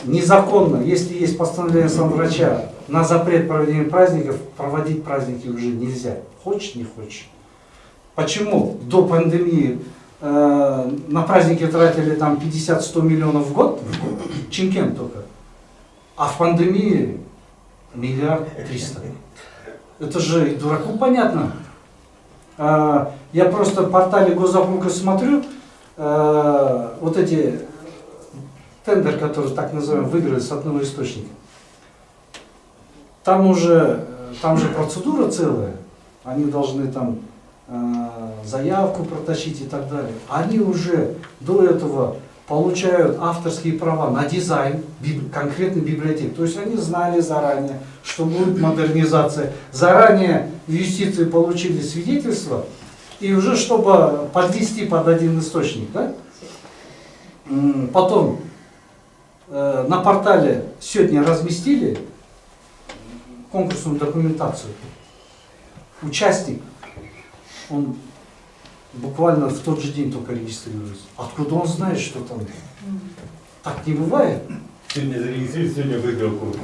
незаконно, если есть постановление санврача на запрет проведения праздников, проводить праздники уже нельзя. Хочешь, не хочешь. Почему до пандемии на праздники тратили там 50-100 миллионов в год, Чимкент только, а в пандемии 1 300 000 000. Это же и дураку понятно. Я просто в портале Госзакупок смотрю, вот эти тендер, который так называемый выиграли с одного источника. Там же процедура целая, они должны там заявку протащить и так далее. Они уже до этого получают авторские права на дизайн конкретной библиотеки. То есть они знали заранее, что будет модернизация. Заранее в юстиции получили свидетельство, и уже чтобы подвести под один источник. Да? Потом на портале сегодня разместили конкурсную документацию. Участник, он буквально в тот же день только регистрируется. Откуда он знает, что там? Так не бывает. Сегодня зарегистрировали, сегодня выиграл конкурс.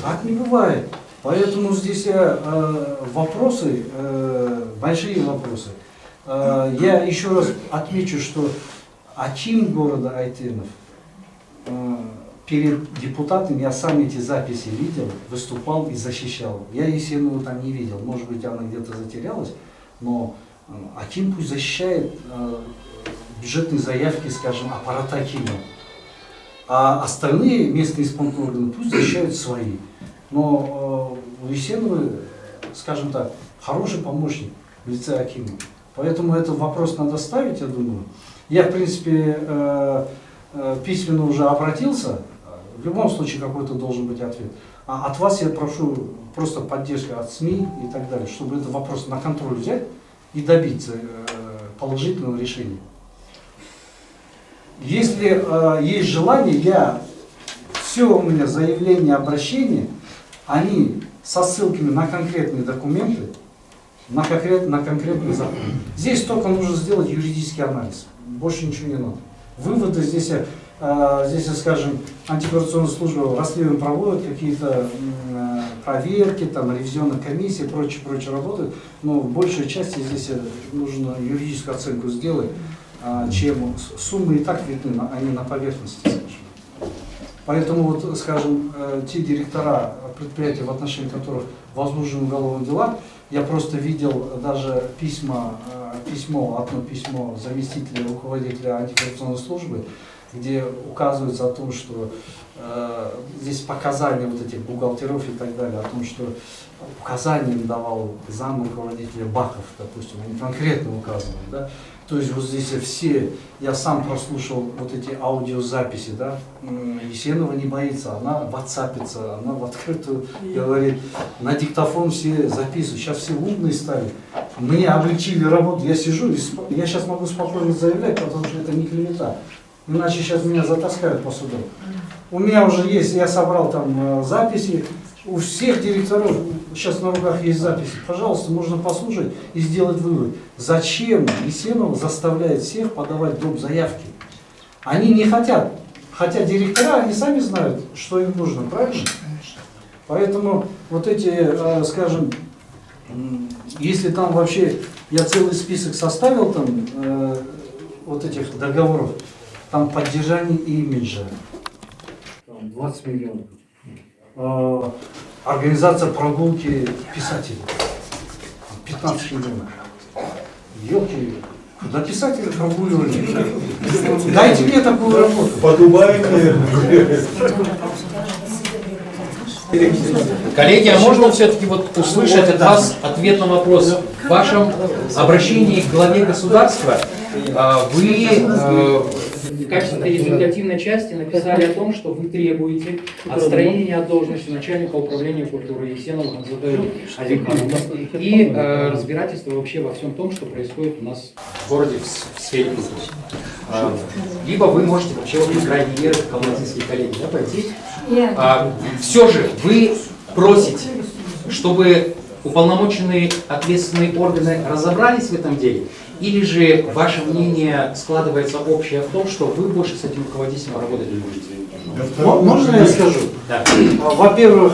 Так не бывает. Поэтому здесь вопросы, большие вопросы. Я еще раз отмечу, что Аким города Айтенов перед депутатом, я сам эти записи видел, выступал и защищал. Я Есенову там не видел, может быть она где-то затерялась, но Аким пусть защищает бюджетные заявки, скажем, аппарата Акима. А остальные местные исполнительные органы пусть защищают свои. Но у Есеновой, скажем так, хороший помощник в лице Акима. Поэтому этот вопрос надо ставить, я думаю. Я, в принципе, письменно уже обратился. В любом случае какой-то должен быть ответ. А от вас я прошу просто поддержки от СМИ и так далее, чтобы этот вопрос на контроль взять и добиться положительного решения. Если есть желание, все у меня заявления, обращения, они со ссылками на конкретные документы, на конкретный закон. Здесь только нужно сделать юридический анализ, больше ничего не надо. Выводы здесь, скажем, антикоррупционная служба расследования проводит, какие-то проверки, там, ревизионная комиссия, прочее работают, но в большей части здесь нужно юридическую оценку сделать, чем суммы и так видны, они на поверхности, скажем. Поэтому, вот, скажем, те директора предприятий, в отношении которых возбуждены уголовные дела, я просто видел даже одно письмо заместителя руководителя антикоррупционной службы, где указывается о том, что здесь показания вот этих бухгалтеров и так далее, о том, что указания им давал зам руководителя Бахов, допустим, они конкретно указывали, да. То есть вот здесь все, я сам прослушал вот эти аудиозаписи, да, Есенова не боится, она ватсапится, она в открытую говорит, на диктофон все записывают, сейчас все умные стали, мне облегчили работу, я сижу, я сейчас могу спокойно заявлять, потому что это не клевета, иначе сейчас меня затаскают по суду. У меня уже есть, я собрал там записи, у всех директоров сейчас на руках есть записи. Пожалуйста, можно послушать и сделать вывод. Зачем Есенова заставляет всех подавать доп. Заявки? Они не хотят. Хотя директора, они сами знают, что им нужно, правильно? Поэтому вот эти, скажем, если там вообще, я целый список составил там вот этих договоров, там поддержание имиджа, 20 миллионов. Организация прогулки писателей, 15 миллионов. Ёлки, да писатели прогуливали. Дайте мне такую работу. По Дубаю, наверное. Коллеги, а можно все-таки вот услышать от вас ответ на вопрос? В вашем обращении к главе государства вы в качестве результативной части написали о том, что вы требуете отстранения от должности начальника управления культуры Есенова Ханзаде Азимханова и разбирательства вообще во всем том, что происходит у нас в городе в сфере культуры. Либо вы можете вообще, вот, по крайней мере, калматинские коллеги, да, пойти. Все же вы просите, чтобы уполномоченные ответственные органы разобрались в этом деле, или же ваше мнение складывается общее в том, что вы больше с этим руководителем работать не будете? Можно я скажу? Да. Во-первых,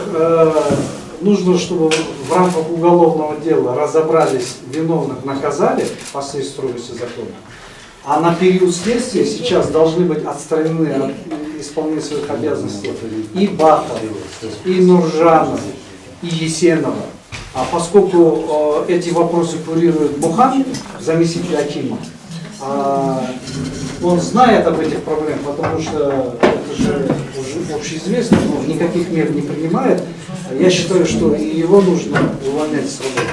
нужно, чтобы в рамках уголовного дела разобрались, виновных наказали по всей строгости закона, а на период следствия сейчас должны быть отстранены от исполнения своих обязанностей и Бахов, и Нуржанов, и Есенова. А поскольку эти вопросы курирует Бухан, заместитель Акима, он знает об этих проблемах, потому что это же уже общеизвестно, но никаких мер не принимает. Я считаю, что и его нужно увольнять с работы.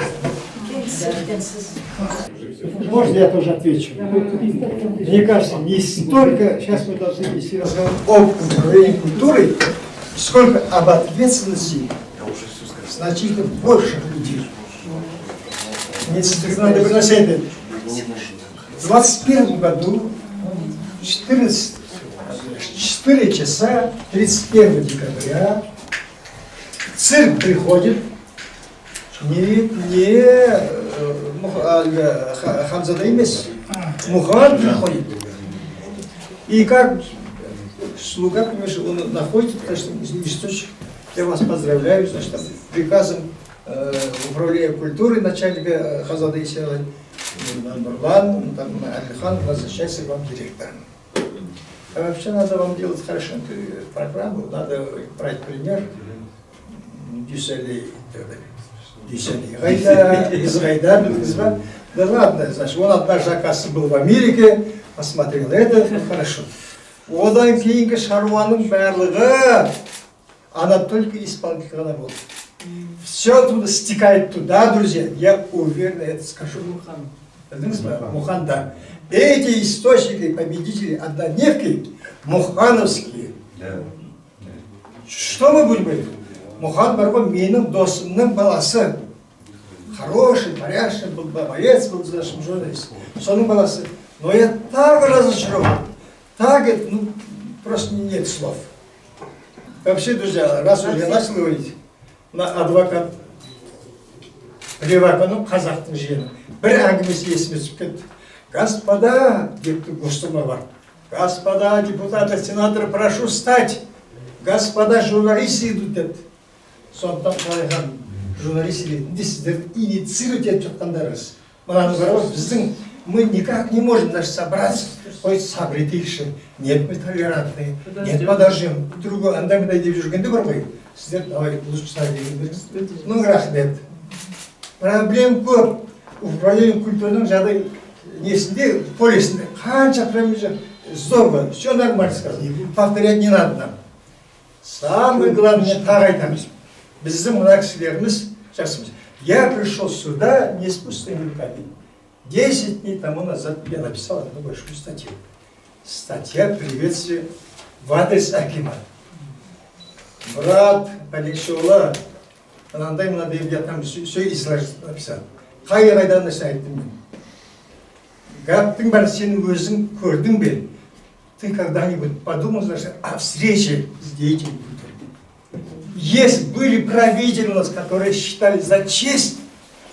Можно я тоже отвечу? Мне кажется, не столько, сейчас мы должны вести разговор об управлении культурой, сколько об ответственности значительно больше людей. Не надо выносить. В 2021 году 4 часа 31 декабря цирк приходит, не Хамзада имес, Мухаммад приходит. И как слуга, понимаешь, он находит, конечно, листочек Я вас поздравляю, значит, там, приказом управления культуры начальника Хазада Исева Нурлан, там, Алихан назначается вам директором. А вообще надо вам делать хорошо программу, надо брать пример Дюсселей и так далее. Дюсселей. Гайда, из Гайда, да ладно, значит, он однажды, оказывается, был в Америке, посмотрел это, ну, хорошо. Одан кейінгі шаруаның барлығы, она только исполнитель она была. Все туда стекает туда, друзья, я уверенно это скажу. Мухан, да. Эти источники победители однодневки мухановские. Что мы будем говорить? Мухан Барбон менің досымның баласы. Хороший, порядочный был, боец был за нашим журналистом. Соның баласы. Но я так разочарован. Так, ну, просто нет слов. Вообще, друзья, раз уже я начал говорить, на адвокат Ревакану қазақтың жиені. Бір әңгімесі есіме түсіп кетті. Господа, депті Густума бар. Господа, депутаты, сенаторы, прошу встать. Господа, журналисты идут, депті. Сондықтан қалайған журналисты ретінде сіздерді инициировать етіп жатқандарыңыз. Мынаны қараңыз, біздің мы никак не можем даже собраться, хоть сабретейші. Нет, мы толерантные, нет, подождем. Другой, анда-мында деп жүргенде бар ғой. Сіздер, давай, лучше сами беріңіз. Ну, рахмет. Проблем көп. Управление культурының жағдай несінде, полисінде. Қанша проблема. Здорово, все нормально сказано. Повторять не надо нам. Самое главное, тағы айтамыз. Біздің мына кісілеріміз, жақсымыз. Я пришел сюда не с пустыми руками. 10 дней тому назад я написал одну большую статью. Статья приветствия в адрес Акима. Брат, Алишула, анандай надо, я там все изложить написал. Қайдан айттым мен. Гаптың бар сен өзің көрдің бе? Ты когда-нибудь подумал, о встрече с деятелями культуры? Есть были правители у нас, которые считали за честь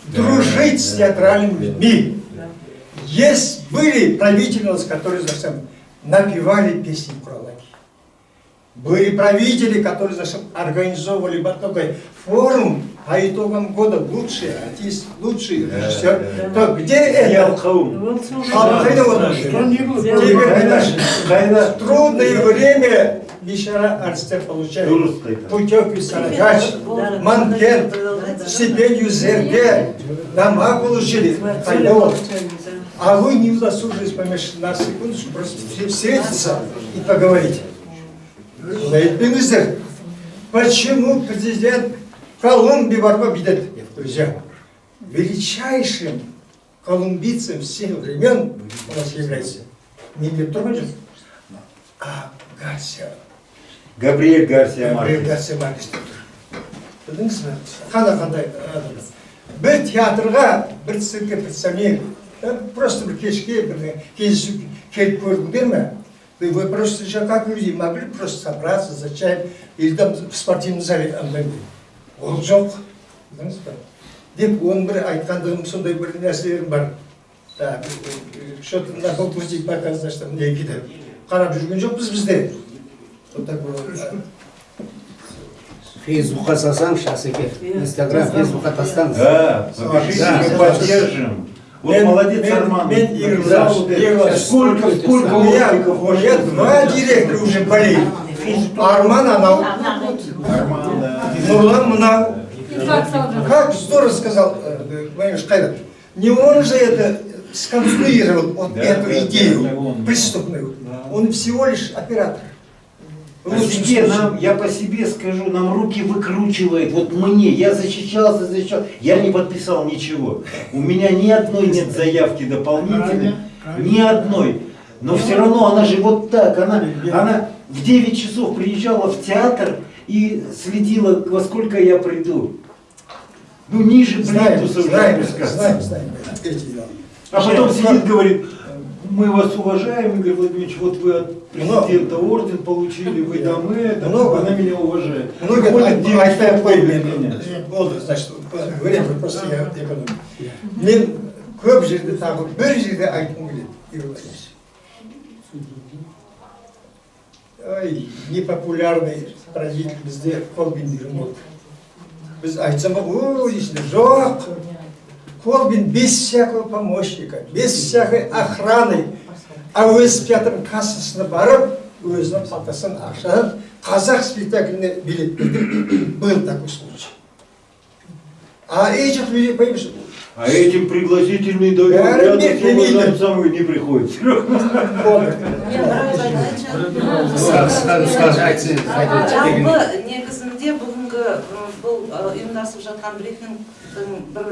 дружить с театральными людьми. Есть были правители у нас, которые зачем напевали песни Куралаки. Были правители, которые зачем организовывали такой форум по итогам года лучший артист, лучший режиссер. То где это? В трудное время Бишара артистер получает путевки Сарагач, Манкент, стипендию Зерге, дома получили. А вы не удосужились помешать на секундочку просто встретиться и поговорить. Почему президент Колумбии Барбо Бидет, друзья, величайшим колумбийцем всех времен у нас является не Петрович, а Гарсия. Габриэль Гарсия Маркес. Габриэль Гарсия Маркес. Білдіңіз бе? Қандай адамыз. Бір театрға, бір циркке представление, просто бір кешке, бір кездесу келіп көрдіңдер ме? Вы просто как люди могли просто собраться за чаем или там в спортивном зале. Ол жоқ. Білдіңіз бе? Деп оның бір айтқандығым сондай бір нәрселерім бар. Что-то на конкурсе показано, что мне кетіп. Қарап жүрген жоқпыз бізде. Вот такой. Фейсбукқа салсаң, Шасеке. Инстаграм, Фейсбукқа тастаңыз. Да, мы поддержим. Вот молодец, Арман. Сколько у меня два директора уже болеют. Арман, Анау. Нурлан, Мнау. Как здорово сказал Кайрат. Не он же это сконструировал, вот эту идею преступную. Он всего лишь оператор. Я по себе скажу, нам руки выкручивает. Вот мне, я защищался, я не подписал ничего. У меня ни одной нет заявки дополнительной, ни одной. Но все равно она же вот так, она в 9 часов приезжала в театр и следила, во сколько я приду. Ну, ниже плинтуса знаем. А потом сидит, говорит, мы вас уважаем, Игорь Владимирович, вот вы от президента орден получили, вы там это, она меня уважает. Многие значит, время просто я экономлю. Мен көп жерде тағы бір жерде айтқым келеді, Игорь Владимирович. непопулярный родитель бізде Колбин деген болды. Біз айтсам, ой, дейсіңдер, жоқ. Колбин без всякого помощника, без всякой охраны, а өз театрдың кассасына барып, өзінің қалтасынан ақшадан қазақ спектакліне билет бердім. Был такой случай. А этих людей, понимаешь, а этим пригласительные рядом самые не приходят. Жалпы негізінде бүгінгі бұл ұйымдасып жатқан брифингтің бір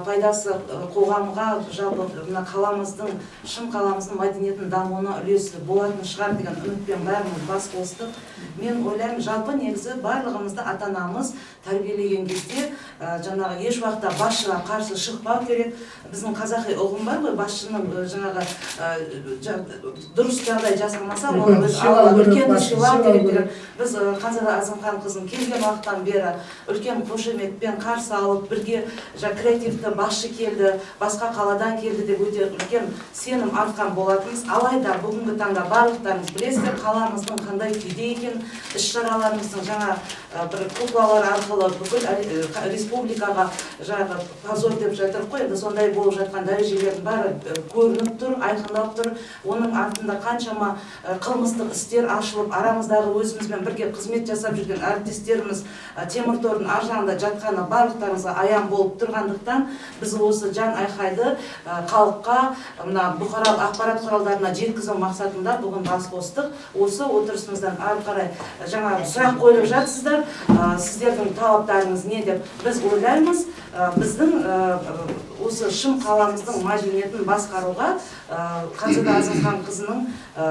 пайдасы қоғамға, жалпы мына қаламыздың, шын қаламыздың мәдениетін дамуына үлесі болатын шығар деген үмітпен бәріміз бас қостық. Мен ойлаймын, жалпы негізі барлығымызды ата-анамыз тәрбиелеген кезде жаңағы еш уақытта басшыға қарсы шықпау керек. Біздің қазақи ұғым бар ғой, басшының жаңағы дұрыс жағдай жасамаса, оны үлкенді сыйлау керек деген. Біз Ханзада Азымхан қызын келген уақыттан бері үлкен қошеметпен қарсы алып, бірге креативті басшы келді, басқа қаладан келді деп өте үлкен сенім артқан болатынбыз. Алайда бүгінгі таңда барлықтарыңыз білесіздер, қаламыздың қандай күйде екен, іс-шараларымыздың жаңа бір куклалар арқылы бүкіл республикаға жаңағы позор деп жатыр қой, енді сондай болып жатқан дәрежелердің бәрі көрініп тұр, айқындалып тұр. Оның артында қаншама қылмыстық істер ашылып, арамыздағы өзімізбен бірге қызмет жасап жүрген әріптестеріміз темір тордың ар жағында жатқаны барлықтарыңызға аян болып тұрғандықтан, біз осы жан айқайды халыққа, мына бұқаралық ақпарат құралдарына жеткізу мақсатында бүгін бас қостық. Осы отырысымыздан ары қарай жаңа сұрақ қойып жатсыздар, сіздердің талаптарыңыз не деп біз ойлаймыз. Біздің осы шын қаламыздың мәдениетін басқаруға Ханзада Азымхан қызының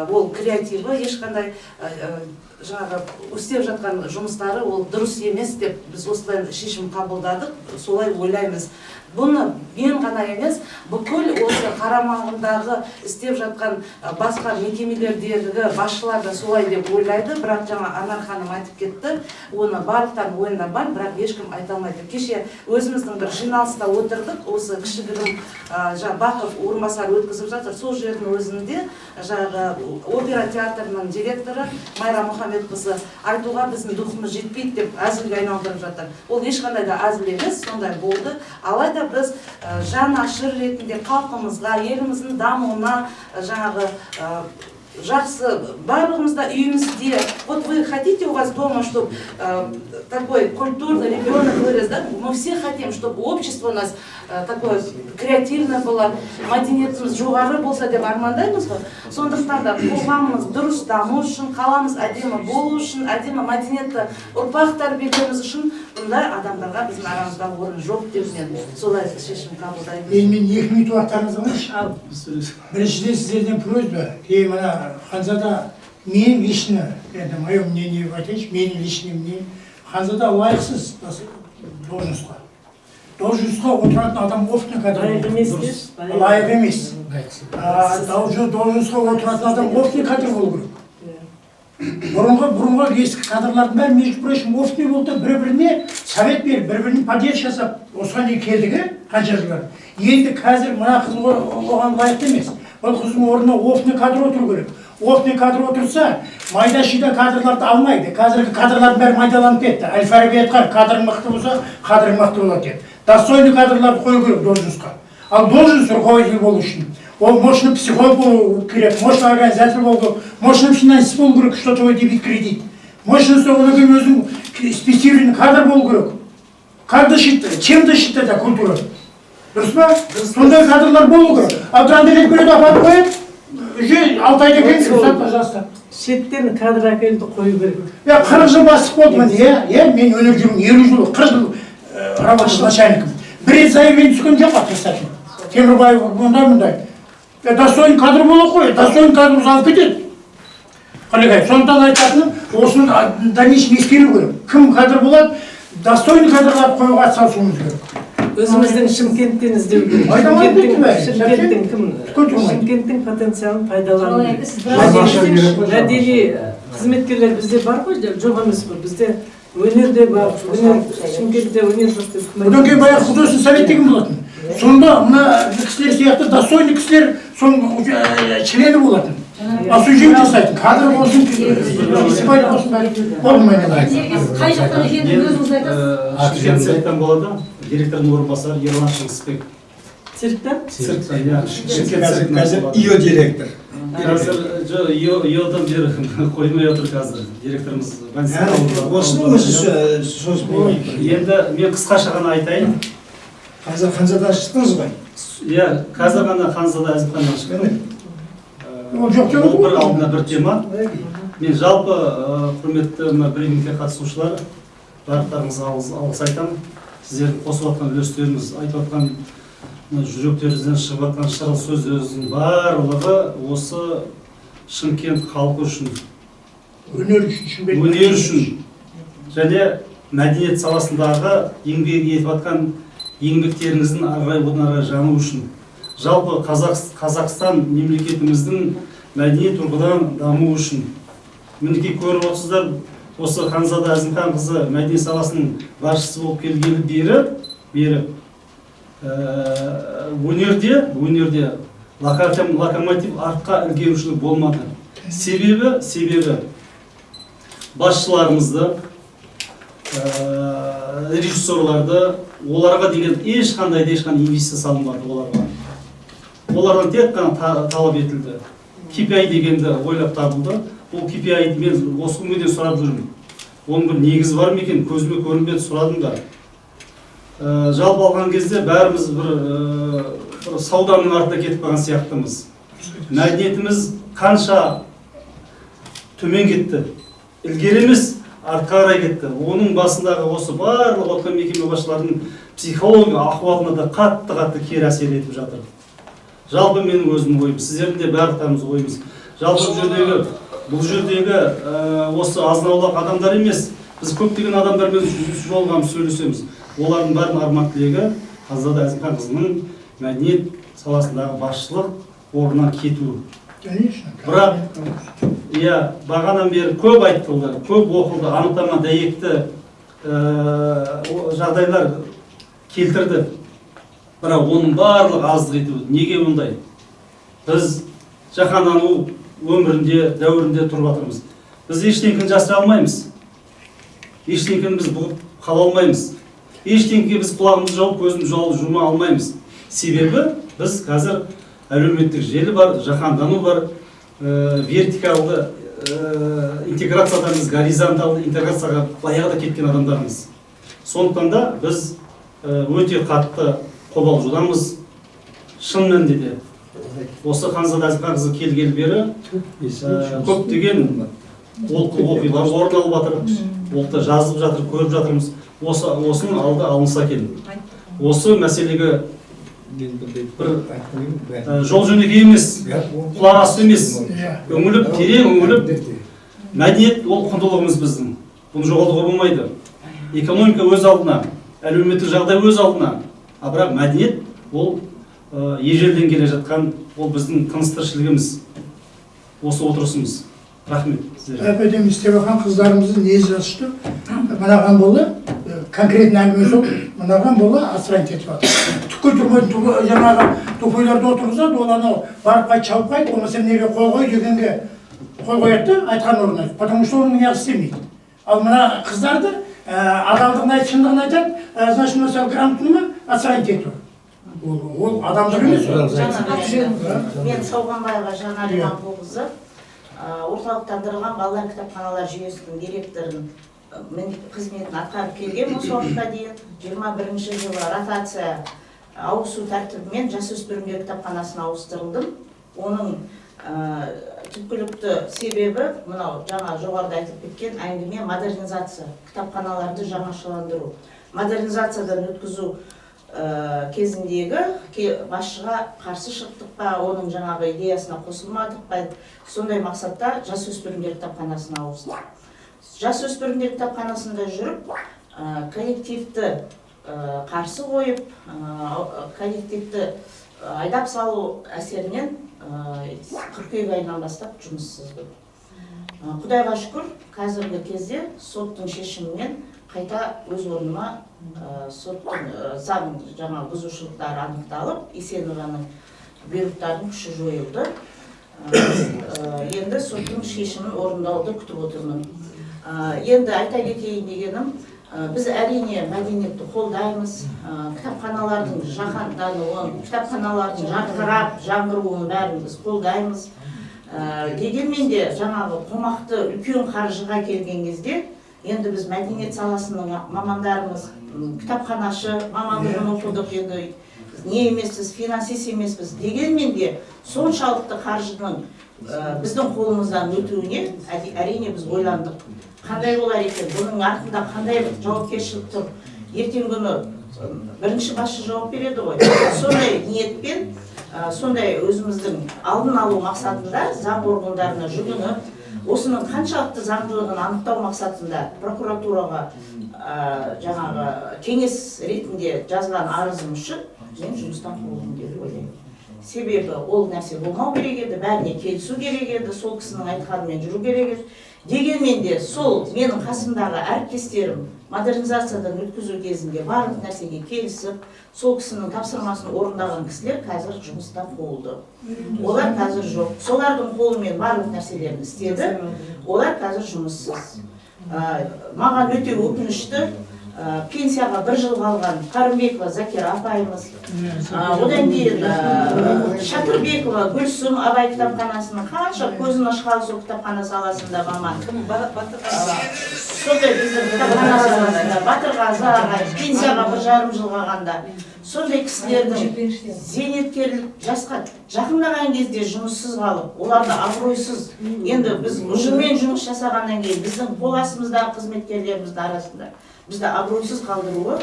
ол креативі ешқандай жаңағы істеп жатқан жұмыстары ол дұрыс емес деп біз осылай шешім қабылдадық, солай ойлаймыз. Бұны мен ғана емес, бүкіл осы қарамағындағы істеп жатқан басқа мекемелердегі басшылар да солай деп ойлайды, бірақ жаңа Анар ханым айтып кетті, оны барлықтардың ойында бар, бірақ ешкім айта алмайды. Кеше өзіміздің бір жиналыста отырдық, осы кішігірім Бақов орынбасар өткізіп жатыр, сол жердің өзінде жаңағы опера театрының директоры Майра Мұхамедқызы айтуға біздің духымыз жетпейді деп әзілге айналдырып жатыр. Ол ешқандай да әзіл емес, сондай болды. Алайда біз жанашыр ретінде халқымызға, еліміздің дамуына жаңағы жақсы, барлығымызда үйімізде. Вот вы хотите у вас дома, чтобы такой культурный ребенок вырос, да? Мы все хотим, чтобы общество у нас такое креативное было, мәдениетіміз жоғары болса деп армандаймыз ғой. Сондықтан да қоғамымыз дұрыс даму үшін, қаламыз әдемі болу үшін, әдемі мәдениетті ұрпақ тәрбиелеуіміз үшін бұндай адамдарға біздің арамыздағы орын жоқ деп мен солай шешім қабылдаймын. Мен 2 минут уақыттарыңызды алайыншы. Біріншіден сіздерден просьба, мына Ханзада мен лично, это мое мнение, менің личное мнение, Ханзада лайықсыз должностқа. Должностқа отыратын адам опытный кадр. Лайық емес. Должностқа отыратын адам опытный кадр болу керек. Бұрынғы ескі кадрлардың бәрі, между прочим, опытный болды, бір-біріне совет беріп, бір-біріне поддержка жасап, осыған дейін келдігі, қанша жылдар. Енді қазір мына қыз оған лайықты емес. Бұл қыздың орнына опытный кадр отыру керек. Опытный кадр отырса, майда-шүйда кадрларды алмайды. Қазіргі кадрлардың бәрі майдаланып кетті. Әл-Фараби айтқан, кадрың мықты болса, кадрың мықты болады деп. Достойный кадрларды қою керек должностқа. Ал должность руководитель болу үшін. Он мощный психолог болу керек, мощный организатор болу, мощный финансист болу керек, что твой дебит кредит. Мощный өзің специальный кадр болу керек. Как считать, чем считать культура? Дұрыс па? Сондай кадрлар болу керек. А трандерек біреуді апарып қойып, уже 6 айда келді, рұқсат, пожалуйста. Шеттен кадр әкелді қою керек. 40 жыл бастық болды мен, мен өнер жүрмін, 50 жыл, 40 жыл рабочий начальником. Бір рет заявление түскен жоқ отрицательно. Темірбаев мұндай. Достойный кадр болу қой, достойный кадр алып кетеді. Қалай, сондықтан айтатыным, осыны дальнейшем ескеру керек. Кім кадр болады, достойный кадрларды қоюға атсалысуымыз керек. Өзіміздің Шымкенттен іздеу керек. Шымкенттің потенциалын пайдалану керек. Мәдени қызметкерлер бізде бар ғой, жоқ емес бар. Бізде өнерде бар, Шымкентте өнер жоқ деп. Одан кейін баяғы художественный совет деген болатын. Сонда мына кісілер сияқты достойный кісілер соның члені болатын. Осуждение жасайтын, кадр болсын, муниципаль болсын, болмайды. Қай жақтан екенін өзіңіз айтасыз? Шымкент цирктан болады, директордың орынбасары Ерлан Шыңғысбек. Цирктан? Цирктан, иә. Шымкент цирктан. Қазір ИО директор. Қазір ИО-дан бері қоймай отыр қазір. Директорымыз Осының өзі сөз болайын. Енді мен қысқаша ғана айтайын. Қазір Ханзадан шықтыңыз ғой? Иә, қазір ғана Ханзада әзімханнан шықтым. Ол жоқ жоқ бір алдына бір тема. Мен жалпы құрметті брифингке қатысушылар, барлықтарыңызға алғыс айтамын. Сіздердің қосып жатқан үлестеріңіз, айтып жатқан жүректеріңізден шығып жатқан шырыл сөздеріңіздің барлығы осы Шымкент халқы үшін, өнер үшін, өнер үшін және мәдениет саласындағы еңбек етіп жатқан еңбектеріңіздің ары қарай жаңу үшін. Жалпы Қазақстан мемлекетіміздің мәдениет тұрғыдан даму үшін. Мінекей көріп отырсыздар, осы Ханзада Әзімханқызы мәдениет саласының басшысы болып келгелі бері өнерде локомотив артқа ілгерушілік болмады. Себебі басшыларымызды, режиссерларды, оларға деген ешқандай инвестиция салынбады оларға. Олардан тек қана талап етілді. KPI дегенді ойлап табылды. Ол KPI мен осы күнге дейін сұрап жүрмін. Оның бір негізі бар ма екен? Көзіме көрінбеді, сұрадым да. Жалпы алған кезде бәріміз бір сауданың артына кетіп қалған сияқтымыз. Мәдениетіміз қанша төмен кетті, ілгері емес, артқа қарай кетті. Оның басындағы осы барлық отқан мекеме басшыларының психология ахуалына да қатты кері әсер етіп жатыр. Жалпы менің өзім ойым, сіздердің де барлықтарымыз ойымыз. Жалпы бұл жердегі осы азын-аулақ адамдар емес, біз көптеген адамдармен жолығамыз, сөйлесеміз. Олардың бәрінің арман тілегі Ханзада Әзімханқызының мәдениет саласындағы басшылық орнынан кетуі. Бірақ, бағанан бері көп айтылды, көп оқылды, анықтама дәйекті жағдайлар келтірді. Бірақ оның барлық аздық етуі. Неге ондай? Біз жаһандану өмірінде, дәуірінде тұрып жатырмыз. Біз ештеңкені жасыра алмаймыз. Ештеңкені біз бұғып қала алмаймыз. Ештеңкеге біз құлағымызды жауып, көзімізді жұма алмаймыз. Себебі біз қазір әлеуметтік желі бар, жаһандану бар, вертикалды интеграциядан біз горизонталды интеграцияға баяғыда кеткен адамдармыз. Сондықтан да біз өте қатты қобалжудамыз. Шын мәнінде де осы Ханзада Әзімханқызы келгелі бері көптеген оқиғалар орын алып жатыр. Оларды жазып жатыр, көріп жатырмыз. Осының алды алынса екен. Осы мәселеге жол жөнекей емес, құлақ асты емес, үңіліп, терең үңіліп, мәдениет ол құндылығымыз біздің. Бұны жоғалтуға болмайды. Экономика өз алдына, әлеуметтік жағдай өз алдына. Бірақ мәдениет ол ежелден келе жатқан, ол біздің тыныс-тіршілігіміз. Осы отырысымыз. Рахмет. Әпеден істеп жатқан қыздарымыздың несі ашты. Мынаған болды, конкретно әңгіме сол, мынаған болды асырайын етіп жатыр. Түкке тұрмайтын жаңағы тупойларды отырғызады, ол анау барып қайт, шауып қайт, болмаса неге қой дегенге қой қояды, айтқан орнына. Потому что оның неғып істемейді. Ал мына қыздарды адалдығын айтып, шындығын айтады, значит, мысалы грамотный ма, асырайын етіп. Ол адамдық емес. Мен Сауғанбаева Жанар Иманқұлқызы, орталықтандырылған балалар кітапханалар жүйесінің директорының қызметін атқарып келген осы уақытқа дейін 21-ші жылы ротация ауысу тәртібімен жасөспірімдер кітапханасына ауыстырылдым. Оның түпкілікті себебі мынау жаңа жоғарыда айтып кеткен әңгіме модернизация, кітапханаларды жаңашыландыру. Модернизациядан өткізу кезіндегі басшыға қарсы шықтық па, оның жаңағы идеясына қосылмадық па, сондай мақсатта жасөспірімдер кітапханасына ауыстық. Жасөспірімдер кітапханасында жүріп, коллективті қарсы қойып, коллективті айдап салу әсерінен қыркүйек айынан бастап жұмыссызбын. Құдайға шүкір, қазіргі кезде соттың шешімімен қайта өз орныма соттың заң жаңа бұзушылықтары анықталып, Есенованың бұйрықтарының күші жойылды. Енді соттың шешімін орындауды күтіп отырмын. Енді айта кетейін дегенім, біз әрине мәдениетті қолдаймыз, кітапханалардың жаһандануын, кітапханалардың жарқырап жаңғыруын бәрін біз қолдаймыз. Дегенмен де жаңағы қомақты үлкен қаржыға келген кезде, енді біз мәдениет саласының мамандарымыз, кітапханашы мамандығын оқыдық, енді не емеспіз, финансист емеспіз. Дегенмен де соншалықты қаржының біздің қолымыздан өтуіне әрине біз ойландық. Қандай болар екен, бұның артында қандай жауапкершілік тұр. Ертең күні бірінші басшы жауап береді ғой. Сондай ниетпен, сондай өзіміздің алдын алу мақсатында заң органдарына жүгініп, осының қаншалықты заңдылығын анықтау мақсатында прокуратураға жаңағы кеңес ретінде жазған арызым үшін мен жұмыстан қуылдым деп ойлаймын. Себебі ол нәрсе болмау керек еді, бәріне келісу керек еді, сол кісінің айтқанымен жүру керек еді. Дегенмен де сол менің қасымдағы әріптестерім модернизациядан өткізу кезінде барлық нәрсеге келісіп, сол кісінің тапсырмасын орындаған кісілер қазір жұмыстан қуылды. Олар қазір жоқ. Солардың қолымен барлық нәрселерін істеді. Олар қазір жұмыссыз. Маған өте өкінішті, пенсияға 1 жыл қалған Қарымбекова Закира апайымыз, одан кейін Шакырбекова Гүлсім Абай кітапханасының қанша көзін ашқалы сол кітапхана саласында маман. Сондай біздің кітапхана саласында Батырғазы ағай пенсияға 1,5 жыл қалғанда сондай кісілердің зейнеткерлік жасқа жақындаған кезде жұмыссыз қалып, оларды абыройсыз, енді біз ұжыммен жұмыс жасағаннан кейін біздің қол астымыздағы қызметкерлеріміздің арасында бізді абыройсыз қалдыруы,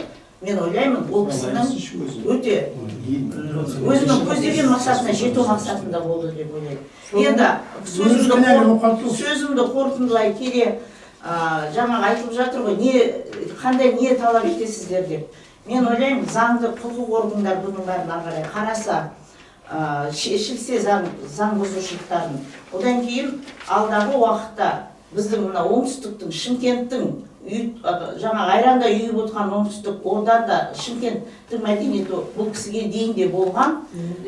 мен ойлаймын, ол кісінің өте өзінің көздеген мақсатына жету мақсатында болды деп ойлаймын. Енді сөзімді қорытындылай келе, жаңағы айтылып жатыр ғой, қандай не талап етесіздер деп. Мен ойлаймын, заңды құқық органдар бұның бәрін ары қарай қараса, шешілсе заң бұзушылықтарын. Одан кейін алдағы уақытта біздің мына оңтүстіктің, Шымкенттің жаңа айранда үйіп отқан оңтүстік Ордада Шымкенттің мәдениеті бұл кісіге дейін де болған,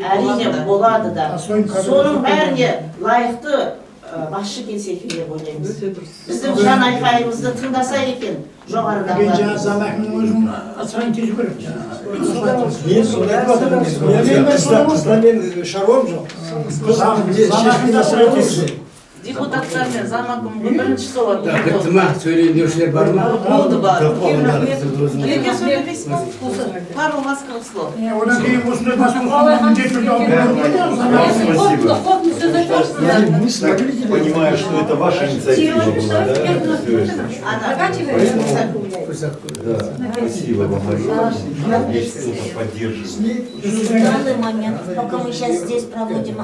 әрине болады да. Соның бәріне лайықты басшы келсе екен деп ойлаймыз. Біздің жан айқайымызды тыңдаса екен жоғарыдағы. Мен жаңа замақның өзім асырайын тез көріп. Мен сонда айтып мен шаруам жоқ. Депутаттар мен замақым бірінші солады. Бітті ма? Сөйлеушілер бар ма? Болды бар. Неге сөйлемейсіз ба? Пару ласковых слов. Одан кейін осындай Я понимаю, что это ваша инициатива была, да? Спасибо вам большое. Есть кто-то поддерживает. В данный момент, пока мы сейчас здесь проводим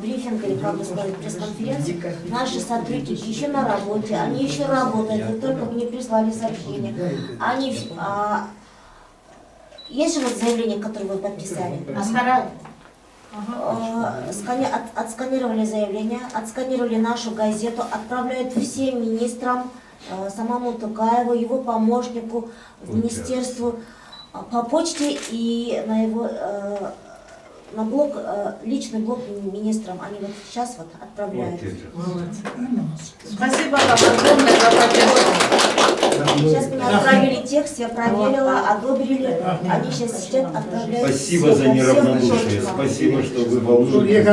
брифинг или, как бы сказать, пресс-конференцию, наши сотрудники еще на работе, они еще работают, вы только мне прислали сообщение. Они, есть же вот заявление, которое вы подписали? Отсканировали заявление, отсканировали нашу газету, отправляют всем министрам, самому Тукаеву, его помощнику, в министерству, по почте и на его на блок, личный блок министрам. Они вот сейчас вот отправляют. Спасибо вам огромное за поддержку. Сейчас мне отправили текст, я проверила, одобрили. Они сейчас сидят, отправляют. Спасибо за неравнодушие. Спасибо, что вы волнуетесь.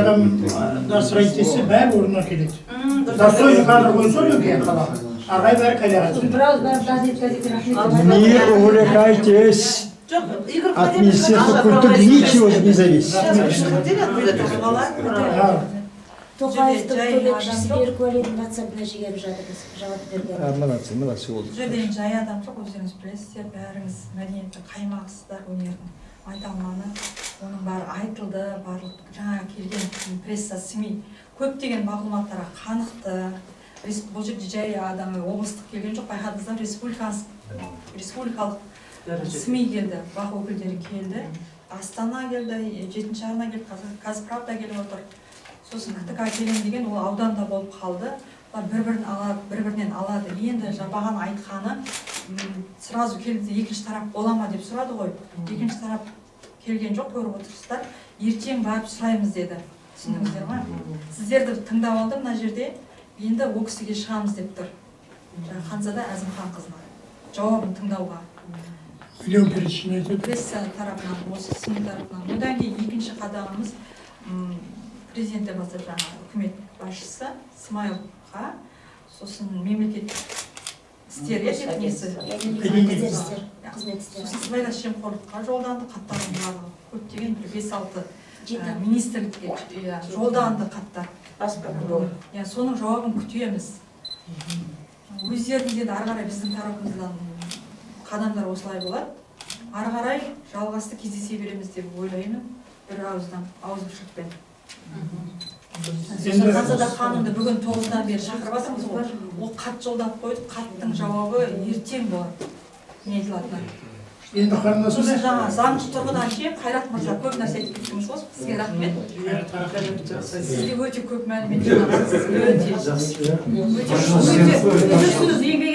Не увлекайтесь. От Министерства культуры ничего не зависит. Тоқаев төлек сіздер көлемін жиып жатырмыз, жауап берген. Молодцы, Бұл жерден жай адам жоқ, өздеріңіз білесіздер, бәріңіз мәдениеттің қаймақсыздар, өнердің майталманы. Оның бәрі айтылды, барлық жаңа келген пресса, СМИ көптеген мағлұматтарға қанықты. Бұл жерде жай адам облыстық келген жоқ, байқадыңыздар, республикалық СМИ келді, бақ өкілдері келді, Астана келді, 7-ші арна келді, Қазправда келіп отыр. Сосын КТК келем деген ол ауданда болып қалды. Бір-бірінен алады. Енді жабаған айтқаны сразу келді, екінші тарап бола ма деп сұрады ғой. Екінші тарап келген жоқ, көріп отырсыздар. Ертең барып сұраймыз деді. түсіндіңіздер ма? Сіздерді тыңдап алдым мына жерде. Енді ол кісіге шығамыз деп тұр. Жаңа Ханзада Әзімханқызына. Жауабын тыңдауға. Пресса тарапынан, осы сынып тарапынан. Одан кейін екінші қадағымыз президенттен бастап жаңа үкімет басшысы Смайыловқа, сосын мемлекеттік істер несі сыбайлас жемқорлыққа жолданды, хаттардың барлығы көптеген 5-6 министрлікке жолданды хаттар. Соның жауабын күтеміз. Өздерінде де ары қарай біздің тарапымыздан қадамдар осылай болады. Ары қарай жалғасты кездесе береміз деп ойлаймын. Бір ауызбіршілікпен. Ханзада ханымды бүгін 9-дан бері шақырып жатырмыз ғой. Ол хат жолдап қойды. Хаттың жауабы ертең болады. Не айтылатыны. Енді қарындасым жаңа заңды тұрғыдан ше, Қайрат мырза көп нәрсе айтып кеткенбіз ғой. Сізге рахмет. Сізде өте көп мәлімет жинағансыз. Өте еңбек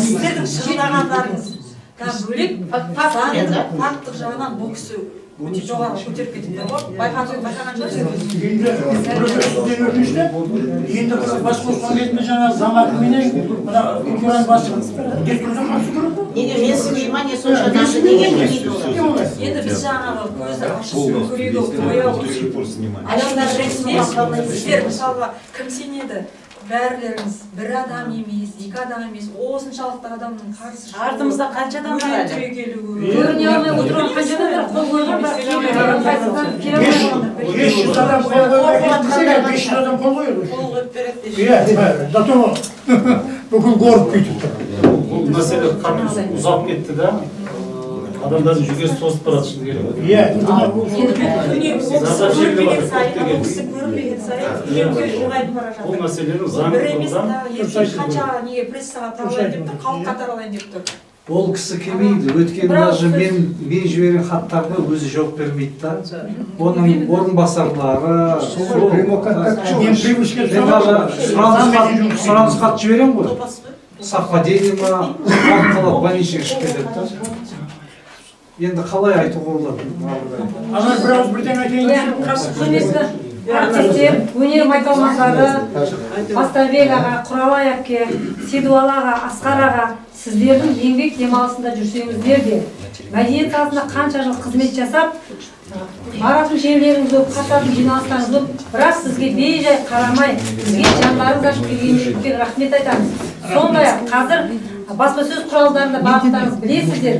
сіздердің шығынағандарыңыз бөлек факттық жағынан бұл кісі өте жоғары көтеріп кетіпті ғой. Байқаған енді бас қосқан кезінде жаңағы заматыменен мына культураның басы неге менсіз внимание сонша нашы неге енді біз жаңағы көзі ашық көрегі бояу адамдар ретінде сіздер мысалға кім сенеді? Бәрілеріңіз бір адам емес, 2 адам емес, осыншалықты адамның қарсы артымызда қанша адам бар әлі? Көріне алмай отырған қанша адамдар қол қойған бар. 500 адам қол қойған 500 адам қол қойды. Қол қойып береді. Зато бүкіл город күйтіп тұр. Бұл мәселе ұзап кетті да. Адамдардың жүгесі тозып барады шыны керек. Бұл мәселені қанша неге прессаға таралайын деп тұр, халыққа таралайын деп тұр. Ол кісі келмейді, өйткені даже мен жіберген хаттарға өзі жауап бермейді да. Оның орынбасарлары, сұраныс хат жіберем ғой. Совпадение ма, қалады больничный ішіп кетеді да. Енді қалай айтуға болады? Ана бір ауыз бірден айтайын. Құрметті әріптестер, өнер майталмандары, Бастабек аға, Құралай әпке, Сейдуал аға, Асқар аға, сіздердің еңбек демалысында жүрсеңіздер де, мәдениет саласында қанша жыл қызмет жасап, баратын жерлеріңіз көп, қататын жиналыстарыңыз көп, бірақ сізге бей-жай қарамай, бізге жандарыңыз ашып келгеніңізге рахмет айтамыз. Сондай-ақ қазір баспасөз құралдарында бағыттарыңыз білесіздер.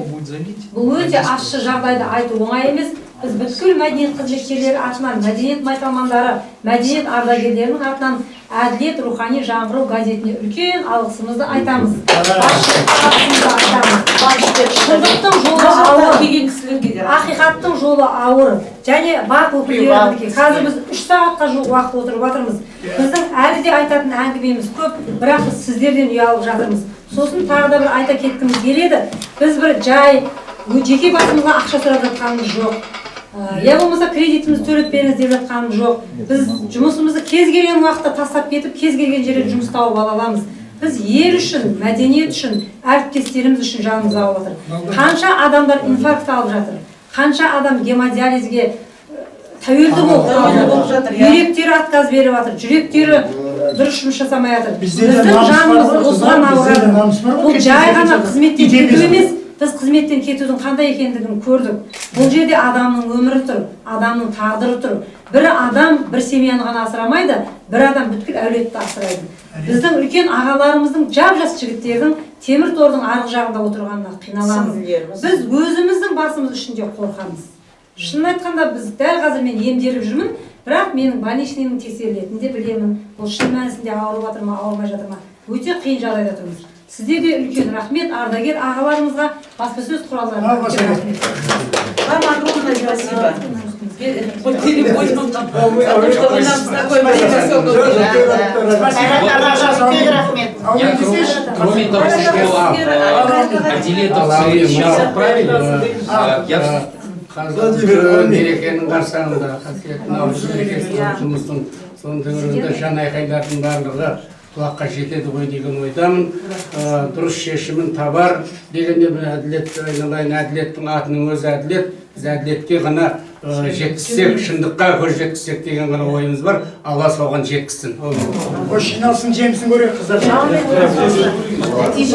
Бұл өте ащы жағдайды айту оңай емес. Біз бүткіл мәдениет қызметкерлері атынан, мәдениет майталмандары, мәдениет ардагерлерінің атынан әділет рухани жаңғыру газетіне үлкен алғысымызды айтамыз. Шындықтың жолы ауыр, ақиқаттың жолы ауыр және бақ өкілдерінікі. Қазір біз 3 сағатқа жуық уақыт отырып жатырмыз. Біздің әлі де айтатын әңгімеміз көп, бірақ біз сіздерден ұялып жатырмыз. Сосын тағы да бір айта кеткіміз келеді. Біз бір жай жеке басымызға ақша сұрап жатқанымыз жоқ. Я болмаса кредитімізді төлеп беріңіз деп жатқанымыз жоқ. Біз жұмысымызды кез келген уақытта тастап кетіп, кез келген жерде жұмыс тауып ала аламыз. Біз ел үшін, мәдениет үшін, әріптестеріміз үшін жанымыз ауырып жатыр. Қанша адамдар инфаркт алып жатыр. Қанша адам гемодиализге тәуелді болып жатыр. Жүректері отказ беріп жатыр. Жүректері дұрыс жұмыс жасамай жатыр. Біздің жанымыз осыған ауырады. Бұл жай ғана қызметтен кету емес. Біз қызметтен кетудің қандай екендігін көрдік. Бұл жерде адамның өмірі тұр, адамның тағдыры тұр. Бір адам бір семьяны ғана асырамайды, бір адам бүткіл әулетті асырайды. Біздің үлкен ағаларымыздың, жап-жас жігіттердің темір тордың арғы жағында отырғанына қиналамыз. Біз өзіміздің басымыз үшін де қорқамыз. Шынын айтқанда біз дәл қазір мен емделіп жүрмін, бірақ менің больничныйымның тексерілетінін де білемін. Бұл шын мәнісінде ауырып жатыр ма, ауырмай жатыр ма? Өте қиын жағдайда тұрмыз. Сізде де үлкен рахмет, ардагер ағаларымызға, баспасөз құралдарына үлкен рахмет. Вам огромное спасибо. Кроме того, что отделение сейчас отправили, Қазір мерекенің қарсаңында, қасиетті наурыз мерекесінің жұмыстың соның төңірегінде жан айқайлардың барлығы құлаққа жетеді ғой деген ойдамын. Дұрыс шешімін табар дегенде мен әділетті айналайын, әділеттің атының өзі әділет. Біз әділетке ғана жеткізсек, шындыққа көз жеткізсек деген ғана ойымыз бар. Алла соған жеткізсін. Қош жиналсын, жемісін көрейік қыздар.